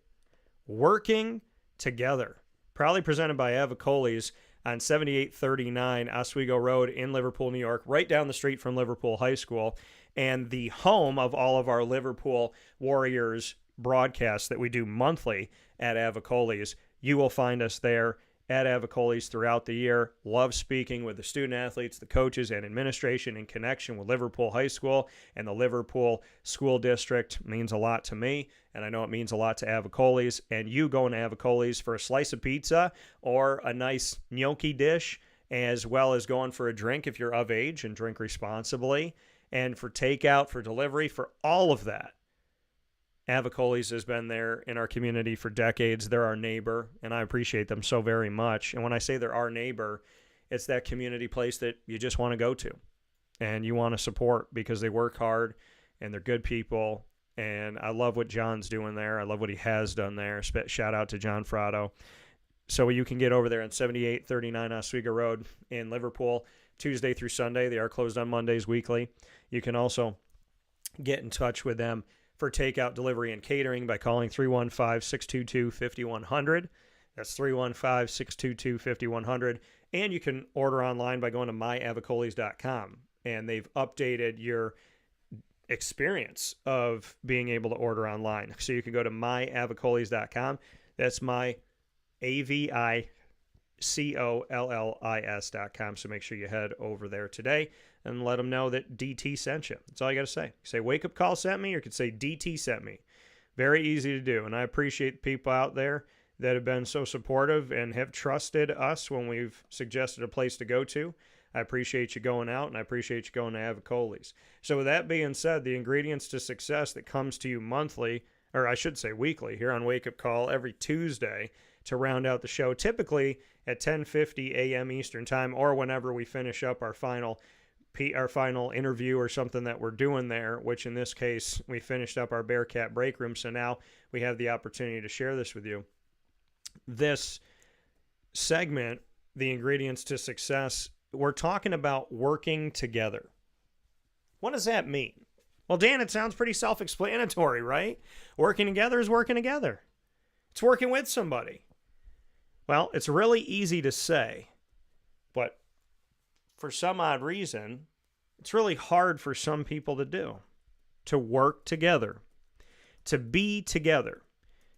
A: Working together. Proudly presented by Avicolli's on 7839 Oswego Road in Liverpool, New York, right down the street from Liverpool High School, and the home of all of our Liverpool Warriors broadcasts that we do monthly at Avicolli's. You will find us there at Avicolli's throughout the year. Love speaking with the student athletes, the coaches, and administration in connection with Liverpool High School and the Liverpool School District. It means a lot to me, and I know it means a lot to Avicolli's. And you going to Avicolli's for a slice of pizza or a nice gnocchi dish, as well as going for a drink if you're of age and drink responsibly, and for takeout, for delivery, for all of that. Avicolli's has been there in our community for decades. They're our neighbor, and I appreciate them so very much. And when I say they're our neighbor, it's that community place that you just want to go to and you want to support because they work hard and they're good people. And I love what John's doing there. I love what he has done there. Shout out to John Frado. So you can get over there on 7839 Oswego Road in Liverpool, Tuesday through Sunday. They are closed on Mondays weekly. You can also get in touch with them for takeout, delivery, and catering by calling 315-622-5100. That's 315-622-5100. And you can order online by going to myavicollis.com. and they've updated your experience of being able to order online. So you can go to myavicollis.com. That's my AVICOLLIS.com. So make sure you head over there today and let them know that DT sent you. That's all you got to say. Say Wake Up Call sent me, or you could say DT sent me. Very easy to do. And I appreciate the people out there that have been so supportive and have trusted us when we've suggested a place to go to. I appreciate you going out, and I appreciate you going to Avicolli's. So with that being said, the ingredients to success that comes to you monthly, or I should say weekly, here on Wake Up Call every Tuesday to round out the show, typically at 10:50 a.m. Eastern Time, or whenever we finish up our final interview or something that we're doing there, which in this case, we finished up our Bearcat Breakroom, so now we have the opportunity to share this with you. This segment, the ingredients to success, we're talking about working together. What does that mean? Well, Dan, it sounds pretty self-explanatory, right? Working together is working together. It's working with somebody. Well, it's really easy to say, but for some odd reason, it's really hard for some people to do. To work together. To be together.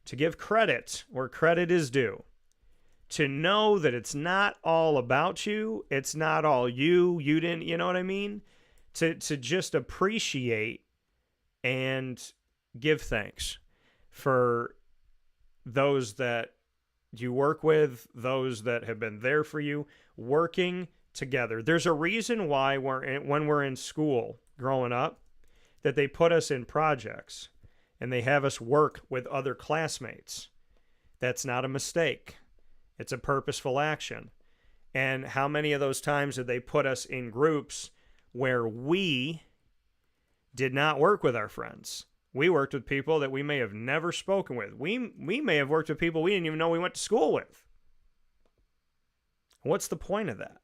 A: To give credit where credit is due. To know that it's not all about you. It's not all you. You didn't, you know what I mean? To just appreciate and give thanks for those that you work with, those that have been there for you, working together. There's a reason why when we're in school growing up, that they put us in projects and they have us work with other classmates. That's not a mistake. It's a purposeful action. And how many of those times did they put us in groups where we did not work with our friends? We worked with people that we may have never spoken with. We may have worked with people we didn't even know we went to school with. What's the point of that?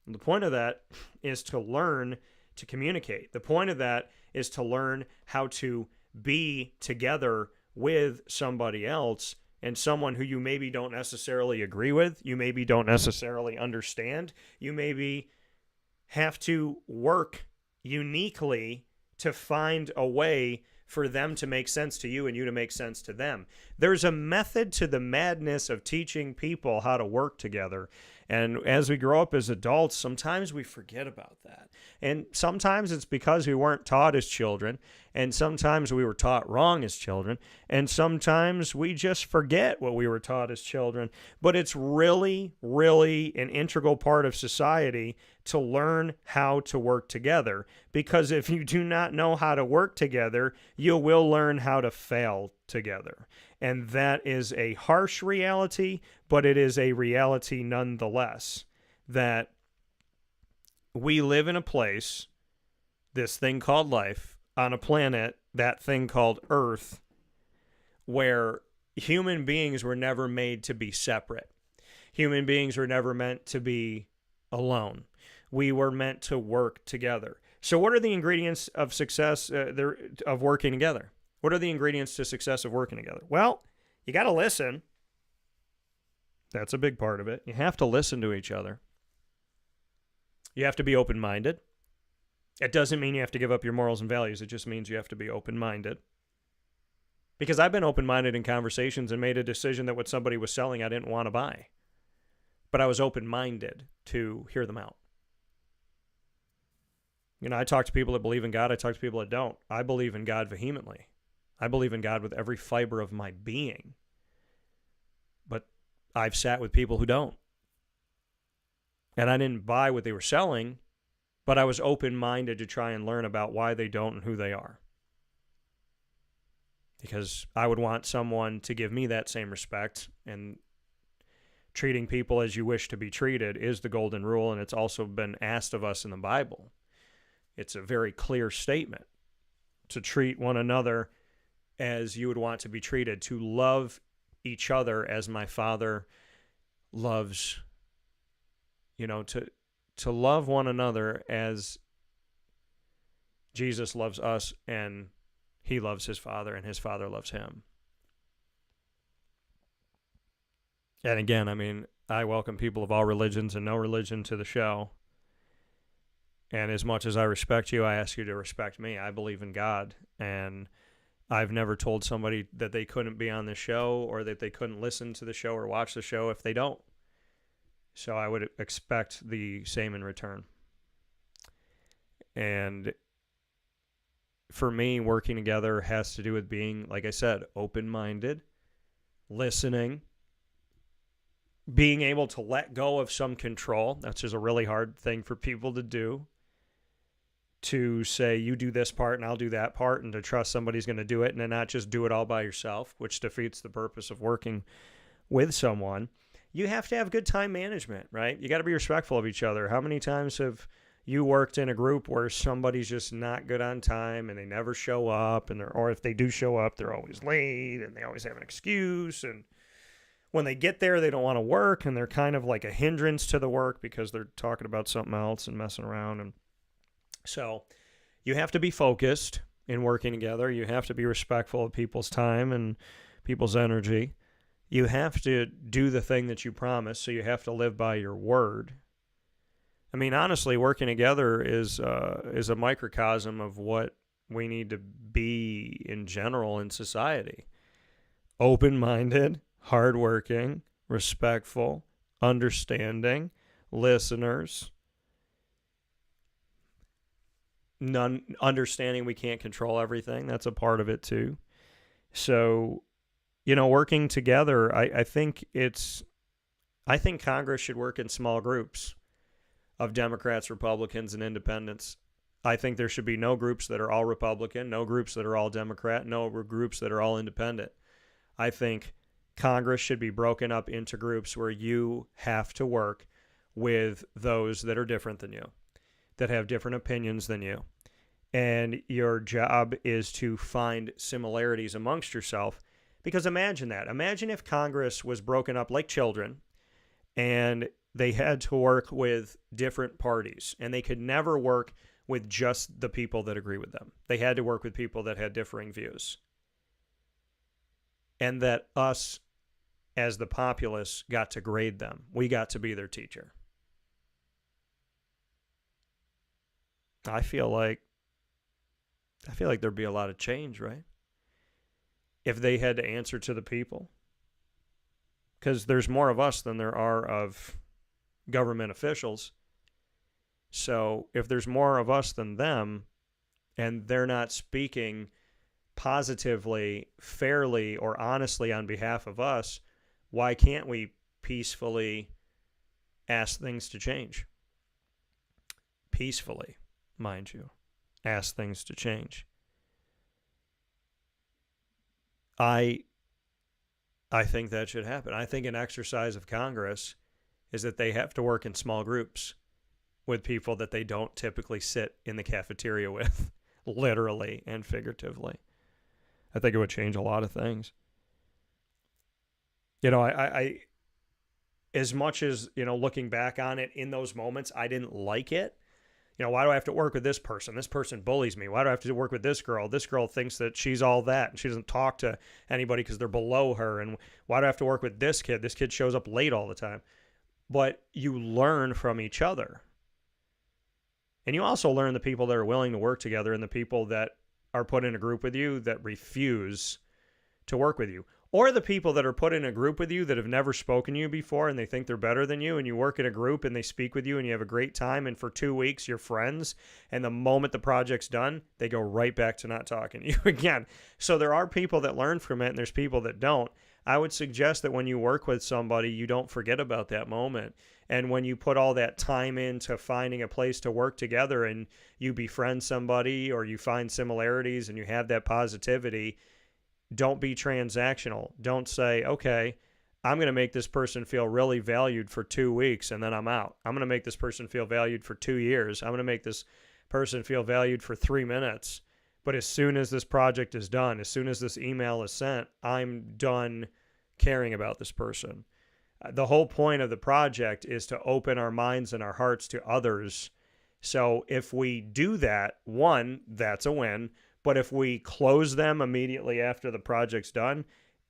A: The point of that is to learn to communicate. The point of that is to learn how to be together with somebody else, and someone who you maybe don't necessarily agree with, you maybe don't necessarily understand, you maybe have to work uniquely to find a way for them to make sense to you and you to make sense to them. There's a method to the madness of teaching people how to work together. And as we grow up as adults, sometimes we forget about that. And sometimes it's because we weren't taught as children. And sometimes we were taught wrong as children. And sometimes we just forget what we were taught as children. But it's really, really an integral part of society to learn how to work together. Because if you do not know how to work together, you will learn how to fail together. And that is a harsh reality, but it is a reality nonetheless, that we live in a place, this thing called life, on a planet, that thing called Earth, where human beings were never made to be separate. Human beings were never meant to be alone. We were meant to work together. So what are the ingredients of success of working together? What are the ingredients to success of working together? Well, you got to listen. That's a big part of it. You have to listen to each other. You have to be open-minded. It doesn't mean you have to give up your morals and values. It just means you have to be open-minded. Because I've been open-minded in conversations and made a decision that what somebody was selling I didn't want to buy. But I was open-minded to hear them out. You know, I talk to people that believe in God. I talk to people that don't. I believe in God vehemently. I believe in God with every fiber of my being. But I've sat with people who don't. And I didn't buy what they were selling, but I was open-minded to try and learn about why they don't and who they are. Because I would want someone to give me that same respect, and treating people as you wish to be treated is the golden rule, and it's also been asked of us in the Bible. It's a very clear statement to treat one another as you would want to be treated, to love each other as my Father loves, to love one another as Jesus loves us and he loves his Father and his Father loves him. And again, I mean, I welcome people of all religions and no religion to the show. And as much as I respect you, I ask you to respect me. I believe in God, and I've never told somebody that they couldn't be on the show or that they couldn't listen to the show or watch the show if they don't. So I would expect the same in return. And for me, working together has to do with being, like I said, open-minded, listening, being able to let go of some control. That's just a really hard thing for people to do. To say, you do this part and I'll do that part, and to trust somebody's going to do it and then not just do it all by yourself, which defeats the purpose of working with someone. You have to have good time management, right? You got to be respectful of each other. How many times have you worked in a group where somebody's just not good on time and they never show up, and or if they do show up, they're always late and they always have an excuse, and when they get there, they don't want to work, and they're kind of like a hindrance to the work because they're talking about something else and messing around. And so you have to be focused in working together. You have to be respectful of people's time and people's energy. You have to do the thing that you promise, so you have to live by your word. I mean, honestly, working together is a microcosm of what we need to be in general in society. Open-minded, hardworking, respectful, understanding, listeners, understanding we can't control everything. That's a part of it too. So, working together, I think Congress should work in small groups of Democrats, Republicans, and independents. I think there should be no groups that are all Republican, no groups that are all Democrat, no groups that are all independent. I think Congress should be broken up into groups where you have to work with those that are different than you, that have different opinions than you. And your job is to find similarities amongst yourself. Because imagine that. Imagine if Congress was broken up like children and they had to work with different parties, and they could never work with just the people that agree with them. They had to work with people that had differing views. And that us, as the populace, got to grade them. We got to be their teacher. I feel like there'd be a lot of change, right? If they had to answer to the people. Because there's more of us than there are of government officials. So if there's more of us than them, and they're not speaking positively, fairly, or honestly on behalf of us, why can't we peacefully ask things to change? Peacefully, mind you, ask things to change. I think that should happen. I think an exercise of Congress is that they have to work in small groups with people that they don't typically sit in the cafeteria with, literally and figuratively. I think it would change a lot of things. I as much as, looking back on it in those moments, I didn't like it. Why do I have to work with this person? This person bullies me. Why do I have to work with this girl? This girl thinks that she's all that, and she doesn't talk to anybody because they're below her. And why do I have to work with this kid? This kid shows up late all the time. But you learn from each other. And you also learn the people that are willing to work together and the people that are put in a group with you that refuse to work with you. Or the people that are put in a group with you that have never spoken to you before and they think they're better than you, and you work in a group and they speak with you and you have a great time, and for 2 weeks you're friends, and the moment the project's done, they go right back to not talking to you again. So there are people that learn from it and there's people that don't. I would suggest that when you work with somebody, you don't forget about that moment. And when you put all that time into finding a place to work together and you befriend somebody or you find similarities and you have that positivity, don't be transactional. Don't say, okay, I'm going to make this person feel really valued for 2 weeks and then I'm out. I'm going to make this person feel valued for 2 years. I'm going to make this person feel valued for 3 minutes. But as soon as this project is done, as soon as this email is sent, I'm done caring about this person. The whole point of the project is to open our minds and our hearts to others. So if we do that, one, that's a win. But if we close them immediately after the project's done,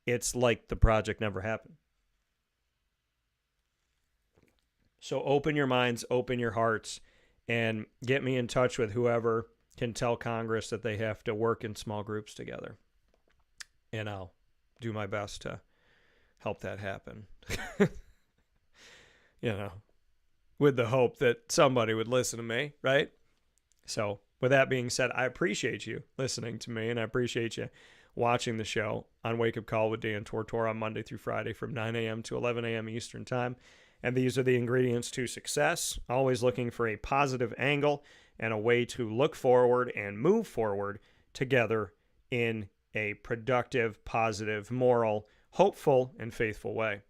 A: it's like the project never happened. So open your minds, open your hearts, and get me in touch with whoever can tell Congress that they have to work in small groups together. And I'll do my best to help that happen. With the hope that somebody would listen to me, right? So with that being said, I appreciate you listening to me, and I appreciate you watching the show on Wake Up Call with Dan Tortora on Monday through Friday from 9 a.m. to 11 a.m. Eastern Time. And these are the ingredients to success, always looking for a positive angle and a way to look forward and move forward together in a productive, positive, moral, hopeful, and faithful way.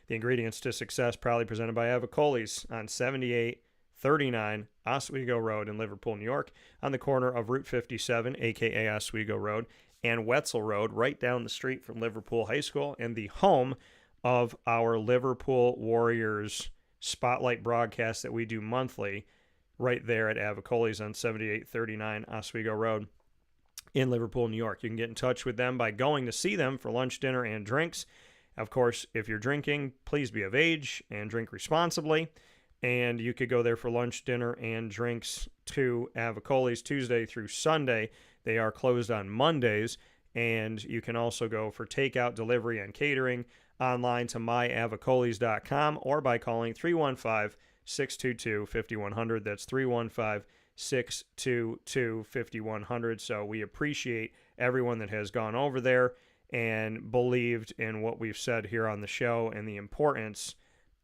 A: The ingredients to success proudly presented by Avicolli's on 7839 Oswego Road in Liverpool, New York, on the corner of Route 57, a.k.a. Oswego Road, and Wetzel Road, right down the street from Liverpool High School, and the home of our Liverpool Warriors spotlight broadcast that we do monthly right there at Avicolli's on 7839 Oswego Road in Liverpool, New York. You can get in touch with them by going to see them for lunch, dinner, and drinks. Of course, if you're drinking, please be of age and drink responsibly. And you could go there for lunch, dinner, and drinks to Avicolli's Tuesday through Sunday. They are closed on Mondays. And you can also go for takeout, delivery, and catering online to myavicollis.com or by calling 315-622-5100. That's 315-622-5100. So we appreciate everyone that has gone over there and believed in what we've said here on the show and the importance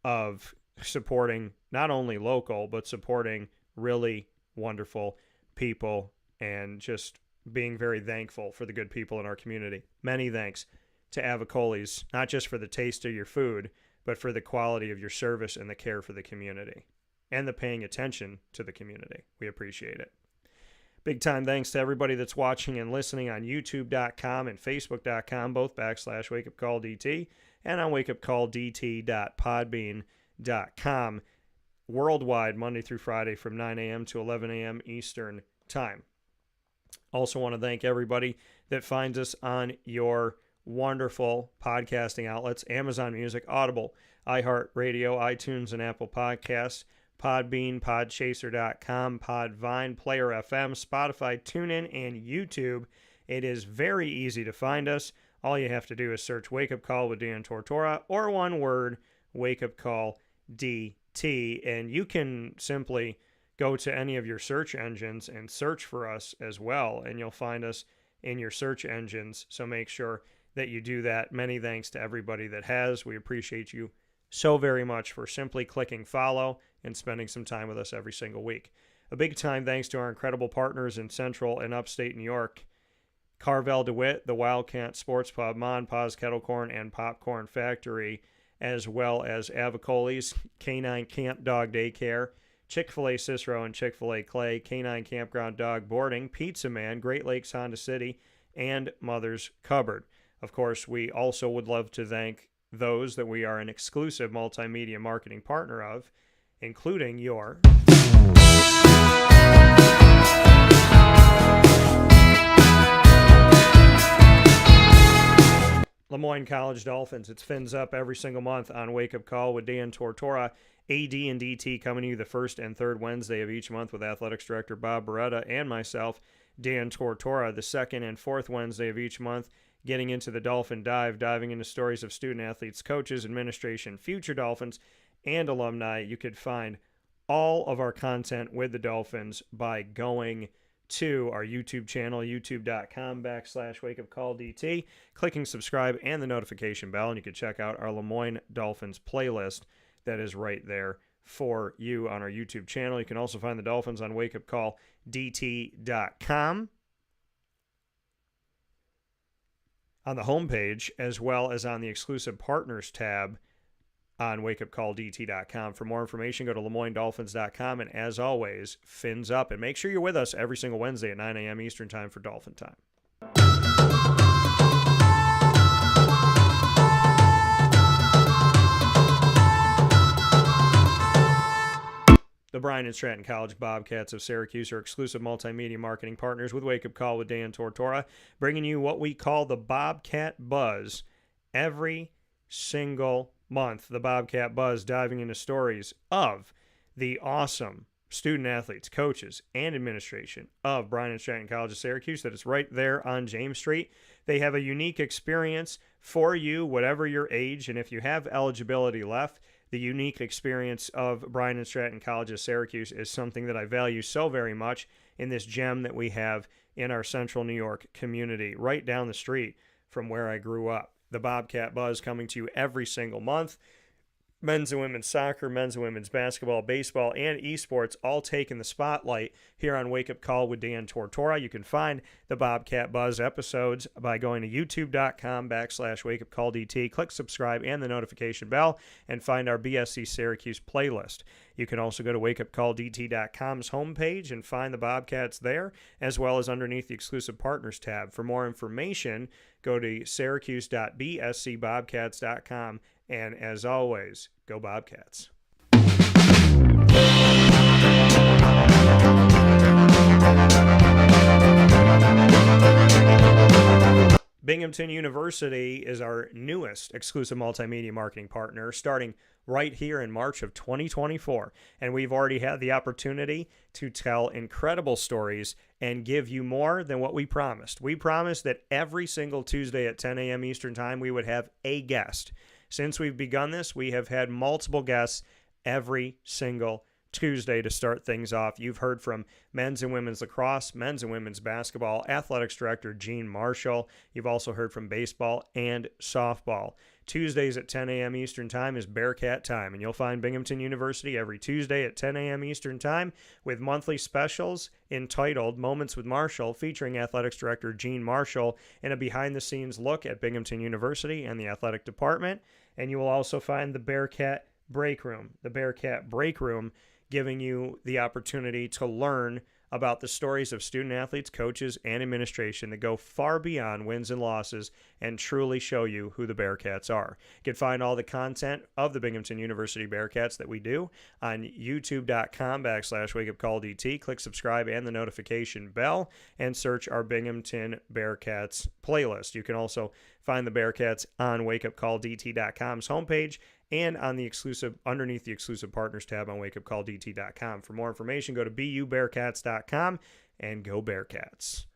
A: of supporting not only local, but supporting really wonderful people and just being very thankful for the good people in our community. Many thanks to Avicolli's, not just for the taste of your food, but for the quality of your service and the care for the community and the paying attention to the community. We appreciate it. Big time thanks to everybody that's watching and listening on youtube.com and facebook.com, both /wakeupcalldt, and on wakeupcalldt.podbean.com, worldwide, Monday through Friday from 9 a.m. to 11 a.m. Eastern Time. Also want to thank everybody that finds us on your wonderful podcasting outlets: Amazon Music, Audible, iHeartRadio, iTunes, and Apple Podcasts, Podbean, Podchaser.com, Podvine, Player FM, Spotify, TuneIn, and YouTube. It is very easy to find us. All you have to do is search Wake Up Call with Dan Tortora, or one word, Wake Up Call DT, and you can simply go to any of your search engines and search for us as well, and you'll find us in your search engines. So make sure that you do that. Many thanks to everybody that has. We appreciate you so very much for simply clicking follow and spending some time with us every single week. A big time thanks to our incredible partners in Central and Upstate New York: Carvel DeWitt, the Wildcat Sports Pub, Mon Pa's Kettle Corn and Popcorn Factory, as well as Avicolli's, Canine Camp Dog Daycare, Chick-fil-A Cicero and Chick-fil-A Clay, Canine Campground Dog Boarding, Pizza Man, Great Lakes Honda City, and Mother's Cupboard. Of course, we also would love to thank those that we are an exclusive multimedia marketing partner of, including your Lemoyne College Dolphins. It's Fins Up every single month on Wake Up Call with Dan Tortora. AD and DT coming to you the first and third Wednesday of each month with Athletics Director Bob Beretta and myself, Dan Tortora, the second and fourth Wednesday of each month, getting into the Dolphin Dive, diving into stories of student athletes, coaches, administration, future Dolphins, and alumni. You could find all of our content with the Dolphins by going to our YouTube channel, youtube.com/wakeupcalldt, clicking subscribe and the notification bell, and you can check out our Lemoyne Dolphins playlist that is right there for you on our YouTube channel. You can also find the Dolphins on wakeupcalldt.com on the homepage, as well as on the exclusive partners tab on wakeupcalldt.com. For more information, go to LeMoyneDolphins.com, and as always, fins up. And make sure you're with us every single Wednesday at 9 a.m. Eastern Time for Dolphin Time. The Bryan and Stratton College Bobcats of Syracuse are exclusive multimedia marketing partners with Wake Up Call with Dan Tortora, bringing you what we call the Bobcat Buzz every single month. The Bobcat Buzz, diving into stories of the awesome student athletes, coaches, and administration of Bryan and Stratton College of Syracuse that is right there on James Street. They have a unique experience for you, whatever your age, and if you have eligibility left, the unique experience of Bryan and Stratton College of Syracuse is something that I value so very much in this gem that we have in our central New York community, right down the street from where I grew up. The Bobcat Buzz coming to you every single month. Men's and women's soccer, men's and women's basketball, baseball, and esports all taking the spotlight here on Wake Up Call with Dan Tortora. You can find the Bobcat Buzz episodes by going to youtube.com/wakeupcalldt. Click subscribe and the notification bell and find our BSC Syracuse playlist. You can also go to wakeupcalldt.com's homepage and find the Bobcats there, as well as underneath the exclusive partners tab. For more information, go to syracuse.bscbobcats.com. And as always, go Bobcats. Binghamton University is our newest exclusive multimedia marketing partner, starting right here in March of 2024. And we've already had the opportunity to tell incredible stories and give you more than what we promised. We promised that every single Tuesday at 10 a.m. Eastern Time, we would have a guest. Since we've begun this, we have had multiple guests every single Tuesday to start things off. You've heard from men's and women's lacrosse, men's and women's basketball, athletics director Gene Marshall. You've also heard from baseball and softball. Tuesdays at 10 a.m. Eastern Time is Bearcat Time, and you'll find Binghamton University every Tuesday at 10 a.m. Eastern Time with monthly specials entitled Moments with Marshall, featuring athletics director Gene Marshall and a behind-the-scenes look at Binghamton University and the athletic department. And you will also find the Bearcat Breakroom. The Bearcat Breakroom giving you the opportunity to learn about the stories of student athletes, coaches, and administration that go far beyond wins and losses and truly show you who the Bearcats are. You can find all the content of the Binghamton University Bearcats that we do on youtube.com/wakeupcalldt. Click subscribe and the notification bell and search our Binghamton Bearcats playlist. You can also find the Bearcats on wakeupcalldt.com's homepage and on the underneath the exclusive partners tab on wakeupcalldt.com. For more information, go to bubearcats.com and go Bearcats.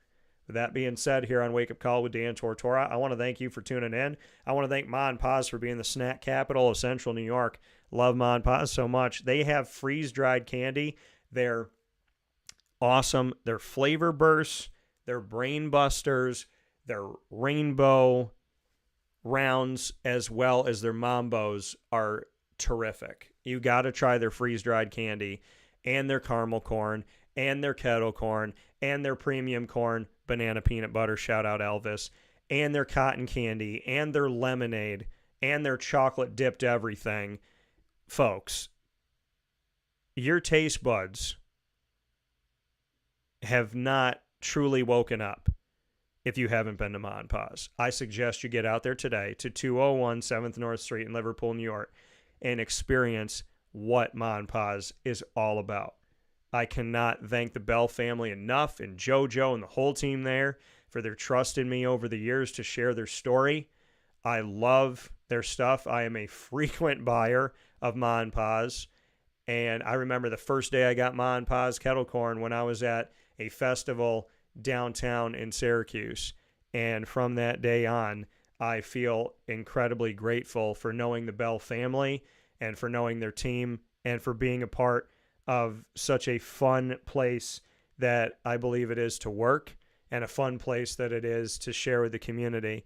A: With that being said, here on Wake Up Call with Dan Tortora, I want to thank you for tuning in. I want to thank Ma and Pa's for being the snack capital of Central New York. Love Ma and Pa's so much. They have freeze-dried candy. They're awesome. They're flavor bursts. They're brain busters. They're rainbow rounds, as well as their Mambos, are terrific. You got to try their freeze-dried candy and their caramel corn and their kettle corn and their premium corn banana peanut butter, shout out Elvis, and their cotton candy and their lemonade and their chocolate dipped everything. Folks, your taste buds have not truly woken up if you haven't been to Ma and Pa's. I suggest you get out there today to 201 7th North Street in Liverpool, New York, and experience what Ma and Pa's is all about. I cannot thank the Bell family enough, and JoJo and the whole team there, for their trust in me over the years to share their story. I love their stuff. I am a frequent buyer of Ma and Pa's, and I remember the first day I got Ma and Pa's kettle corn when I was at a festival downtown in Syracuse, and from that day on, I feel incredibly grateful for knowing the Bell family and for knowing their team and for being a part of such a fun place that I believe it is to work and a fun place that it is to share with the community.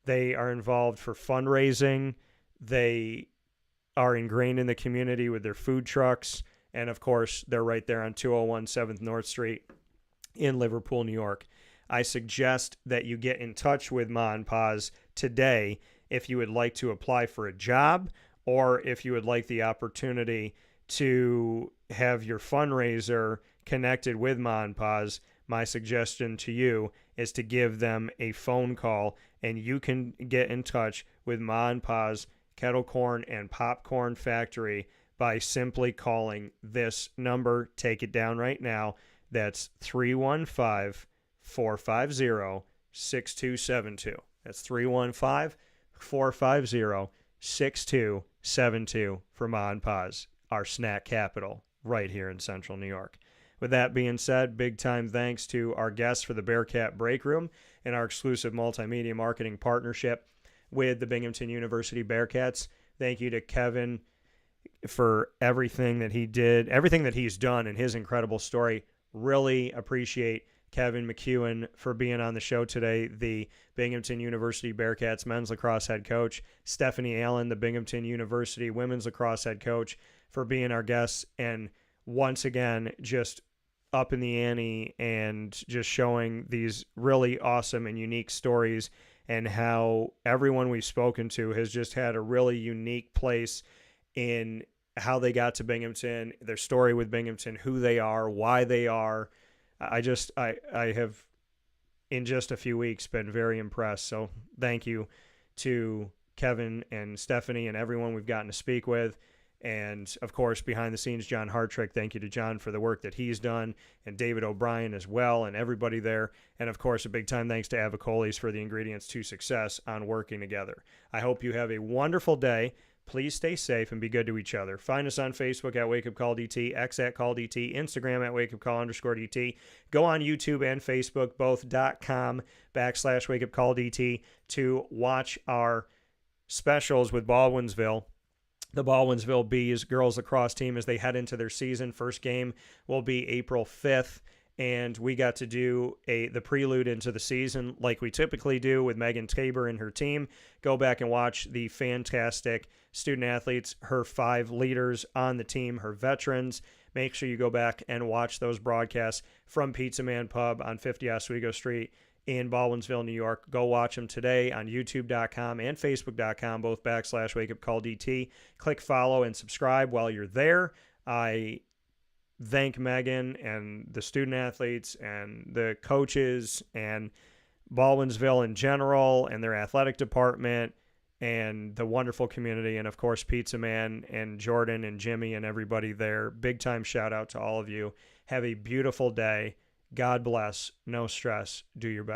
A: They are involved for fundraising. They are ingrained in the community with their food trucks, and of course, they're right there on 201 7th North Street in Liverpool, New York. I suggest that you get in touch with Ma and Pa's today if you would like to apply for a job or if you would like the opportunity to have your fundraiser connected with Ma and Pa's. My suggestion to you is to give them a phone call, and you can get in touch with Ma and Pa's Kettle Corn and Popcorn Factory by simply calling this number. Take it down right now. That's 315-450-6272. That's 315-450-6272 for Ma and Pa's, our snack capital, right here in Central New York. With that being said, big time thanks to our guests for the Bearcat Breakroom and our exclusive multimedia marketing partnership with the Binghamton University Bearcats. Thank you to Kevin for everything that he did, everything that he's done, and his incredible story. Really appreciate Kevin McKeown for being on the show today, the Binghamton University Bearcats men's lacrosse head coach, Stephanie Allen, the Binghamton University women's lacrosse head coach, for being our guests, and once again, just up in the ante and just showing these really awesome and unique stories, and how everyone we've spoken to has just had a really unique place in how they got to Binghamton, their story with Binghamton, who they are, why they are. I have, in just a few weeks, been very impressed. So thank you to Kevin and Stephanie and everyone we've gotten to speak with. And, of course, behind the scenes, John Hartrick. Thank you to John for the work that he's done, and David O'Brien as well, and everybody there. And, of course, a big time thanks to Avicolli's for the ingredients to success on working together. I hope you have a wonderful day. Please stay safe and be good to each other. Find us on Facebook at Wake Up Call DT, X at Call DT, Instagram at Wake Up Call _DT. Go on YouTube and Facebook, both.com/Wake Up Call DT, to watch our specials with Baldwinsville. The Baldwinsville Bees girls lacrosse team, as they head into their season. First game will be April 5th. And we got to do the prelude into the season like we typically do with Megan Tabor and her team. Go back and watch the fantastic student athletes, her 5 leaders on the team, her veterans. Make sure you go back and watch those broadcasts from Pizza Man Pub on 50 Oswego Street in Baldwinsville, New York. Go watch them today on youtube.com and facebook.com, both /Wake Up Call DT. Click follow and subscribe while you're there. I thank Megan and the student athletes and the coaches and Baldwinsville in general and their athletic department and the wonderful community, and of course Pizza Man and Jordan and Jimmy and everybody there. Big time shout out to all of you. Have a beautiful day. God bless. No stress. Do your best.